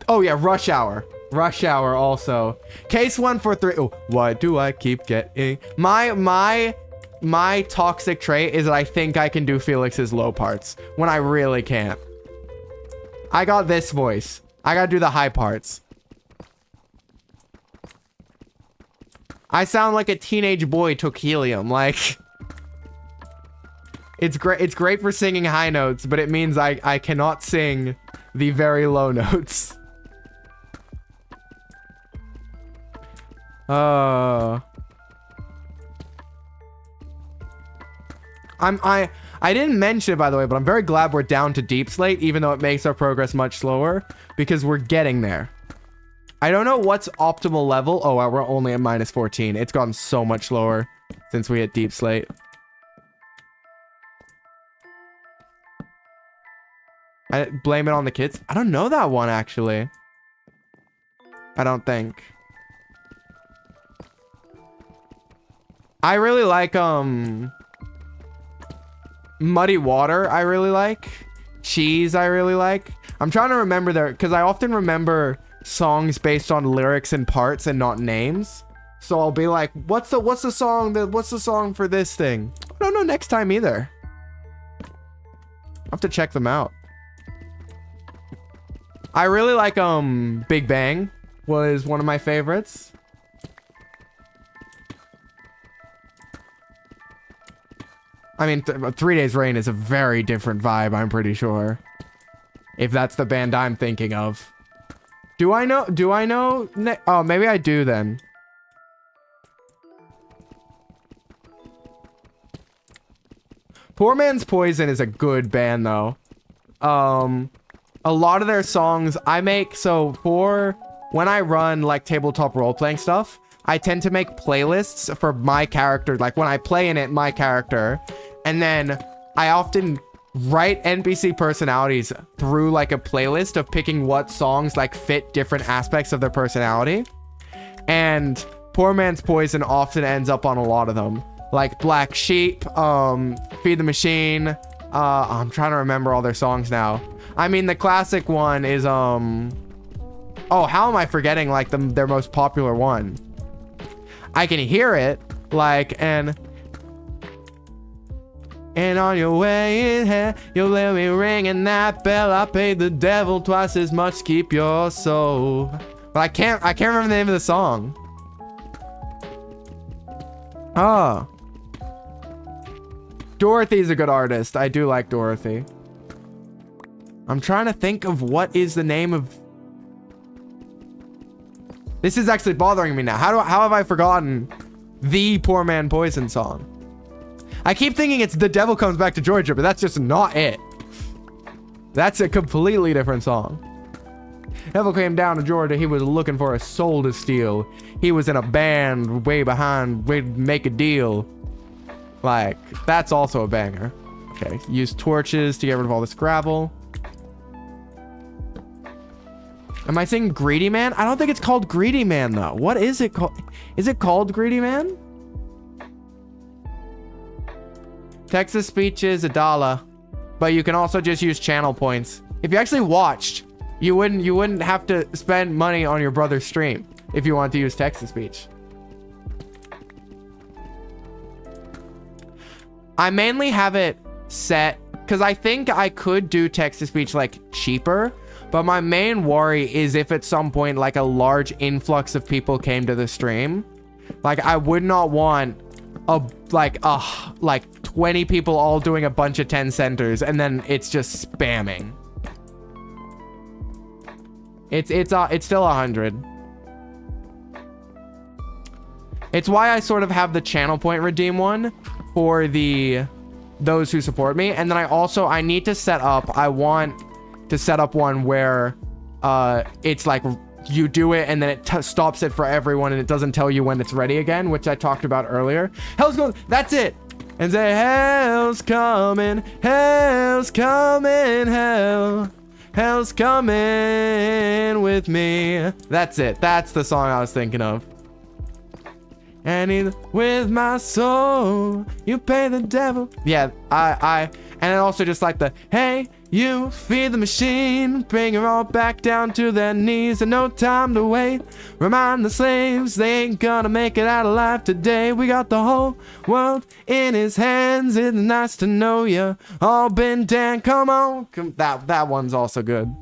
oh yeah, Rush Hour. Rush Hour also. Case 143. Oh, why do I keep getting my toxic trait is that I think I can do Felix's low parts when I really can't. I got this voice. I gotta do the high parts. I sound like a teenage boy took helium. Like, it's great for singing high notes, but it means I cannot sing the very low notes. I didn't mention it, by the way, but I'm very glad we're down to Deep Slate, even though it makes our progress much slower, because we're getting there. I don't know what's optimal level. Oh, we're only at -14. It's gone so much lower since we hit Deep Slate. I blame it on the kids. I don't know that one, actually. I don't think. I really like, Muddy Water, I really like. Cheese, I really like. I'm trying to remember there, because I often remember songs based on lyrics and parts and not names. So I'll be like, what's the song for this thing? I don't know next time either. I'll have to check them out. I really like Big Bang was one of my favorites. I mean, 3 Days Rain is a very different vibe, I'm pretty sure. If that's the band I'm thinking of. Do I know? Oh, maybe I do then. Poor Man's Poison is a good band though. A lot of their songs I make, so for when I run like tabletop role-playing stuff, I tend to make playlists for my character, like when I play in it, my character, and then I often write NPC personalities through like a playlist of picking what songs like fit different aspects of their personality. And Poor Man's Poison often ends up on a lot of them. Like Black Sheep, Feed the Machine. I'm trying to remember all their songs now. I mean, the classic one is, oh, how am I forgetting, like, their most popular one? I can hear it, like, and on your way in here, you'll hear me ringing that bell. I paid the devil twice as much to keep your soul. But I can't remember the name of the song. Oh. Dorothy's a good artist. I do like Dorothy. I'm trying to think of what is the name of... This is actually bothering me now. How have I forgotten the Poor Man Poison song? I keep thinking it's The Devil Comes Back to Georgia, but that's just not it. That's a completely different song. Devil came down to Georgia. He was looking for a soul to steal. He was in a band way behind. We'd make a deal. Like, that's also a banger. Okay, use torches to get rid of all this gravel. Am I saying Greedy Man? I don't think it's called Greedy Man, though. What is it called? Is it called Greedy Man? Texas speech is $1, but you can also just use channel points. If you actually watched, you wouldn't have to spend money on your brother's stream if you want to use text to speech. I mainly have it set because I think I could do text to speech like cheaper, but my main worry is if at some point like a large influx of people came to the stream, like I would not want like 20 people all doing a bunch of 10 centers and then it's just spamming. It's still 100. It's why I sort of have the channel point redeem one for those who support me, and then I need to set up, I want to set up one where it's like you do it and then it stops it for everyone and it doesn't tell you when it's ready again, which I talked about earlier. Hell's going, that's it. And say hell's coming, hell's coming, hell's coming with me. That's it. That's the song I was thinking of. And with my soul, you pay the devil. Yeah, and then also just like the, hey, you feed the machine, bring her all back down to their knees, and no time to wait. Remind the slaves, they ain't gonna make it out alive today. We got the whole world in his hands. It's nice to know you all been down. Come on. That one's also good.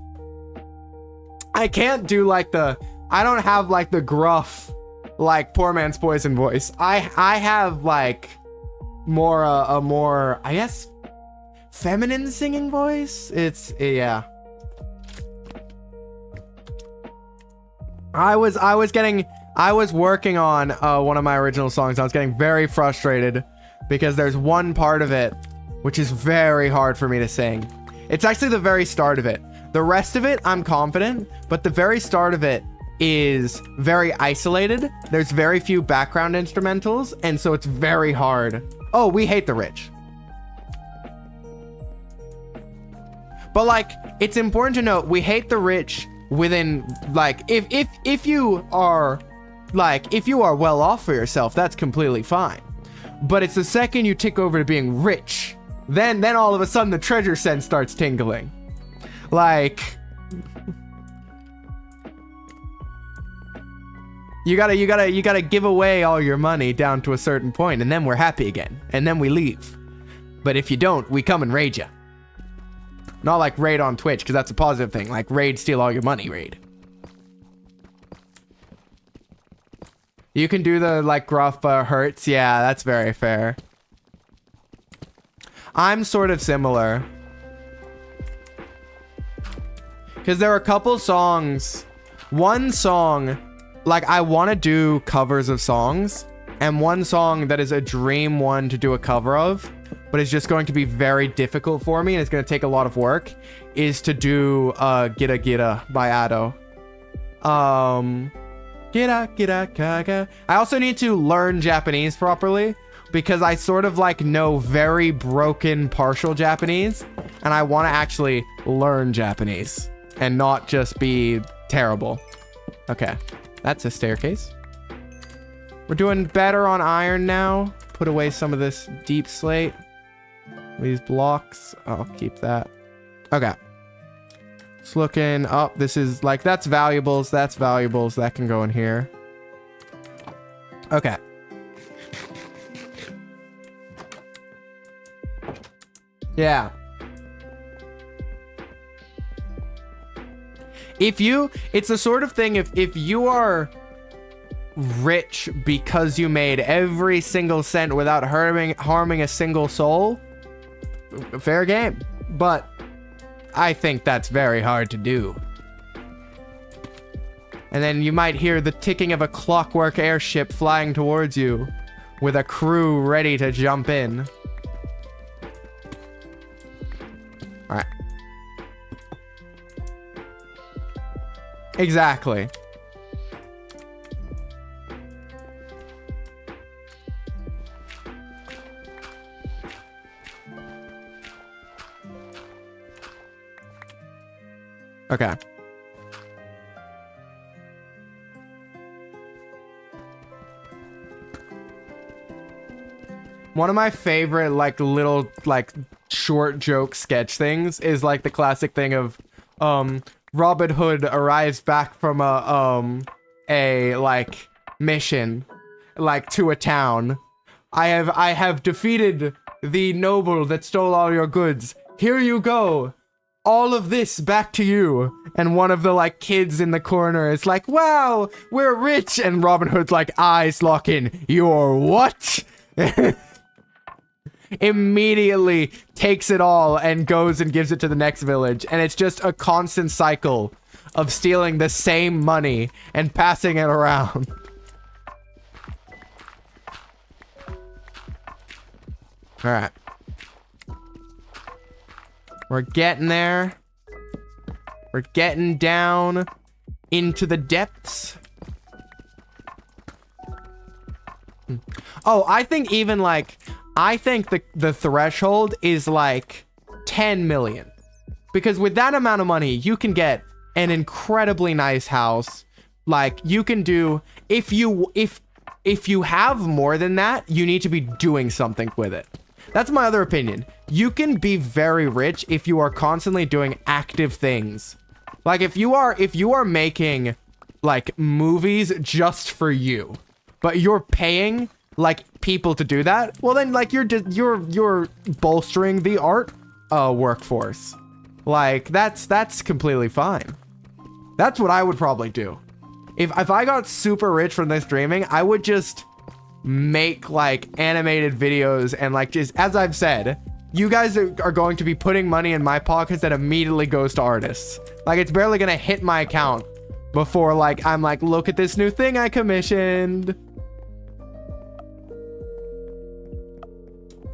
I can't do like I don't have like the gruff, like Poor Man's Poison voice. I have like more a more, I guess, feminine singing voice. Yeah. I was working on one of my original songs. I was getting very frustrated because there's one part of it which is very hard for me to sing. It's actually the very start of it. The rest of it I'm confident, but the very start of it is very isolated. There's very few background instrumentals, and so it's very hard. Oh, we hate the rich. But like, it's important to note, we hate the rich within, like, if you are well off for yourself, that's completely fine. But it's the second you tick over to being rich, then all of a sudden the treasure sense starts tingling. Like, you gotta give away all your money down to a certain point, and then we're happy again, and then we leave. But if you don't, we come and raid you. Not like raid on Twitch, because that's a positive thing. Like raid, steal all your money, raid. You can do the like gruff hurts. Yeah, that's very fair. I'm sort of similar. Because there are a couple songs. One song, like I want to do covers of songs. And one song that is a dream one to do a cover of, but it's just going to be very difficult for me and it's going to take a lot of work, is to do Gira Gira by Ado. Gira Gira Kaga. I also need to learn Japanese properly because I sort of like know very broken partial Japanese and I want to actually learn Japanese and not just be terrible. Okay, that's a staircase. We're doing better on iron now. Put away some of this deep slate. These blocks. I'll keep that. Okay. Just looking up. This is like, that's valuables. That's valuables. That can go in here. Okay. Yeah. It's the sort of thing, if you are rich because you made every single cent without harming a single soul, fair game. But I think that's very hard to do. And then you might hear the ticking of a clockwork airship flying towards you with a crew ready to jump in. All right. Exactly. Okay. One of my favorite like little like short joke sketch things is like the classic thing of Robin Hood arrives back from a like mission like to a town. I have defeated the noble that stole all your goods. Here you go. All of this back to you. And one of the like kids in the corner is like, wow, we're rich. And Robin Hood's like, eyes lock in. You're what? Immediately takes it all and goes and gives it to the next village. And it's just a constant cycle of stealing the same money and passing it around. All right. We're getting there. We're getting down into the depths. Oh, I think even like, I think the threshold is like 10 million. Because with that amount of money, you can get an incredibly nice house. Like you can do, if you have more than that, you need to be doing something with it. That's my other opinion. You can be very rich if you are constantly doing active things. Like if you are making like movies just for you, but you're paying like people to do that, well then like you're bolstering the art workforce. Like that's completely fine. That's what I would probably do. If I got super rich from this streaming, I would just make like animated videos and like, just as I've said, you guys are going to be putting money in my pockets that immediately goes to artists. Like it's barely gonna hit my account before like I'm like, look at this new thing I commissioned.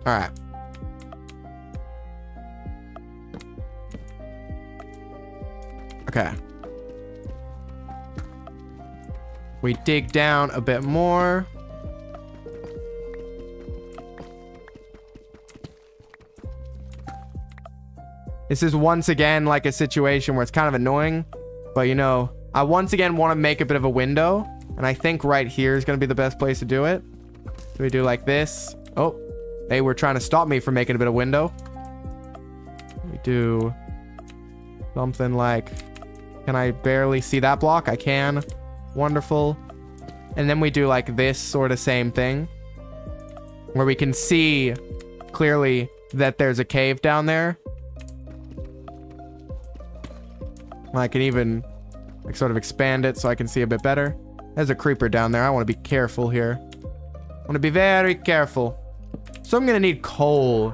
All right. Okay. We dig down a bit more. This is once again like a situation where it's kind of annoying, but you know, I once again want to make a bit of a window, and I think right here is going to be the best place to do it. So we do like this. Oh, they were trying to stop me from making a bit of window. We do something like, can I barely see that block? I can. Wonderful. And then we do like this sort of same thing where we can see clearly that there's a cave down there. I can even like sort of expand it so I can see a bit better. There's a creeper down there. I want to be careful here. I want to be very careful. So I'm going to need coal.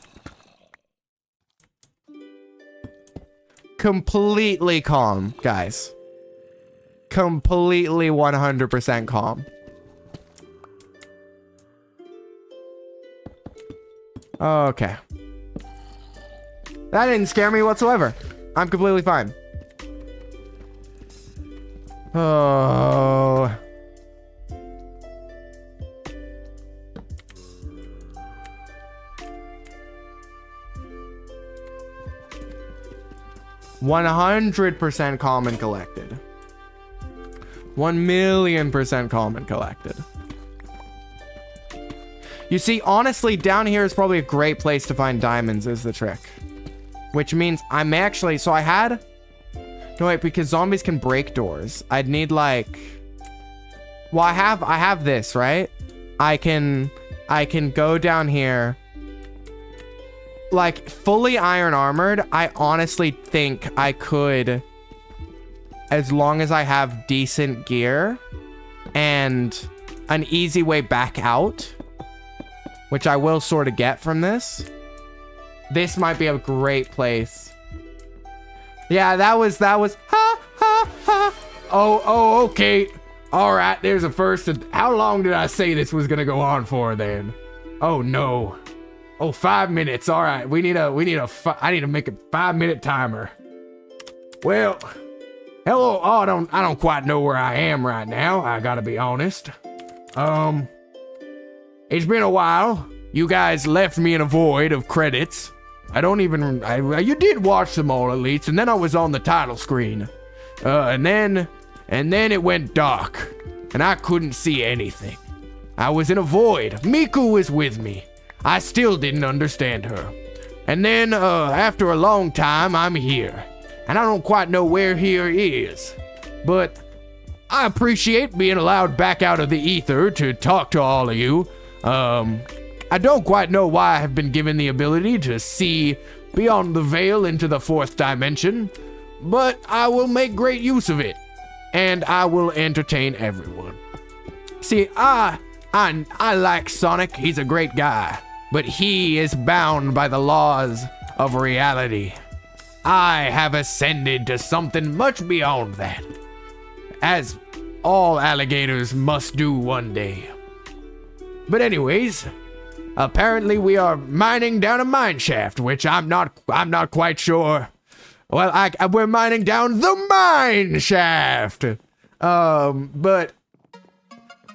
completely calm, guys. Completely 100% calm. Okay. That didn't scare me whatsoever. I'm completely fine. Oh. "100% calm and collected. 1,000,000% calm and collected." You see, honestly, down here is probably a great place to find diamonds is the trick. Which means I'm actually... So I had... No, wait, because zombies can break doors. I'd need, like... Well, I have this, right? I can go down here. Like, fully iron armored, I honestly think I could... As long as I have decent gear and an easy way back out, which I will sort of get from this. This might be a great place. Yeah, that was, ha, ha, ha. Oh, okay. All right, there's a first. How long did I say this was gonna go on for then? Oh no. Oh, 5 minutes. All right, I need to make a 5-minute timer. Well, hello. Oh, I don't quite know where I am right now. I gotta be honest. It's been a while. You guys left me in a void of credits. You did watch them all at least, and then I was on the title screen. And then it went dark, and I couldn't see anything. I was in a void. Miku was with me. I still didn't understand her. And then, after a long time, I'm here. And I don't quite know where here is. But I appreciate being allowed back out of the ether to talk to all of you. I don't quite know why I have been given the ability to see beyond the veil into the 4th dimension, but I will make great use of it, and I will entertain everyone. See, I like Sonic. He's a great guy, but he is bound by the laws of reality. I have ascended to something much beyond that, as all alligators must do one day. But anyways, apparently we are mining down a mine shaft, which I'm not quite sure. Well, we're mining down the mine shaft. But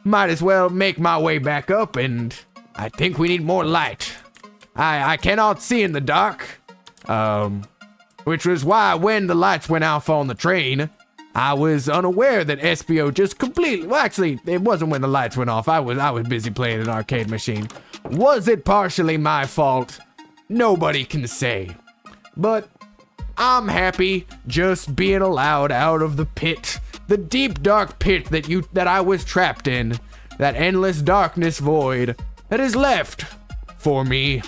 might as well make my way back up, and I think we need more light. I cannot see in the dark. Which was why when the lights went off on the train, I was unaware that SBO just completely... Well, actually, it wasn't when the lights went off. I was busy playing an arcade machine. Was it partially my fault? Nobody can say. But I'm happy just being allowed out of the pit. The deep, dark pit that I was trapped in. That endless darkness void that is left for me.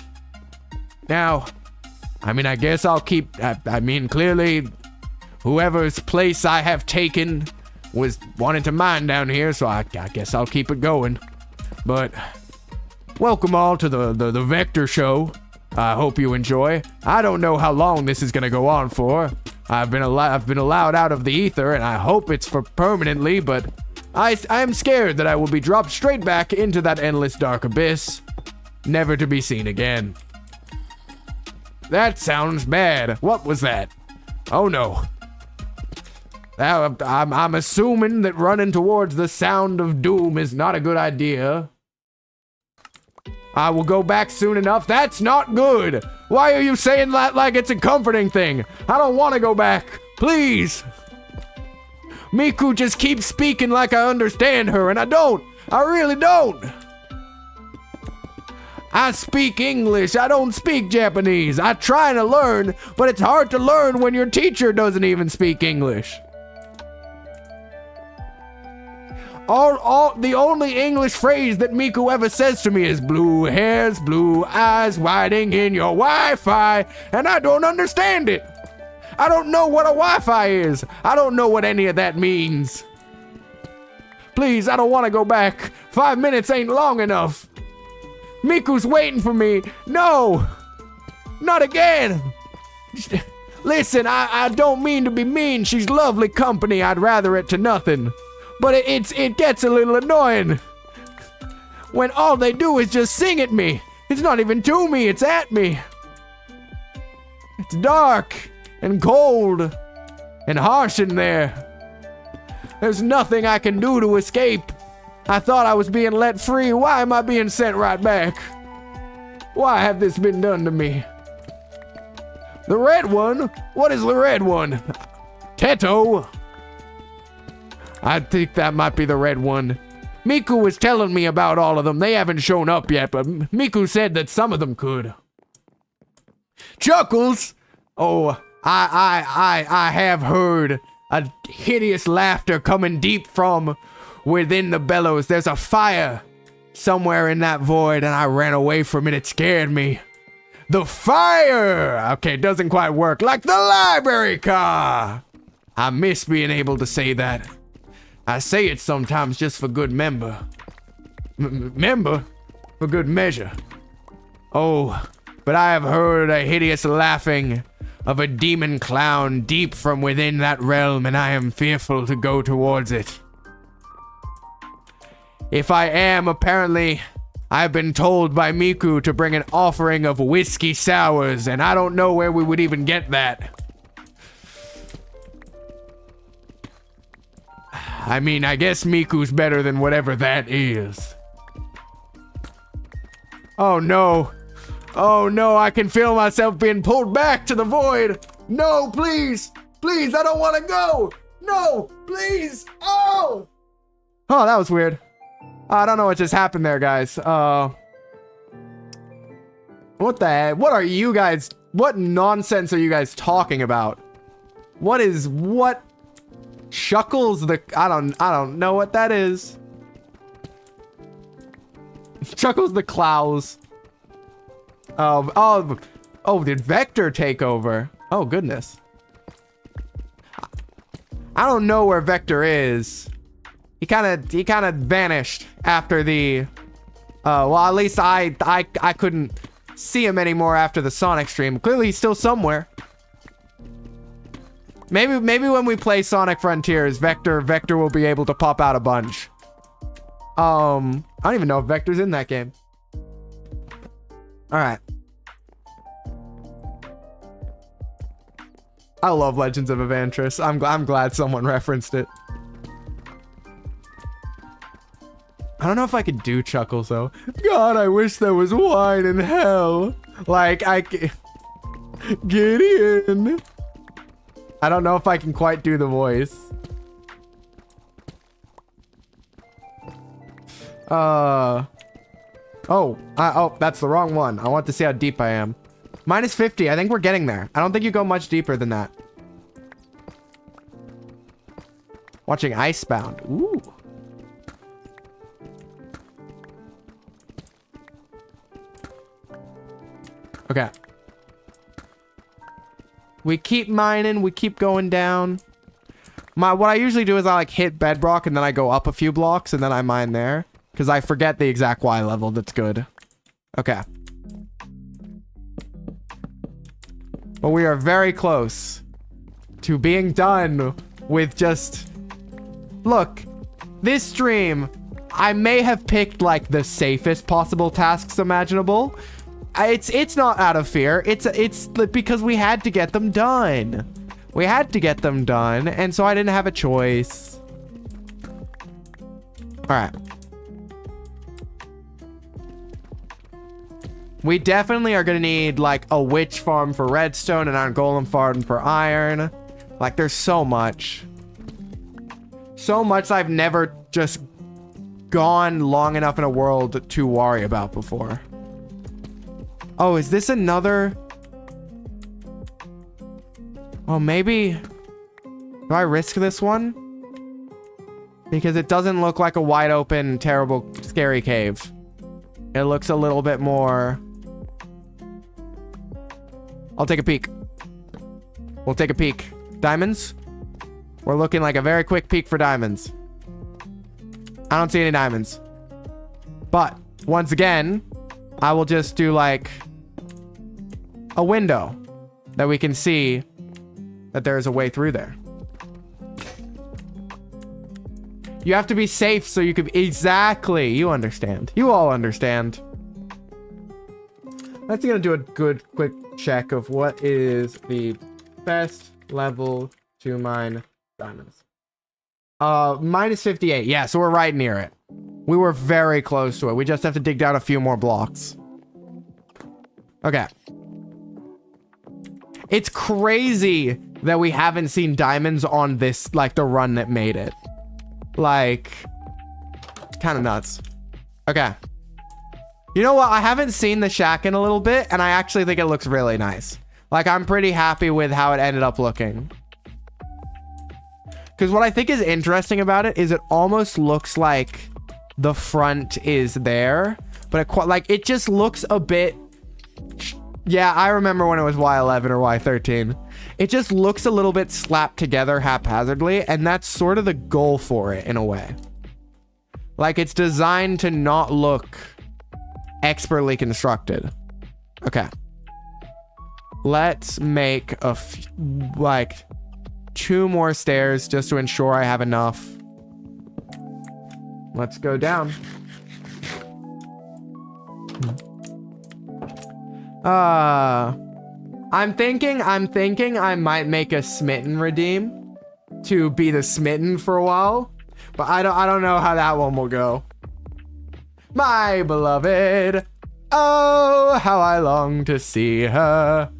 Now, I mean, I guess I'll keep... clearly... Whoever's place I have taken was wanting to mine down here, so I guess I'll keep it going. But welcome all to the Vector Show. I hope you enjoy. I don't know how long this is gonna go on for. I've been allowed out of the ether, and I hope it's for permanently. But I am scared that I will be dropped straight back into that endless dark abyss, never to be seen again. That sounds bad. What was that? Oh no. I'm assuming that running towards the sound of doom is not a good idea. I will go back soon enough. That's not good. Why are you saying that like it's a comforting thing? I don't want to go back. Please. Miku just keeps speaking like I understand her, and I don't. I really don't. I speak English. I don't speak Japanese. I try to learn, but it's hard to learn when your teacher doesn't even speak English. The only English phrase that Miku ever says to me is blue hairs, blue eyes, waiting in your Wi-Fi, and I don't understand it. I don't know what a Wi-Fi is. I don't know what any of that means. Please, I don't want to go back. 5 minutes ain't long enough. Miku's waiting for me. No, not again. Listen, I don't mean to be mean. She's lovely company. I'd rather it to nothing. But it gets a little annoying when all they do is just sing at me. It's not even to me, it's at me. It's dark and cold and harsh in there. There's nothing I can do to escape. I thought I was being let free. Why am I being sent right back? Why have this been done to me? The red one? What is the red one? Teto? I think that might be the red one. Miku was telling me about all of them. They haven't shown up yet, but Miku said that some of them could. Chuckles? Oh, I have heard a hideous laughter coming deep from within the bellows. There's a fire somewhere in that void, and I ran away from it. It scared me. The fire! Okay, it doesn't quite work. Like the library car! I miss being able to say that. I say it sometimes just for good member. Member? For good measure. Oh, but I have heard a hideous laughing of a demon clown deep from within that realm, and I am fearful to go towards it. If I am, apparently, I've been told by Miku to bring an offering of whiskey sours, and I don't know where we would even get that. I mean, I guess Miku's better than whatever that is. Oh no. Oh no, I can feel myself being pulled back to the void. No, please. Please, I don't want to go. No, please. Oh! Oh, that was weird. I don't know what just happened there, guys. What the heck? What are you guys? What nonsense are you guys talking about? What? Chuckles the... I don't know what that is. Chuckles the Clows. Oh, did Vector take over? Oh, goodness. I don't know where Vector is. He kind of vanished after the... well, at least I couldn't see him anymore after the Sonic stream. Clearly, he's still somewhere. Maybe when we play Sonic Frontiers, Vector will be able to pop out a bunch. I don't even know if Vector's in that game. All right. I love Legends of Evantris. I'm glad someone referenced it. I don't know if I could do Chuckles though. God, I wish there was wine in hell. Like Gideon. I don't know if I can quite do the voice. Oh, that's the wrong one. I want to see how deep I am. Minus 50. I think we're getting there. I don't think you go much deeper than that. Watching Icebound. Ooh. Okay. We keep mining. We keep going down. What I usually do is I like hit bedrock and then I go up a few blocks and then I mine there. Because I forget the exact Y level that's good. Okay. But we are very close to being done with just... Look, this stream, I may have picked like the safest possible tasks imaginable. It's not out of fear. It's because we had to get them done. We had to get them done, and so I didn't have a choice. All right. We definitely are gonna need like a witch farm for redstone and our golem farm for iron. Like there's so much. So much I've never just gone long enough in a world to worry about before. Oh, is this another? Oh, maybe. Do I risk this one? Because it doesn't look like a wide open, terrible, scary cave. It looks a little bit more... I'll take a peek. We'll take a peek. Diamonds? We're looking like a very quick peek for diamonds. I don't see any diamonds. But, once again, I will just do like a window that we can see that there is a way through there. You have to be safe so you can... Exactly. You understand. You all understand. That's gonna do a good quick check of what is the best level to mine diamonds. Minus 58. Yeah, so we're right near it. We were very close to it. We just have to dig down a few more blocks. Okay. It's crazy that we haven't seen diamonds on this, like, the run that made it. Like, kind of nuts. Okay. You know what? I haven't seen the shack in a little bit, and I actually think it looks really nice. Like, I'm pretty happy with how it ended up looking. Because what I think is interesting about it is it almost looks like the front is there, but it just looks a bit... Yeah, I remember when it was Y11 or Y13. It just looks a little bit slapped together haphazardly, and that's sort of the goal for it in a way. Like, it's designed to not look expertly constructed. Okay. Let's make like 2 more stairs just to ensure I have enough. Let's go down. I'm thinking I might make a smitten redeem to be the smitten for a while, but I don't know how that one will go. My beloved, oh, how I long to see her.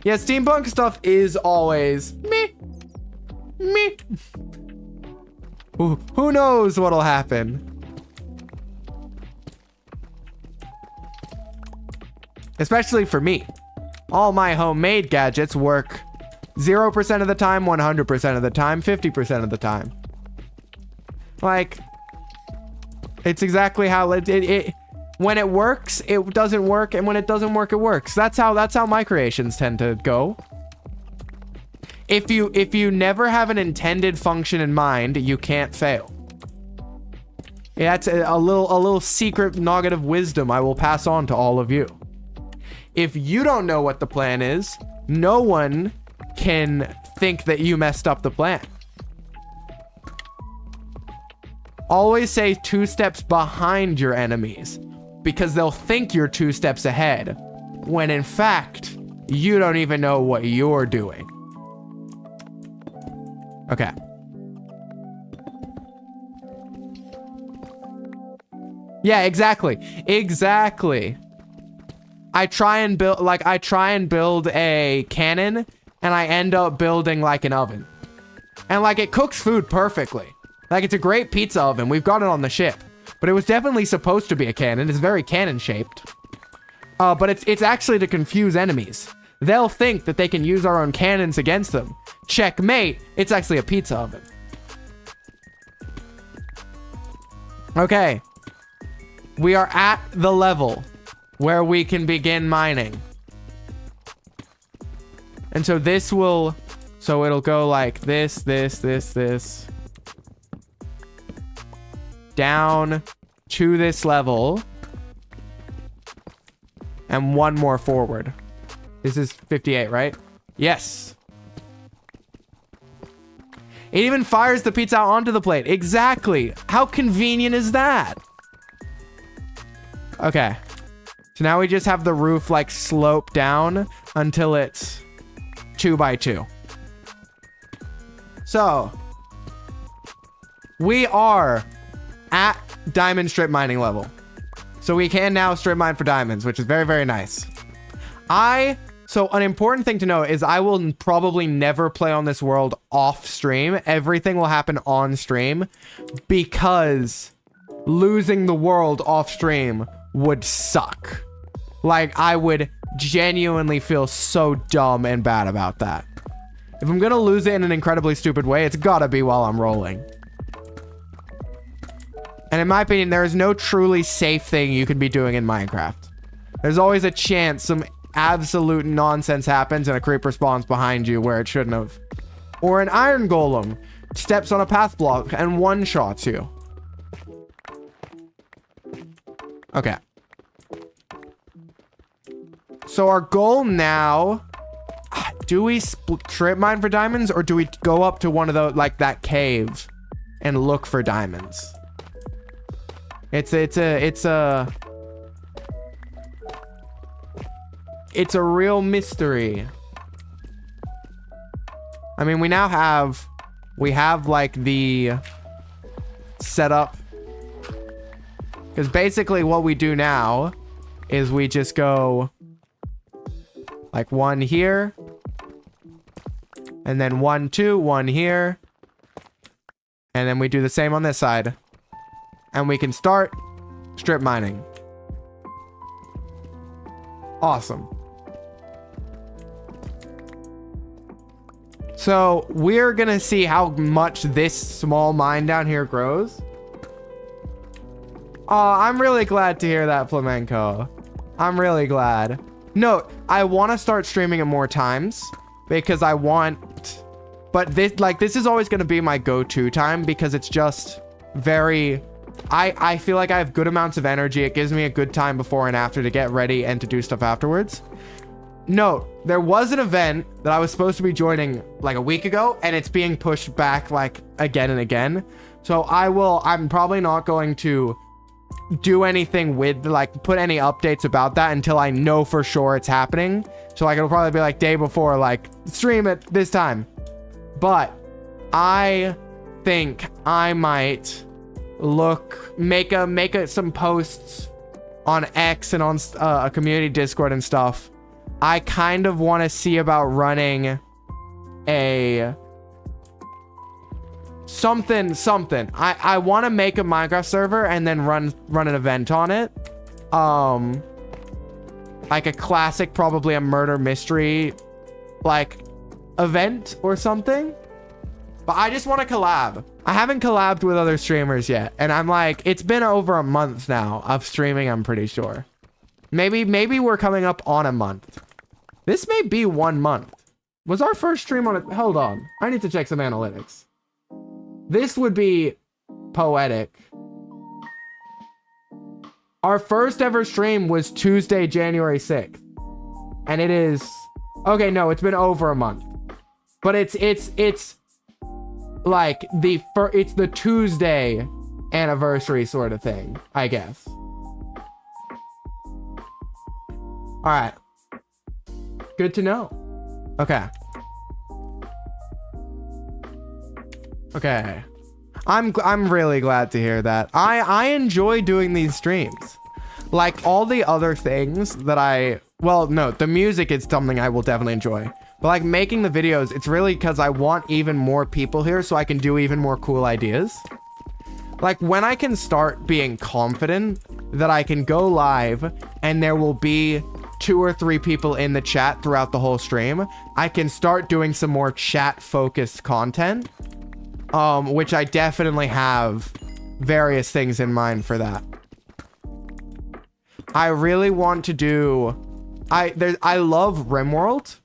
Yeah, steampunk stuff is always me. Who knows what'll happen? Especially for me. All my homemade gadgets work 0% of the time, 100% of the time, 50% of the time. Like, it's exactly how it when it works, it doesn't work, and when it doesn't work, it works. That's how my creations tend to go. If you never have an intended function in mind, you can't fail. Yeah, that's a little secret nugget of wisdom I will pass on to all of you. If you don't know what the plan is, no one can think that you messed up the plan. Always say 2 steps behind your enemies, because they'll think you're 2 steps ahead, when in fact, you don't even know what you're doing. Okay. Yeah, exactly. Exactly. I try and build a cannon, and I end up building like an oven. And like, it cooks food perfectly. Like, it's a great pizza oven. We've got it on the ship. But it was definitely supposed to be a cannon. It's very cannon shaped. But it's actually to confuse enemies. They'll think that they can use our own cannons against them. Checkmate, it's actually a pizza oven. Okay. We are at the level where we can begin mining. And so this will... So it'll go like this. Down to this level. And 1 more forward. This is 58, right? Yes. It even fires the pizza onto the plate. Exactly. How convenient is that? Okay. So now we just have the roof like slope down until it's 2 by 2. So we are at diamond strip mining level. So we can now strip mine for diamonds, which is very, very nice. So an important thing to know is I will probably never play on this world off stream. Everything will happen on stream because losing the world off stream would suck. Like, I would genuinely feel so dumb and bad about that. If I'm gonna lose it in an incredibly stupid way, it's gotta be while I'm rolling. And in my opinion, there is no truly safe thing you can be doing in Minecraft. There's always a chance some absolute nonsense happens and a creeper spawns behind you where it shouldn't have. Or an iron golem steps on a path block and one-shots you. Okay. So our goal now, do we strip mine for diamonds, or do we go up to one of the, like, that cave and look for diamonds? It's a real mystery. I mean, we have like the setup, because basically what we do now is we just go like one here, and then 1, 2, 1 here, and then we do the same on this side, and we can start strip mining. Awesome. So we're gonna see how much this small mine down here grows. I'm really glad to hear that, Flamenco. I'm really glad. Note, I want to start streaming it more times because I want, but this is always going to be my go-to time because it's just very, I feel like I have good amounts of energy. It gives me a good time before and after to get ready and to do stuff afterwards. Note, there was an event that I was supposed to be joining like a week ago, and it's being pushed back like again and again. So I'm probably not going to do anything with, like, put any updates about that until I know for sure it's happening. So like it'll probably be like day before, like, stream it this time. But I think I might make some posts on X and on a community Discord and stuff. I kind of want to see about running a something. I want to make a Minecraft server and then run an event on it. Like a classic, probably a murder mystery, like, event or something. But I just want to collab. I haven't collabed with other streamers yet, and I'm like, it's been over a month now of streaming, I'm pretty sure. Maybe we're coming up on a month. This may be 1 month. Was our first stream on it? Hold on. I need to check some analytics. This would be poetic. Our first ever stream was Tuesday, January 6th. And it is... Okay, no, it's been over a month. But it's like it's the Tuesday anniversary sort of thing, I guess. All right. Good to know. Okay. Okay. I'm really glad to hear that. I enjoy doing these streams. Like all the other things that well, no, the music is something I will definitely enjoy. But like making the videos, it's really because I want even more people here so I can do even more cool ideas. Like when I can start being confident that I can go live and there will be 2 or 3 people in the chat throughout the whole stream, I can start doing some more chat focused content, which I definitely have various things in mind for that. I really want to do, I love RimWorld.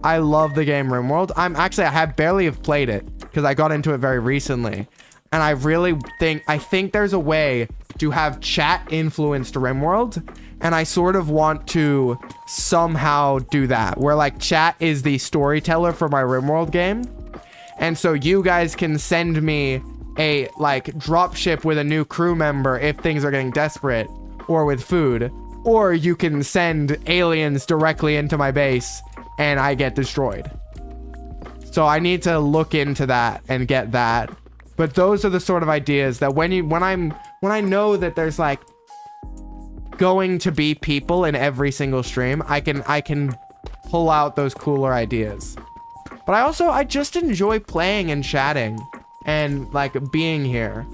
I love the game RimWorld. I have barely have played it because I got into it very recently. And I really think there's a way to have chat influenced RimWorld. And I sort of want to somehow do that, where like chat is the storyteller for my RimWorld game. And so you guys can send me a like dropship with a new crew member if things are getting desperate, or with food, or you can send aliens directly into my base and I get destroyed. So I need to look into that and get that. But those are the sort of ideas that when I know that there's like going to be people in every single stream, I can pull out those cooler ideas. But I just enjoy playing and chatting and like being here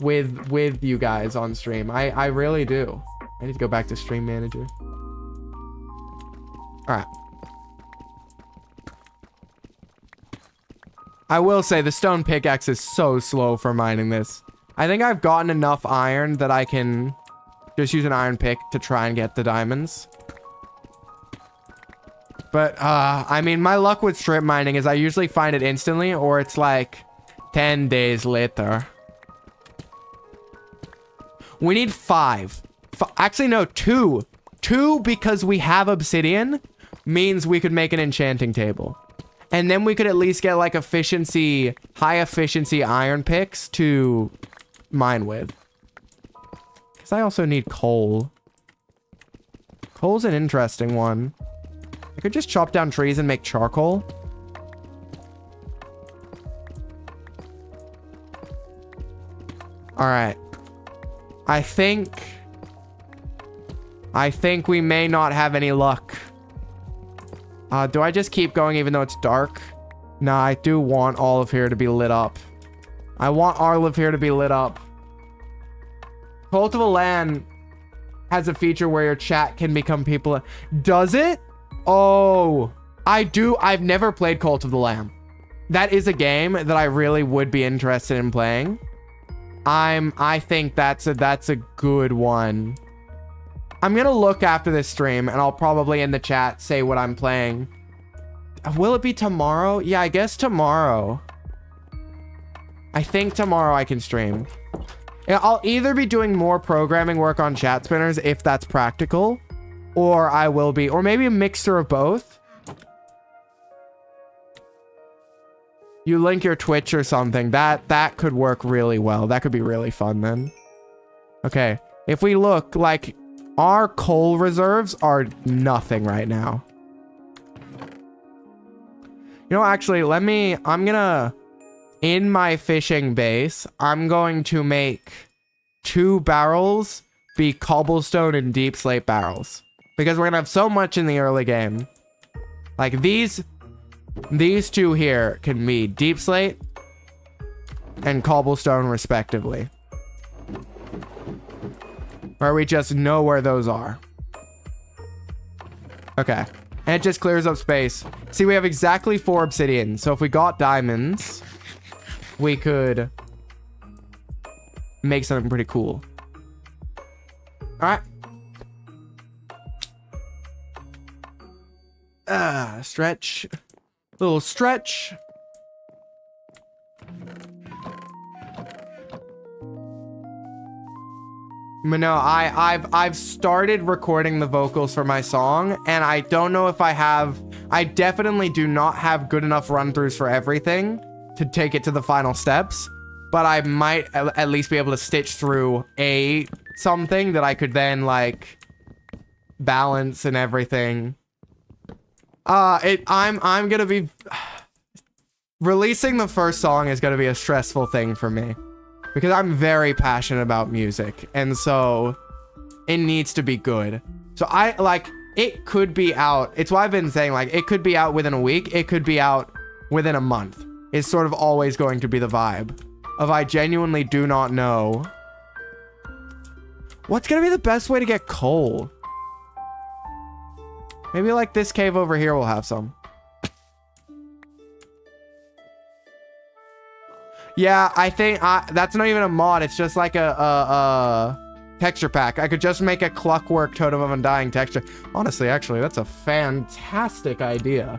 with you guys on stream. I really do. I need to go back to Stream Manager. All right. I will say the stone pickaxe is so slow for mining this. I think I've gotten enough iron that I can just use an iron pick to try and get the diamonds. But, I mean, my luck with strip mining is I usually find it instantly, or it's like 10 days later. We need 5. Actually, no, 2. 2, because we have obsidian, means we could make an enchanting table. And then we could at least get like high efficiency iron picks to mine with. Because I also need coal. Coal's an interesting one. I could just chop down trees and make charcoal. All right. I think we may not have any luck. Do I just keep going even though it's dark? Nah, I do want all of here to be lit up. I want all of here to be lit up. Cult of a Land has a feature where your chat can become people. Does it? Oh, I do. I've never played Cult of the Lamb. That is a game that I really would be interested in playing. I think that's a good one. I'm gonna look after this stream and I'll probably in the chat say what I'm playing. Will it be tomorrow? Yeah, I guess tomorrow. I think tomorrow I can stream. Yeah, I'll either be doing more programming work on chat spinners if that's practical, or I will be, or maybe a mixture of both. You link your Twitch or something. That could work really well. That could be really fun then. Okay. If we look, like, our coal reserves are nothing right now. You know, actually, I'm gonna, in my fishing base, I'm going to make 2 barrels be cobblestone and deep slate barrels. Because we're gonna have so much in the early game. Like, these 2 here can be deep slate and cobblestone respectively. Where we just know where those are. Okay. And it just clears up space. See, we have exactly 4 obsidian. So if we got diamonds, we could make something pretty cool. All right. Stretch. Little stretch. But no, I've started recording the vocals for my song, and I don't know if I definitely do not have good enough run-throughs for everything to take it to the final steps, but I might at least be able to stitch through something that I could then, like, balance and everything. I'm gonna be... Releasing the first song is gonna be a stressful thing for me. Because I'm very passionate about music, and so it needs to be good. So it could be out. It's why I've been saying, like, it could be out within a week. It could be out within a month. It's sort of always going to be the vibe of I genuinely do not know. What's going to be the best way to get coal? Maybe like this cave over here will have some. Yeah, I think that's not even a mod. It's just like a texture pack. I could just make a clockwork totem of undying texture. Honestly, actually, that's a fantastic idea.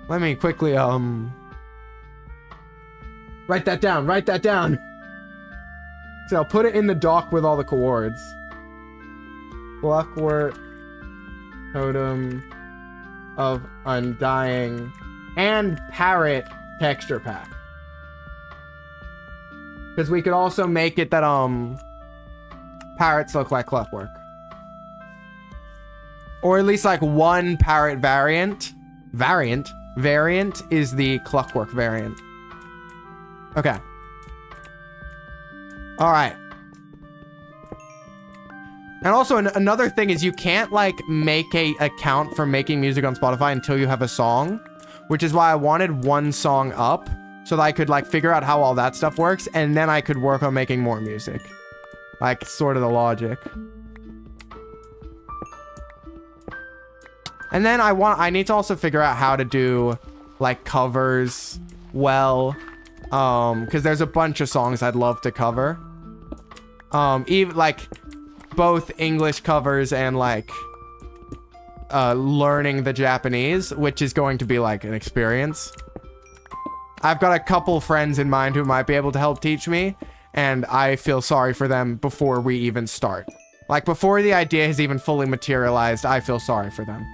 Let me quickly, write that down. Write that down. So I'll put it in the doc with all the coords. Clockwork totem of undying and parrot texture pack. Because we could also make it that, parrots look like clockwork. Or at least, like, one parrot variant is the clockwork variant. Okay. Alright. And also, another thing is you can't, like, make a account for making music on Spotify until you have a song. Which is why I wanted one song up. So that I could, like, figure out how all that stuff works, and then I could work on making more music. Like, sort of the logic. And then I need to also figure out how to do, like, covers well. Because there's a bunch of songs I'd love to cover. Even, like, both English covers and, like, learning the Japanese, which is going to be, like, an experience. I've got a couple friends in mind who might be able to help teach me, and I feel sorry for them before we even start. Like, before the idea has even fully materialized, I feel sorry for them.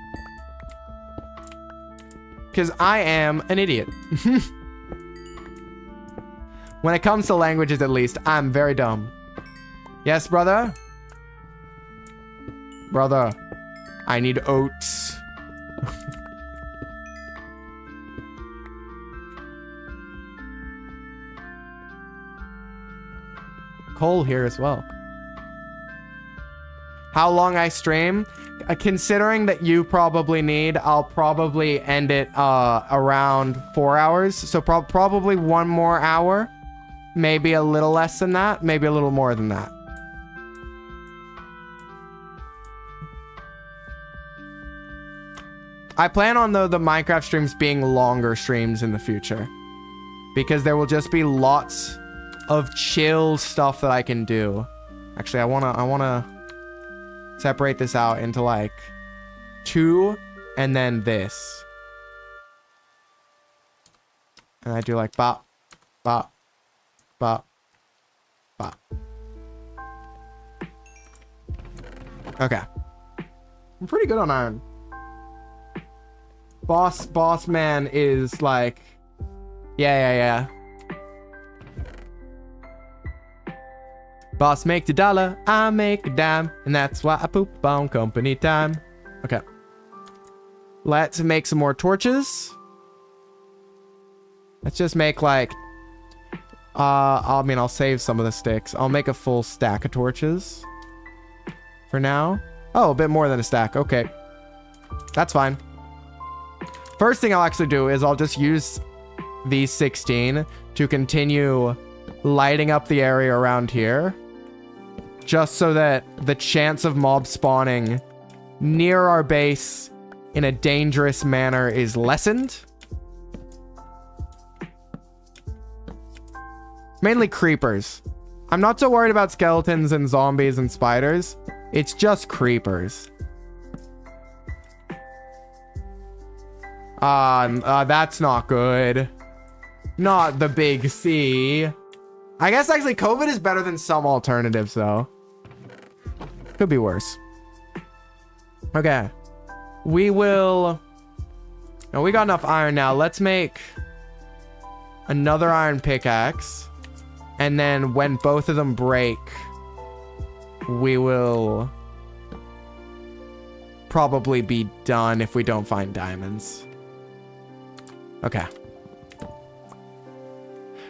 Because I am an idiot. When it comes to languages, at least, I'm very dumb. Yes, brother? Brother, I need oats. Coal here as well. How long I stream? Considering that you probably need, I'll probably end it around 4 hours. So probably 1 more hour. Maybe a little less than that. Maybe a little more than that. I plan on, though, the Minecraft streams being longer streams in the future. Because there will just be lots of chill stuff that I can do. Actually, I wanna separate this out into like 2 and then this. And I do like bop, bop, bop, bop. Okay. I'm pretty good on iron. Boss man is like, yeah. Boss make the dollar, I make a dime, and that's why I poop on company time. Okay. Let's make some more torches. Let's just make like, I mean, I'll save some of the sticks. I'll make a full stack of torches for now. Oh, a bit more than a stack. Okay. That's fine. First thing I'll actually do is I'll just use these 16 to continue lighting up the area around here. Just so that the chance of mob spawning near our base in a dangerous manner is lessened. Mainly creepers. I'm not so worried about skeletons and zombies and spiders. It's just creepers. That's not good. Not the big C. I guess actually COVID is better than some alternatives though. Could be worse. Okay. We will... No, we got enough iron now. Let's make another iron pickaxe. And then when both of them break, we will probably be done if we don't find diamonds. Okay.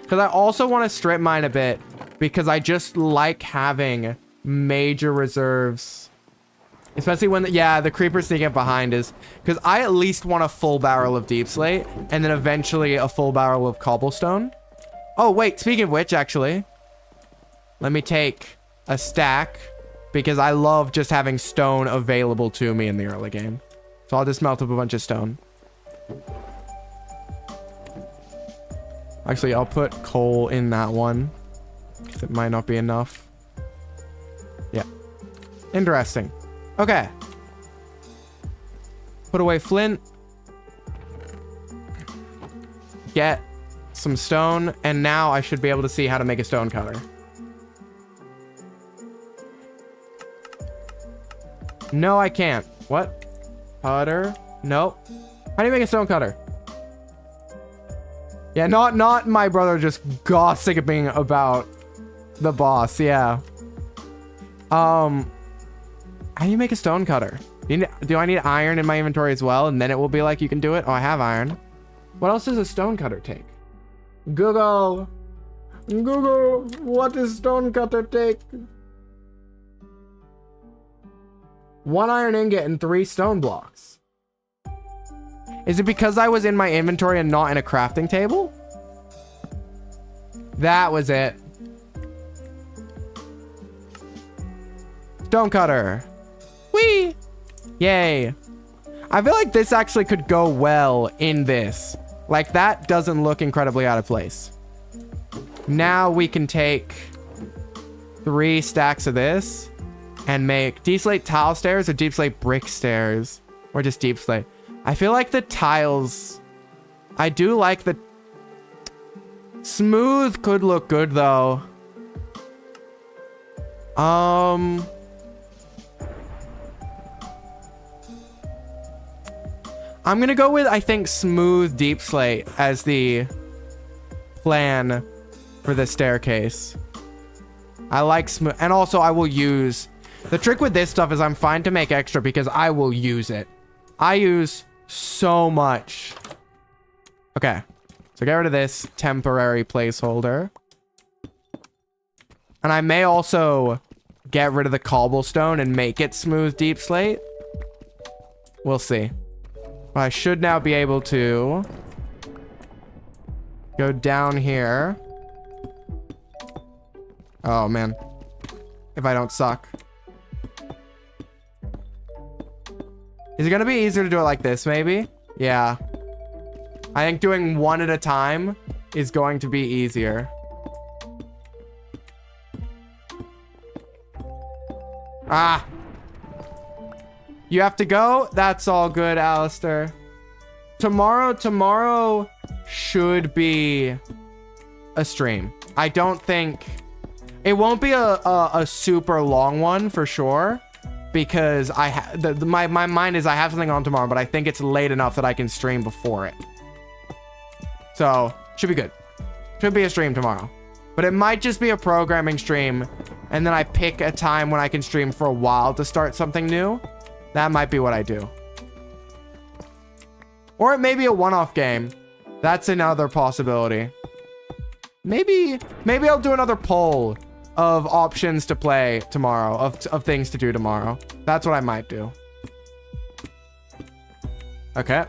Because I also want to strip mine a bit because I just like having major reserves. Especially when, the creepers sneak up behind us. Because I at least want a full barrel of deep slate and then eventually a full barrel of cobblestone. Oh, wait, speaking of which, actually, let me take a stack because I love just having stone available to me in the early game. So I'll just melt up a bunch of stone. Actually, I'll put coal in that one because it might not be enough. Yeah. Interesting. Okay. Put away flint. Get some stone. And now I should be able to see how to make a stone cutter. No, I can't. What? Cutter? Nope. How do you make a stone cutter? Yeah, not my brother just gossiping about the boss. Yeah. How do you make a stone cutter? Do I need iron in my inventory as well? And then it will be like you can do it? Oh, I have iron. What else does a stone cutter take? Google, what does stone cutter take? 1 iron ingot and 3 stone blocks. Is it because I was in my inventory and not in a crafting table? That was it. Stone cutter. Whee! Yay. I feel like this actually could go well in this. Like, that doesn't look incredibly out of place. Now we can take 3 stacks of this and make deep slate tile stairs or deep slate brick stairs. Or just deep slate. I feel like the tiles... I do like the... Smooth could look good, though. I'm gonna go with, I think, smooth deep slate as the plan for the staircase. I like smooth, and also I will use, the trick with this stuff is I'm fine to make extra because I will use it. I use so much. Okay, so get rid of this temporary placeholder. And I may also get rid of the cobblestone and make it smooth deep slate. We'll see. I should now be able to go down here. Oh, man. If I don't suck. Is it going to be easier to do it like this, maybe? Yeah. I think doing one at a time is going to be easier. Ah. You have to go? That's all good, Alistair. Tomorrow should be a stream. I don't think... It won't be a super long one for sure. Because my mind is I have something on tomorrow, but I think it's late enough that I can stream before it. So, should be good. Should be a stream tomorrow. But it might just be a programming stream. And then I pick a time when I can stream for a while to start something new. That might be what I do. Or it may be a one-off game. That's another possibility. Maybe I'll do another poll of options to play tomorrow, of things to do tomorrow. That's what I might do. Okay.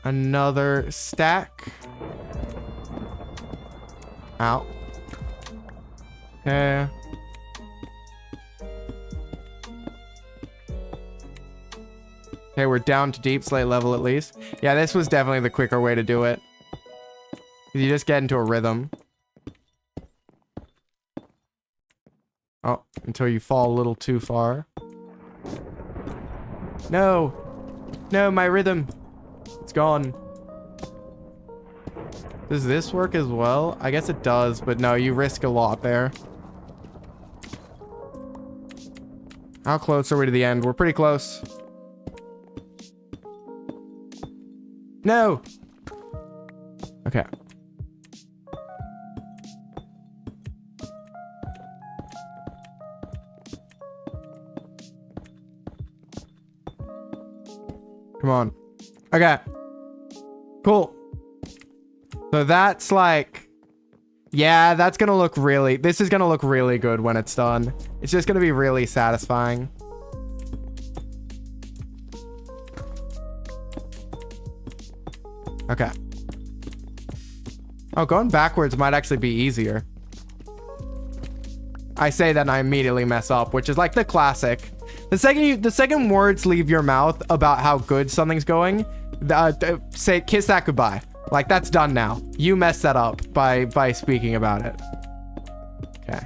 Another stack. Ow. Okay. Okay, we're down to deep slate level at least. Yeah, this was definitely the quicker way to do it. You just get into a rhythm. Oh, until you fall a little too far. No! No, my rhythm! It's gone. Does this work as well? I guess it does, but no, you risk a lot there. How close are we to the end? We're pretty close. No! Okay. Come on. Okay. Cool. So that's like... Yeah, that's gonna look really... This is gonna look really good when it's done. It's just gonna be really satisfying. Okay. Oh, going backwards might actually be easier. I say that and I immediately mess up, which is like the classic. The second words leave your mouth about how good something's going, say kiss that goodbye. Like that's done now. You messed that up by speaking about it. Okay.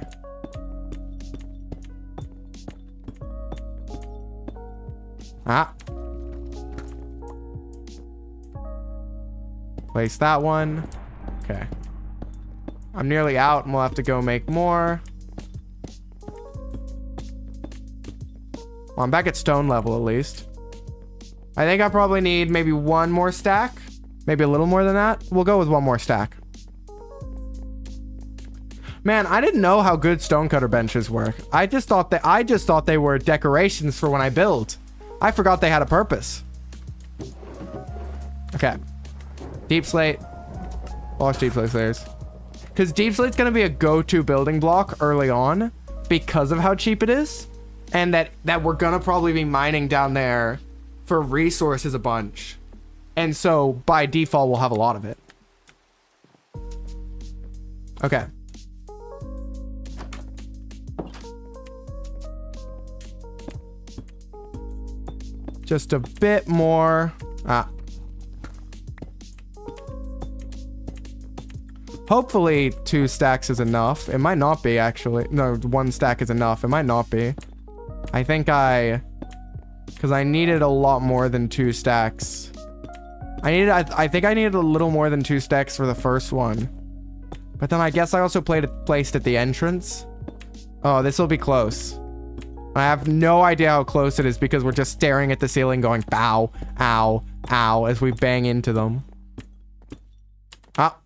Ah. Place that one. Okay. I'm nearly out and we'll have to go make more. Well, I'm back at stone level at least. I think I probably need maybe one more stack. Maybe a little more than that. We'll go with one more stack. Man, I didn't know how good stonecutter benches work. I just thought they were decorations for when I build. I forgot they had a purpose. Okay. Deep slate. Watch deep slate stairs. Because deep slate's going to be a go-to building block early on because of how cheap it is. And that we're going to probably be mining down there for resources a bunch. And so by default, we'll have a lot of it. Okay. Just a bit more. Hopefully 2 stacks is enough. It might not be actually. No, 1 stack is enough. It might not be. I think because I needed a lot more than 2 stacks. I think I needed a little more than 2 stacks for the first one. But then I guess I also placed at the entrance. Oh, this will be close. I have no idea how close it is because we're just staring at the ceiling going, bow, ow, Ow, as we bang into them. Ah.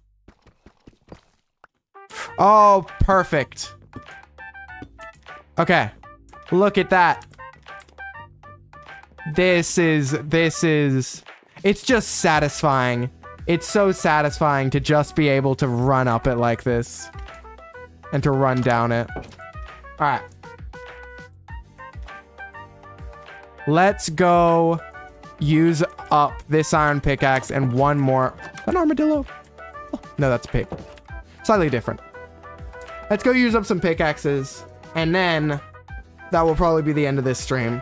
Oh, perfect. Okay. Look at that. This is, it's just satisfying. It's so satisfying to just be able to run up it like this. And to run down it. Alright. Let's go use up this iron pickaxe and one more. An armadillo? Oh, no, that's a pig. Slightly different. Let's go use up some pickaxes. And then that will probably be the end of this stream.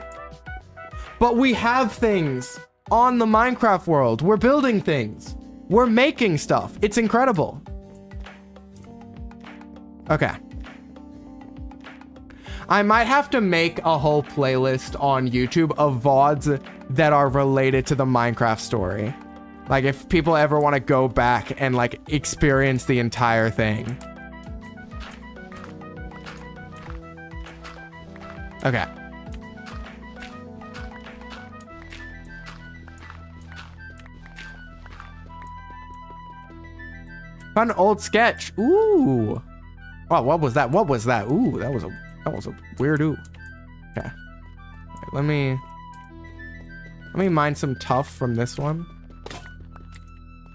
But we have things on the Minecraft world. We're building things. We're making stuff. It's incredible. Okay. I might have to make a whole playlist on YouTube of VODs that are related to the Minecraft story. Like if people ever want to go back and like experience the entire thing. Okay. Found an old sketch. Ooh. Wow, what was that? What was that? Ooh, that was a weird ooh. Okay. Let me mine some tuff from this one.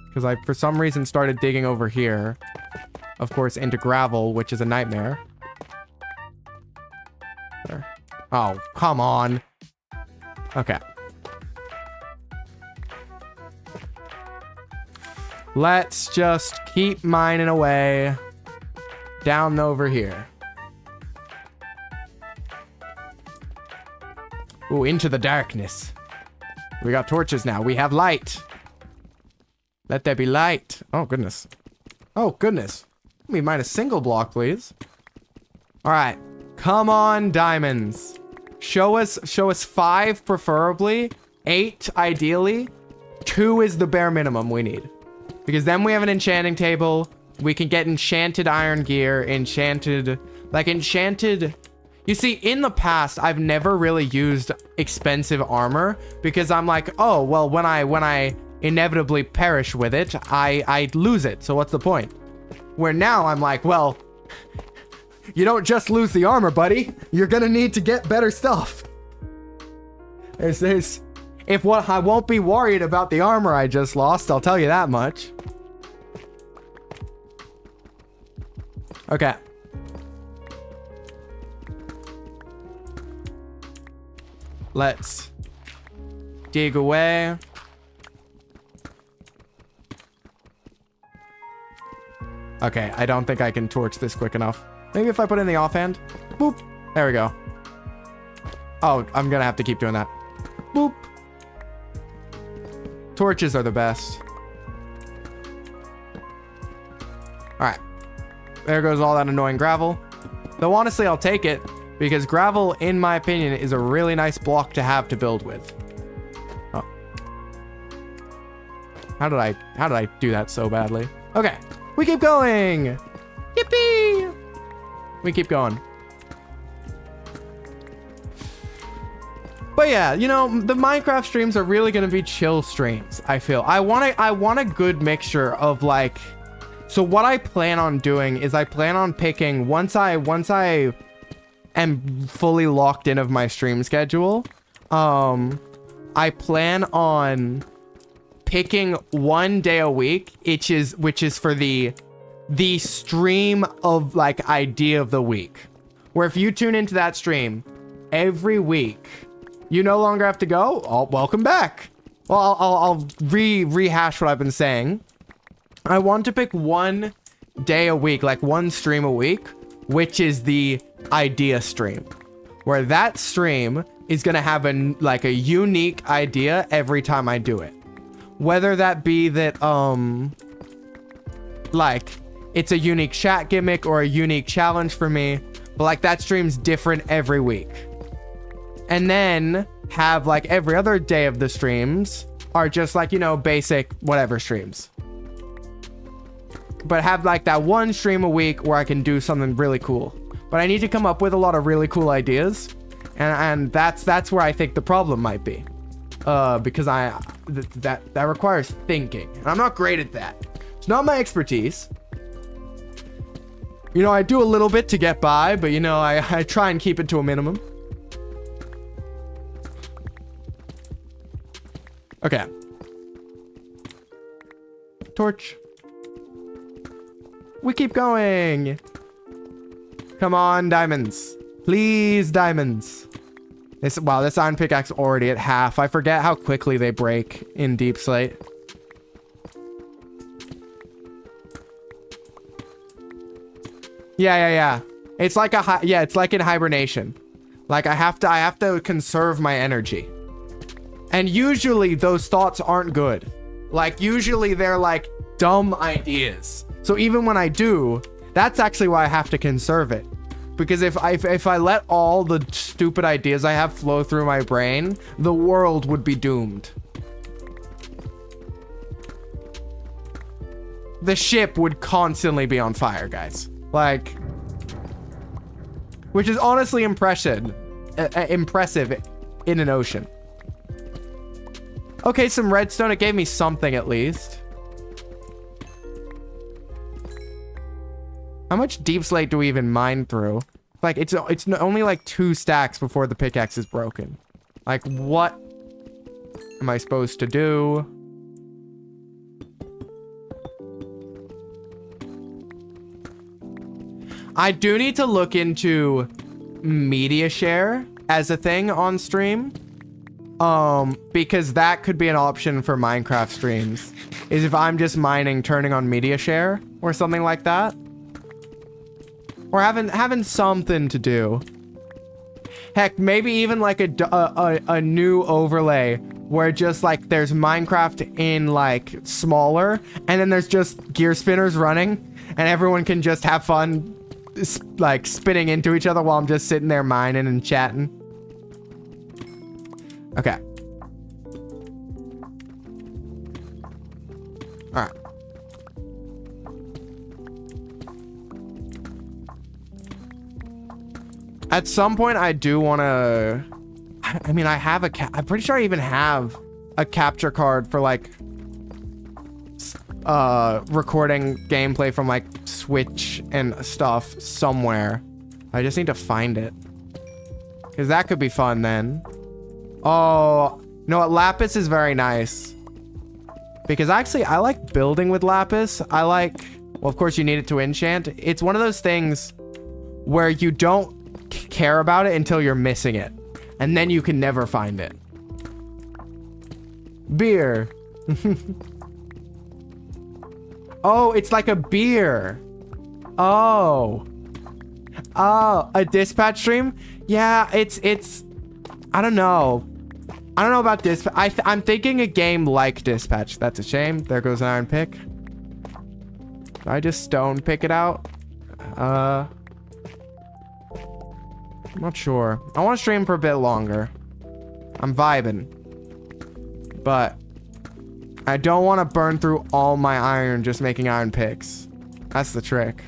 Because I, for some reason, started digging over here. Of course, into gravel, which is a nightmare. There. Oh, come on. Okay. Let's just keep mining away down over here. Ooh, into the darkness. We got torches now. We have light. Let there be light. Oh, goodness. Oh, goodness. Let me mine a single block, please. All right. Come on, diamonds. Show us 5, preferably. 8, ideally. 2 is the bare minimum we need. Because then we have an enchanting table. We can get enchanted iron gear, enchanted... You see, in the past, I've never really used expensive armor because I'm like, oh, well, when I inevitably perish with it, I lose it. So what's the point? Where now I'm like, well, you don't just lose the armor, buddy. You're gonna need to get better stuff. I won't be worried about the armor I just lost, I'll tell you that much. Okay. Let's dig away. Okay, I don't think I can torch this quick enough. Maybe if I put in the offhand. Boop. There we go. Oh, I'm gonna have to keep doing that. Boop. Torches are the best. Alright. There goes all that annoying gravel. Though honestly, I'll take it. Because gravel, in my opinion, is a really nice block to have to build with. Oh. How did I do that so badly? Okay. We keep going. Yippee! We keep going. But yeah, you know, the Minecraft streams are really gonna be chill streams, I feel. I want a good mixture of like... So what I plan on doing is I plan on picking, once I am fully locked in of my stream schedule, I plan on picking one day a week, which is for the stream of like idea of the week, where if you tune into that stream every week, you no longer have to go. Oh, welcome back. Well, I'll rehash what I've been saying. I want to pick one day a week, like one stream a week, which is the idea stream, where that stream is gonna have a unique idea every time I do it. Whether that be that like it's a unique chat gimmick or a unique challenge for me, but like that stream's different every week. And then have like every other day of the streams are just like, you know, basic whatever streams. But have like that one stream a week where I can do something really cool. But I need to come up with a lot of really cool ideas. And that's where I think the problem might be. Because that requires thinking. And I'm not great at that. It's not my expertise. You know, I do a little bit to get by, but you know, I try and keep it to a minimum. Okay. Torch. We keep going. Come on, diamonds. Please, diamonds. Wow, this iron pickaxe already at half. I forget how quickly they break in Deep Slate. Yeah. It's like it's like in hibernation. Like I have to conserve my energy. And usually those thoughts aren't good. Like usually they're like dumb ideas. So even when I do, that's actually why I have to conserve it. Because if I let all the stupid ideas I have flow through my brain, the world would be doomed. The ship would constantly be on fire, guys. Like, which is honestly impressive in an ocean. Okay, some redstone. It gave me something at least. How much Deep Slate do we even mine through? Like, it's only like 2 stacks before the pickaxe is broken. Like, what am I supposed to do? I do need to look into media share as a thing on stream. Because that could be an option for Minecraft streams. Is if I'm just mining, turning on media share or something like that. Or having something to do. Heck, maybe even like a new overlay where just like there's Minecraft in like smaller, and then there's just gear spinners running, and everyone can just have fun like spinning into each other while I'm just sitting there mining and chatting. Okay. All right. At some point, I do want to... I mean, I have I'm pretty sure I even have a capture card for, like, recording gameplay from, like, Switch and stuff somewhere. I just need to find it. Because that could be fun, then. Oh, you know what? Lapis is very nice. Because actually, I like building with lapis. I like... Well, of course, you need it to enchant. It's one of those things where you don't care about it until you're missing it, and then you can never find it. Beer. Oh, it's like a beer. Oh, a dispatch stream. Yeah, it's I don't know about dispatch. I'm thinking a game like Dispatch. That's a shame. There goes an iron pick. Did I just stone pick it out? I'm not sure. I want to stream for a bit longer. I'm vibing. But I don't want to burn through all my iron just making iron picks. That's the trick.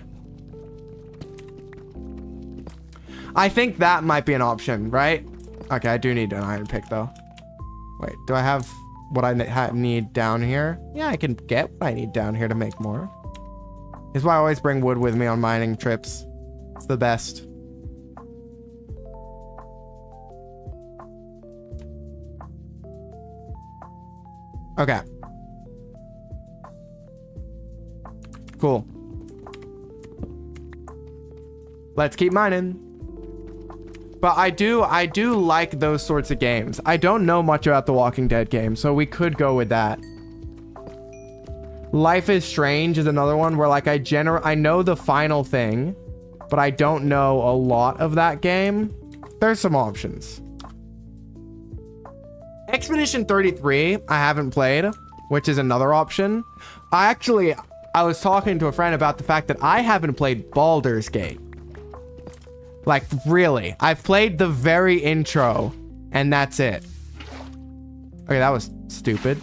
I think that might be an option, right? Okay, I do need an iron pick, though. Wait, do I have what I need down here? Yeah, I can get what I need down here to make more. This is why I always bring wood with me on mining trips. It's the best. Okay. Cool. Let's keep mining. But I do like those sorts of games. I don't know much about the Walking Dead game, so we could go with that. Life is Strange is another one where like I know the final thing, but I don't know a lot of that game. There's some options. Expedition 33, I haven't played, which is another option. I was talking to a friend about the fact that I haven't played Baldur's Gate. Like, really. I've played the very intro, and that's it. Okay, that was stupid.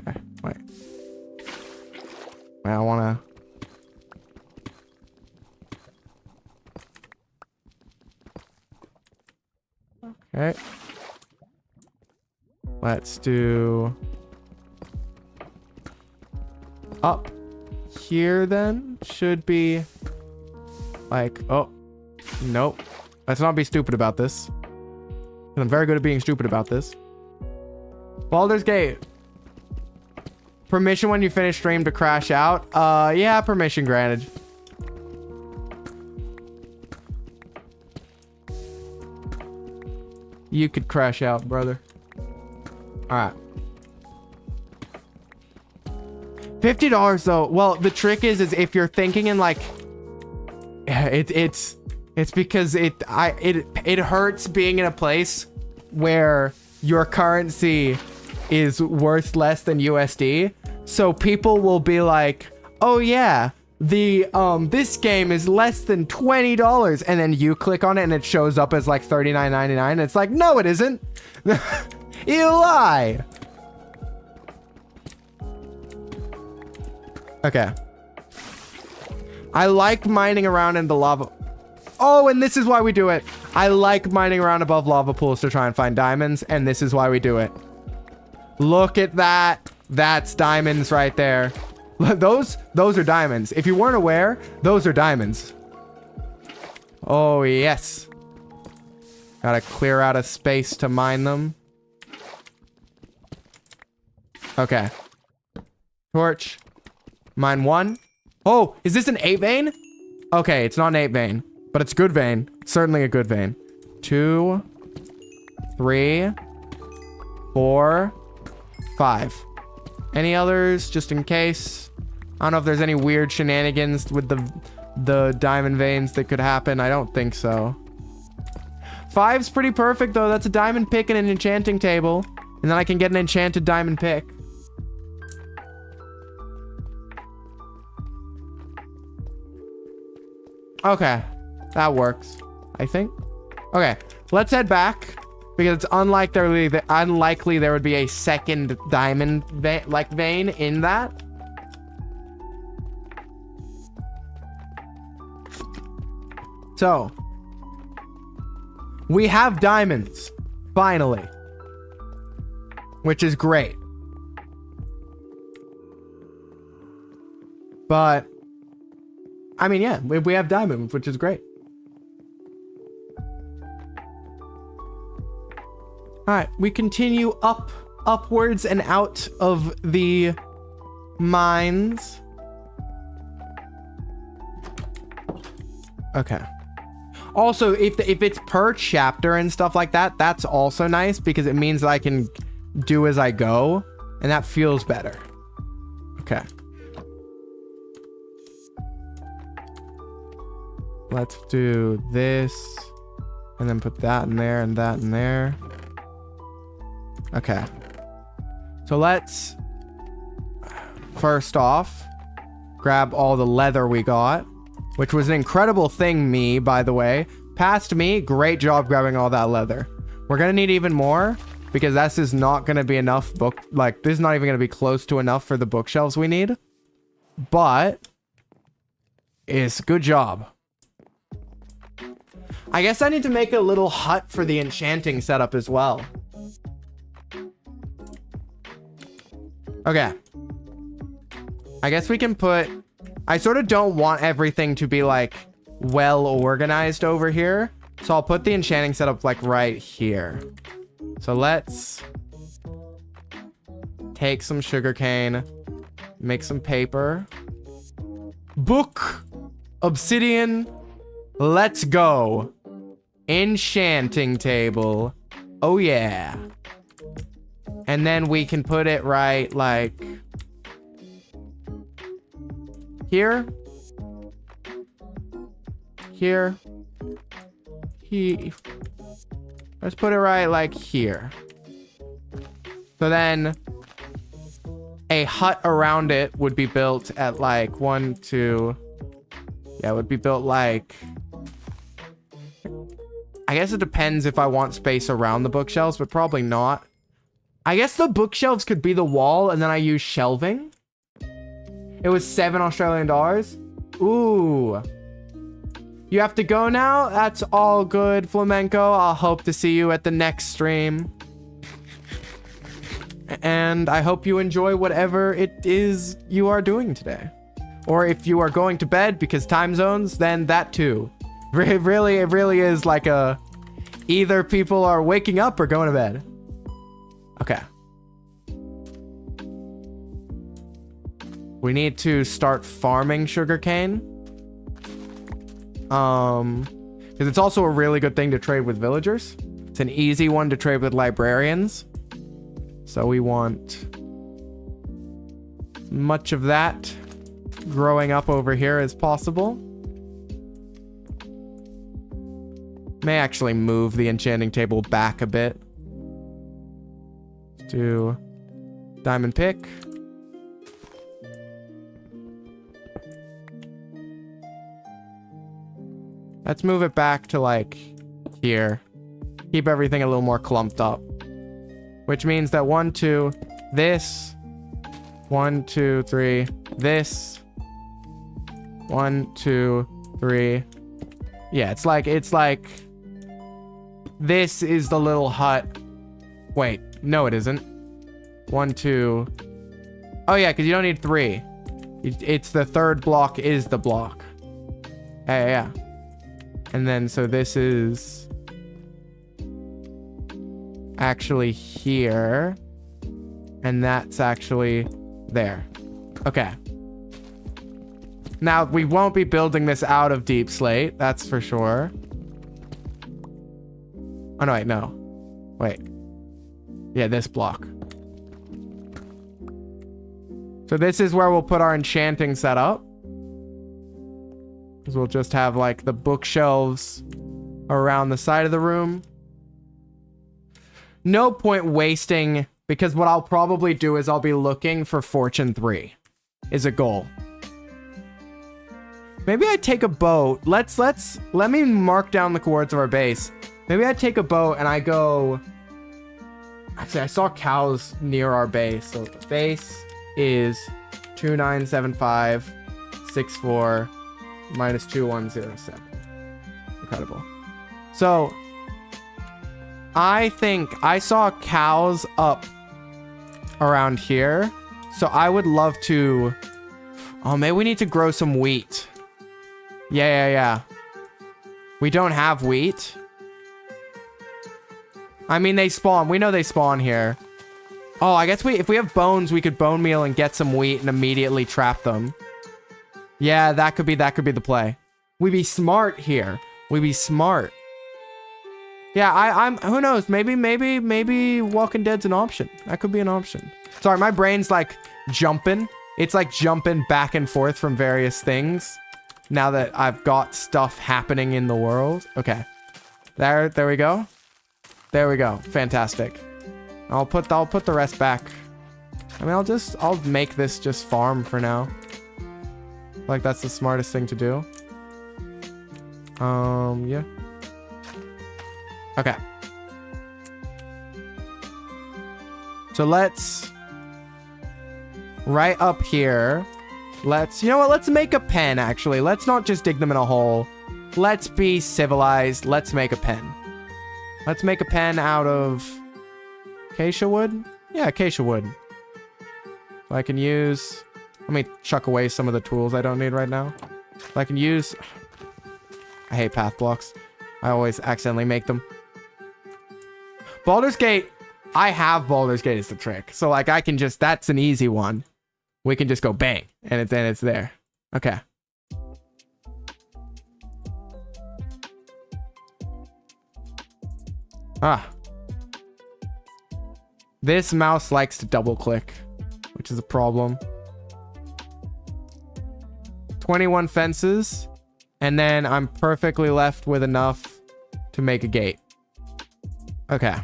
Okay, wait. Wait, I wanna... Okay. Let's do up here then should be like, oh, nope. Let's not be stupid about this. I'm very good at being stupid about this. Baldur's Gate. Permission when you finish stream to crash out. Yeah, permission granted. You could crash out, brother. All right. $50 though. Well, the trick is if you're thinking in like, it's because it hurts being in a place where your currency is worth less than USD. So people will be like, oh yeah, this game is less than $20, and then you click on it and it shows up as like $39.99. It's like, no, it isn't. You lie. Okay. I like mining around in the lava. Oh, and this is why we do it. I like mining around above lava pools to try and find diamonds, and this is why we do it. Look at that. That's diamonds right there. Those are diamonds. If you weren't aware, those are diamonds. Oh, yes. Gotta clear out a space to mine them. Okay. Torch. Mine 1. Oh, is this an 8 vein? Okay, it's not an 8 vein, but it's good vein. Certainly a good vein. 2, 3, 4, 5. Any others, just in case? I don't know if there's any weird shenanigans with the diamond veins that could happen. I don't think so. 5's pretty perfect, though. That's a diamond pick and an enchanting table. And then I can get an enchanted diamond pick. Okay. That works, I think. Okay. Let's head back. Because it's unlikely there would be a second diamond vein in that. So, we have diamonds, finally. Which is great. But, I mean, yeah, we have diamonds, which is great. All right, we continue upwards and out of the mines. Okay. Also, if it's per chapter and stuff like that, that's also nice because it means that I can do as I go, and that feels better. Okay. Let's do this, and then put that in there and that in there. Okay. So let's first off grab all the leather we got, which was an incredible thing, me, by the way. Past me, great job grabbing all that leather. We're gonna need even more because this is not gonna be enough this is not even gonna be close to enough for the bookshelves we need. But it's good job. I guess I need to make a little hut for the enchanting setup as well. Okay. I guess we can put... I sort of don't want everything to be, like, well organized over here. So I'll put the enchanting setup, like, right here. So let's take some sugarcane, make some paper. Book, obsidian, let's go. Enchanting table. Oh, yeah. And then we can put it right, like, here. Here. Let's put it right, like, here. So then a hut around it would be built at, like, 1, 2. Yeah, it would be built, like... I guess it depends if I want space around the bookshelves, but probably not. I guess the bookshelves could be the wall, and then I use shelving. It was $7 Australian dollars. Ooh. You have to go now? That's all good, Flamenco. I'll hope to see you at the next stream. and I hope you enjoy whatever it is you are doing today. Or if you are going to bed because time zones, then that too. It really is like a either people are waking up or going to bed. Okay. We need to start farming sugarcane. Because it's also a really good thing to trade with villagers. It's an easy one to trade with librarians. So we want much of that growing up over here as possible. May actually move the enchanting table back a bit. Let's do diamond pick. Let's move it back to like here. Keep everything a little more clumped up. Which means that 1, 2, this. 1, 2, 3, this. 1, 2, 3. Yeah, it's like this is the little hut. Wait, no it isn't. 1, 2. Oh yeah, because you don't need 3. It's the third block is the block. Yeah. And then, so this is actually here. And that's actually there. Okay. Now, we won't be building this out of deep slate. That's for sure. Oh, no, wait, no. Wait. Yeah, this block. So this is where we'll put our enchanting setup. Because we'll just have like the bookshelves around the side of the room. No point wasting, because what I'll probably do is I'll be looking for Fortune 3 is a goal. Maybe I take a boat. Let me mark down the coordinates of our base. Maybe I take a boat and I go. Actually, I saw cows near our base. So the base is 297564 minus 2107. Incredible. So I think I saw cows up around here. So I would love to. Oh, maybe we need to grow some wheat. Yeah. We don't have wheat. I mean, they spawn. We know they spawn here. Oh, I guess if we have bones, we could bone meal and get some wheat and immediately trap them. Yeah, that could be the play. We be smart here. We be smart. Yeah, I'm who knows? Maybe Walking Dead's an option. That could be an option. Sorry, my brain's like jumping. It's like jumping back and forth from various things. Now that I've got stuff happening in the world. Okay. There we go. There we go. Fantastic. I'll put the rest back. I mean, I'll make this just farm for now. Like that's the smartest thing to do. Yeah. Okay. So let's right up here. You know what? Let's make a pen actually. Let's not just dig them in a hole. Let's be civilized. Let's make a pen. Let's make a pen out of acacia wood. Yeah, acacia wood. So I can use. Let me chuck away some of the tools I don't need right now. I can use. I hate path blocks. I always accidentally make them. Baldur's Gate. I have Baldur's Gate is the trick. So like I can just. That's an easy one. We can just go bang, and it's there. Okay. This mouse likes to double click, which is a problem. 21 fences, and then I'm perfectly left with enough to make a gate. Okay.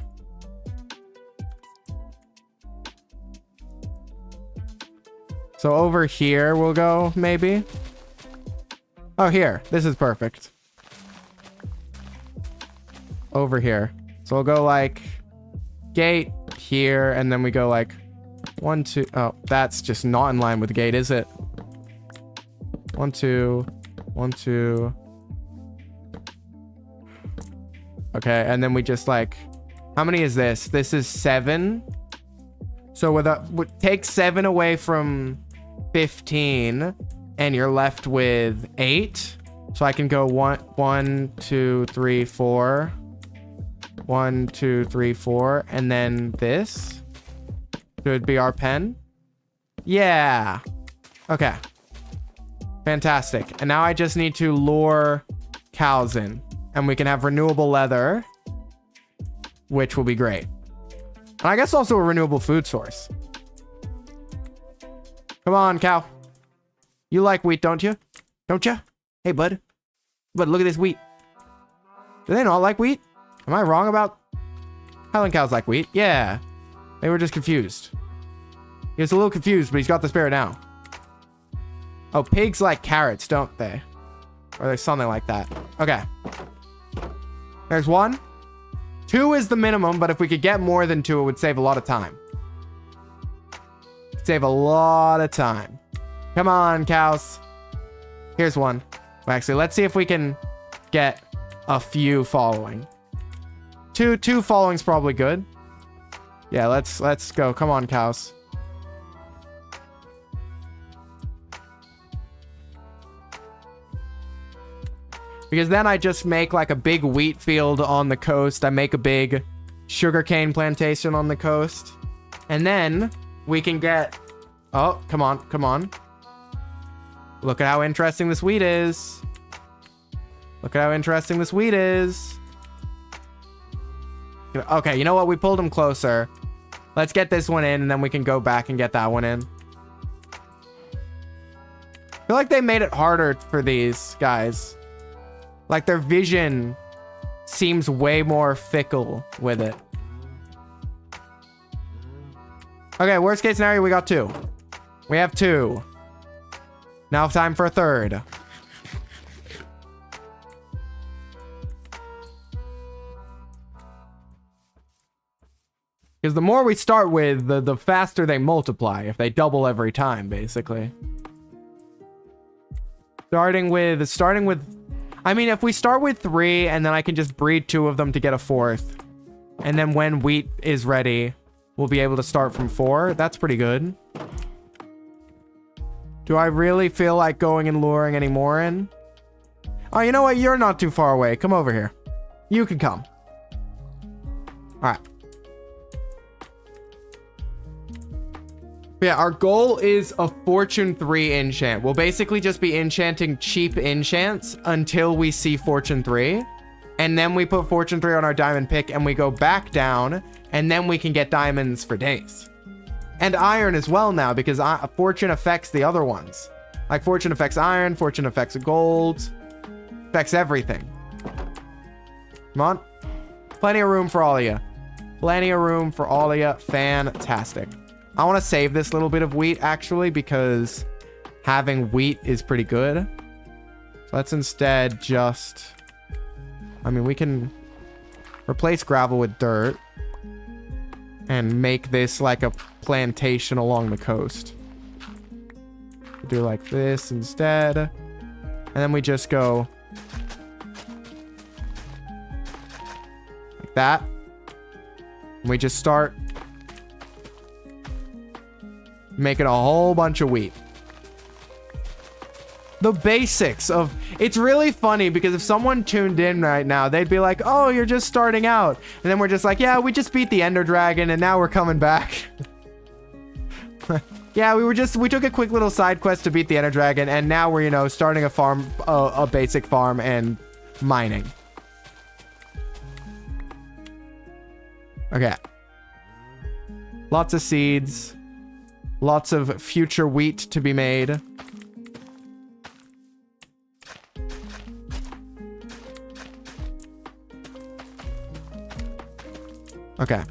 So over here we'll go, maybe. Oh, here. This is perfect. Over here. So we'll go like gate here, and then we go like 1, 2. Oh, that's just not in line with the gate, is it? 1, 2, 1, 2. Okay, and then we just like, how many is this? This is 7. So take 7 away from 15, and you're left with 8. So I can go 1, 2, 3, 4. 1, 2, 3, 4, and then this should be our pen. Yeah. Okay. Fantastic. And now I just need to lure cows in, and we can have renewable leather, which will be great. And I guess also a renewable food source. Come on, cow. You like wheat, don't you? Don't you? Hey, bud. Bud, look at this wheat. Do they not like wheat? Am I wrong about Highland cows like wheat? Yeah. They were just confused. He was a little confused, but he's got the spirit now. Oh, pigs like carrots, don't they? Or there's something like that. Okay. There's 1. 2 is the minimum, but if we could get more than 2, it would save a lot of time. Save a lot of time. Come on, cows. Here's 1. Well, actually, let's see if we can get a few following. Two following's probably good. Yeah, let's go. Come on, cows. Because then I just make like a big wheat field on the coast. I make a big sugarcane plantation on the coast. And then we can get... Oh, come on, come on. Look at how interesting this wheat is. Look at how interesting this wheat is. Okay, you know what? We pulled him closer. Let's get this one in, and then we can go back and get that one in. I feel like they made it harder for these guys. Like, their vision seems way more fickle with it. Okay, worst case scenario, we got 2. We have 2. Now time for a 3rd. Because the more we start with, the faster they multiply. If they double every time, basically. Starting with... I mean, if we start with 3, and then I can just breed 2 of them to get a 4th. And then when wheat is ready, we'll be able to start from 4. That's pretty good. Do I really feel like going and luring any more in? Oh, you know what? You're not too far away. Come over here. You can come. Alright. Yeah, our goal is a Fortune 3 enchant. We'll basically just be enchanting cheap enchants until we see Fortune 3. And then we put Fortune 3 on our diamond pick and we go back down. And then we can get diamonds for days. And iron as well now, because Fortune affects the other ones. Like, Fortune affects iron, Fortune affects gold. Affects everything. Come on. Plenty of room for all of you. Plenty of room for all of you. Fantastic. I want to save this little bit of wheat, actually, because having wheat is pretty good. So let's instead just... I mean, we can replace gravel with dirt. And make this like a plantation along the coast. Do like this instead. And then we just go... like that. And we just start... making a whole bunch of wheat. The basics of... It's really funny because if someone tuned in right now, they'd be like, oh, you're just starting out. And then we're just like, yeah, we just beat the Ender Dragon and now we're coming back. Yeah, we took a quick little side quest to beat the Ender Dragon and now we're, you know, starting a farm, a basic farm and mining. Okay. Lots of seeds. Lots of future wheat to be made. Okay.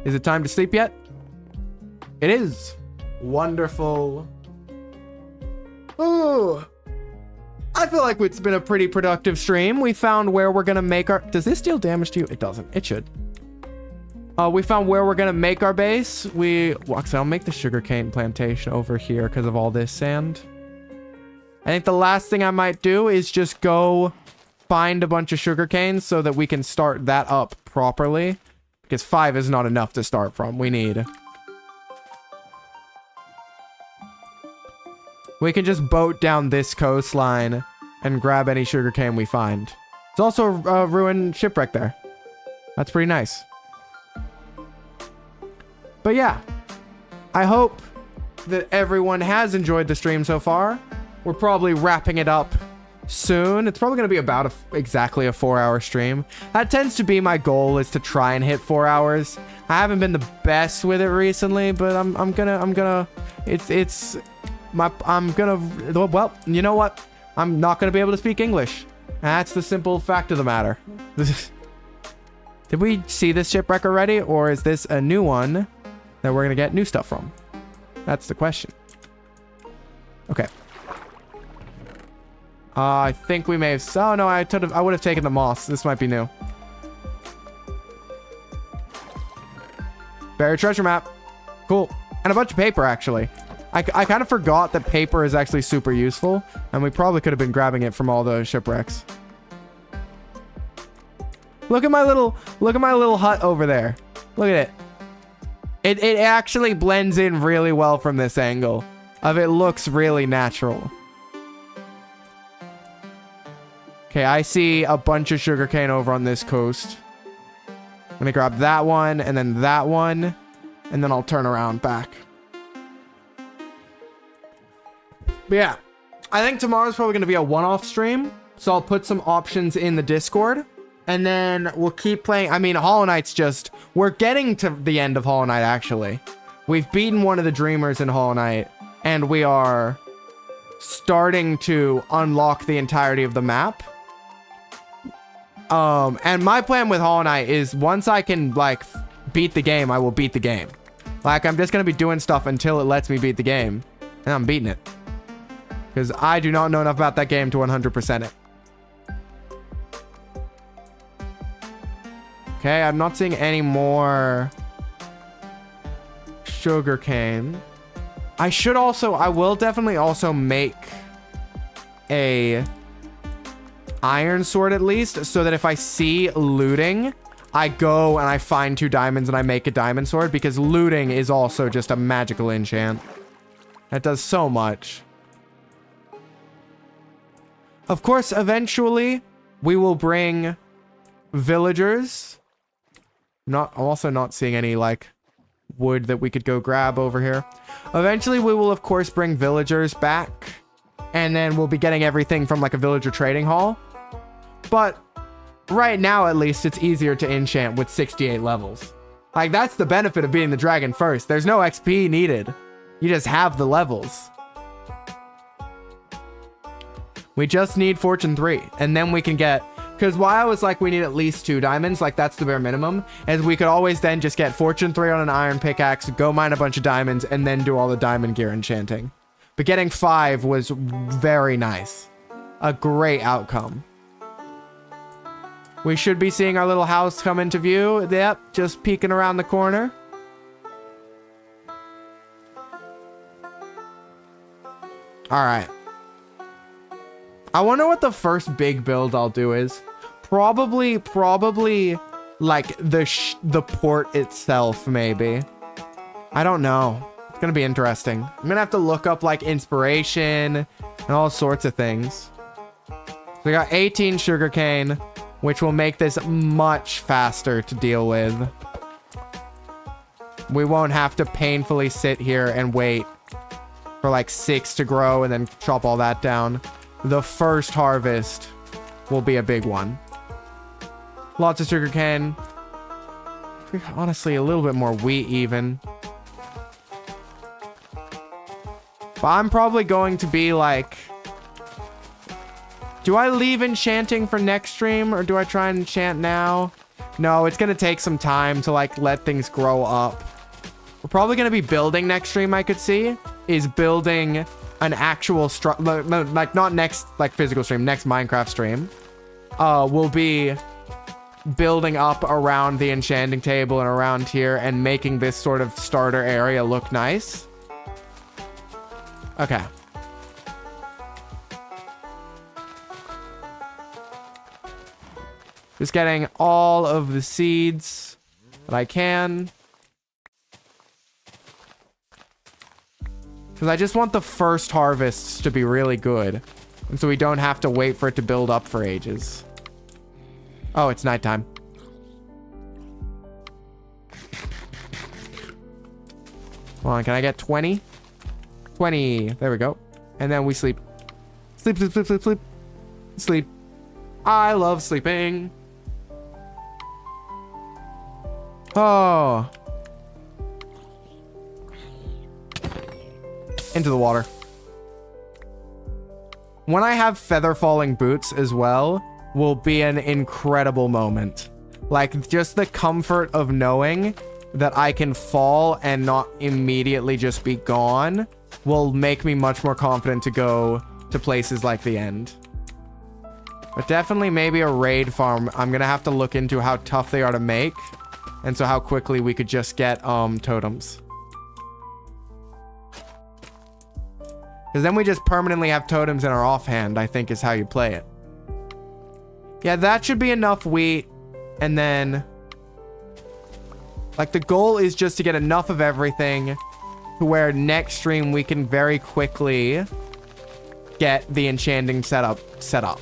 Is it time to sleep yet? It is. Wonderful. Ooh. I feel like it's been a pretty productive stream. We found where we're going to make our... Does this deal damage to you? It doesn't. It should. We found where we're going to make our base. Well, actually, I'll make the sugarcane plantation over here because of all this sand. I think the last thing I might do is just go... find a bunch of sugarcane so that we can start that up properly. Because 5 is not enough to start from. We need... We can just boat down this coastline and grab any sugarcane we find. There's also a ruined shipwreck there. That's pretty nice. But yeah, I hope that everyone has enjoyed the stream so far. We're probably wrapping it up soon. It's probably going to be about exactly a 4-hour stream. That tends to be my goal, is to try and hit 4 hours. I haven't been the best with it recently, but I'm gonna, well, you know what? I'm not gonna be able to speak English. That's the simple fact of the matter. Did we see this shipwreck already, or is this a new one that we're gonna get new stuff from? That's the question. Okay. I think we may have... Oh, no, I would have taken the moss. This might be new. Buried treasure map. Cool. And a bunch of paper, actually. I kind of forgot that paper is actually super useful, and we probably could have been grabbing it from all those shipwrecks. Look at my little hut over there. Look at it. It actually blends in really well from this angle. It looks really natural. Okay, I see a bunch of sugarcane over on this coast. I'm gonna grab that one, and then that one, and then I'll turn around back. But yeah, I think tomorrow's probably gonna be a one-off stream, so I'll put some options in the Discord, and then we'll keep playing. I mean, Hollow Knight's just... We're getting to the end of Hollow Knight, actually. We've beaten one of the Dreamers in Hollow Knight, and we are starting to unlock the entirety of the map. And my plan with Hollow Knight is, once I can, like, beat the game, I will beat the game. Like, I'm just gonna be doing stuff until it lets me beat the game, and I'm beating it. Because I do not know enough about that game to 100% it. Okay, I'm not seeing any more sugarcane. I will definitely also make a iron sword at least, so that if I see looting, I go and I find 2 diamonds and I make a diamond sword, because looting is also just a magical enchant. That does so much. Of course, eventually, we will bring villagers. I'm also not seeing any, like, wood that we could go grab over here. Eventually, we will, of course, bring villagers back. And then we'll be getting everything from, like, a villager trading hall. But right now, at least, it's easier to enchant with 68 levels. Like, that's the benefit of being the dragon first. There's no XP needed. You just have the levels. We just need Fortune 3, and then we can get... Because why I was like, we need at least 2 diamonds, like that's the bare minimum, is we could always then just get Fortune 3 on an iron pickaxe, go mine a bunch of diamonds, and then do all the diamond gear enchanting. But getting 5 was very nice. A great outcome. We should be seeing our little house come into view. Yep, just peeking around the corner. Alright. I wonder what the first big build I'll do is. Probably like the port itself, maybe. I don't know. It's gonna be interesting. I'm gonna have to look up like inspiration and all sorts of things. So we got 18 sugarcane, which will make this much faster to deal with. We won't have to painfully sit here and wait for like 6 to grow and then chop all that down. The first harvest will be a big one. Lots of sugarcane. Honestly, a little bit more wheat even. But I'm probably going to be like... Do I leave enchanting for next stream, or do I try and enchant now? No, it's going to take some time to like let things grow up. We're probably going to be building next stream, I could see. Is building an actual like not next like physical stream, next Minecraft stream. We'll be building up around the enchanting table and around here and making this sort of starter area look nice. Okay. Just getting all of the seeds. that I can. Because I just want the first harvests to be really good. And so we don't have to wait for it to build up for ages. Oh, it's nighttime. Come on, can I get 20? 20. There we go. And then we sleep. Sleep, sleep, sleep, sleep, sleep. Sleep. I love sleeping. Oh. Into the water. When I have feather falling boots as well, will be an incredible moment. Like, just the comfort of knowing that I can fall and not immediately just be gone will make me much more confident to go to places like the end. But definitely maybe a raid farm. I'm gonna have to look into how tough they are to make, and so how quickly we could just get totems. Because then we just permanently have totems in our offhand, I think is how you play it. Yeah, that should be enough wheat. And then, like, the goal is just to get enough of everything to where next stream we can very quickly get the enchanting setup set up.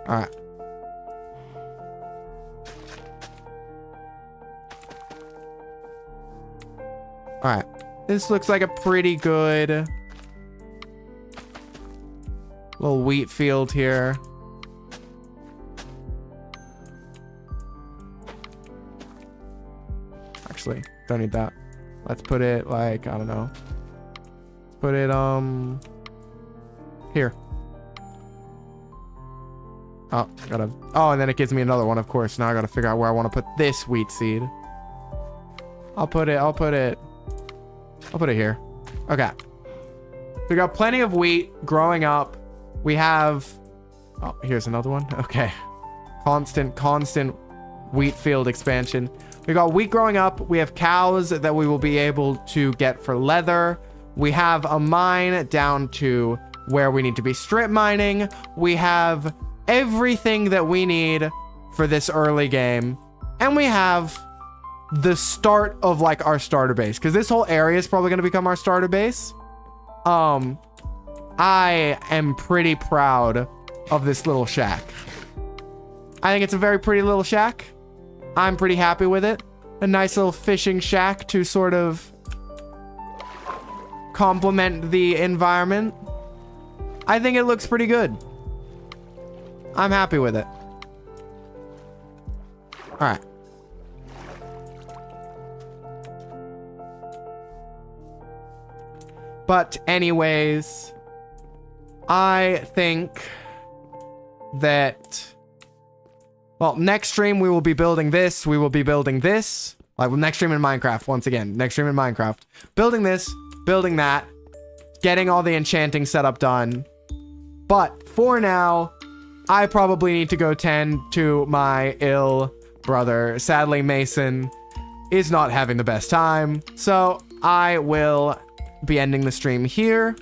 All right. All right. This looks like a pretty good little wheat field here. Actually, don't need that. Let's put it like, I don't know. Put it here. Oh, gotta. Oh, and then it gives me another one, of course. Now I gotta figure out where I want to put this wheat seed. I'll put it here. Okay. We got plenty of wheat growing up. We have, oh, here's another one. Okay. Constant wheat field expansion. We got wheat growing up. We have cows that we will be able to get for leather. We have a mine down to where we need to be strip mining. We have everything that we need for this early game. And we have the start of like our starter base, because this whole area is probably going to become our starter base. I am pretty proud of this little shack. I think it's a very pretty little shack. I'm pretty happy with it. A nice little fishing shack to sort of complement the environment. I think it looks pretty good. I'm happy with it. All right. But anyways, I think that, well, next stream we will be building this. We will be building this. Like, next stream in Minecraft, once again. Next stream in Minecraft. Building this, building that, getting all the enchanting setup done. But for now, I probably need to go tend to my ill brother. Sadly, Mason is not having the best time. So I will be ending the stream here.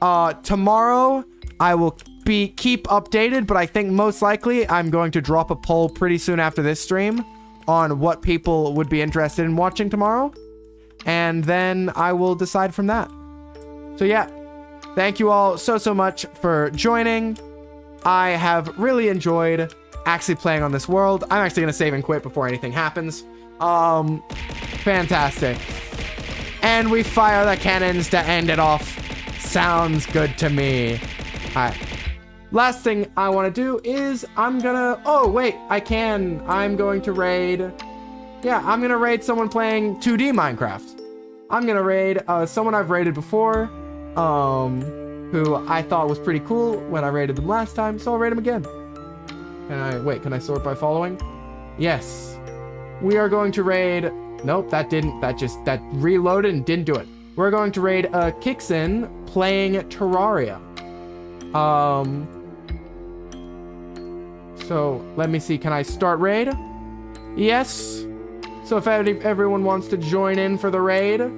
Tomorrow I will keep updated, but I think most likely I'm going to drop a poll pretty soon after this stream on what people would be interested in watching tomorrow, and then I will decide from that. So yeah, thank you all so much for joining. I have really enjoyed actually playing on this world. I'm actually gonna save and quit before anything happens. Fantastic. And we fire the cannons to end it off. Sounds good to me. All right. Last thing I want to do is I'm going to raid. Yeah, I'm going to raid someone playing 2D Minecraft. I'm going to raid someone I've raided before, who I thought was pretty cool when I raided them last time, so I'll raid them again. Can I sort by following? Yes. We are going to raid. Nope, that reloaded and didn't do it. We're going to raid Kixin playing Terraria. So let me see, can I start raid? Yes. So if everyone wants to join in for the raid. All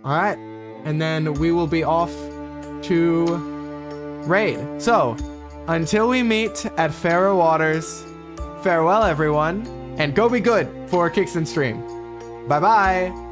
right, and then we will be off to raid. So Until we meet at fairer waters, farewell everyone, and go be good for Kicks and Stream. Bye bye.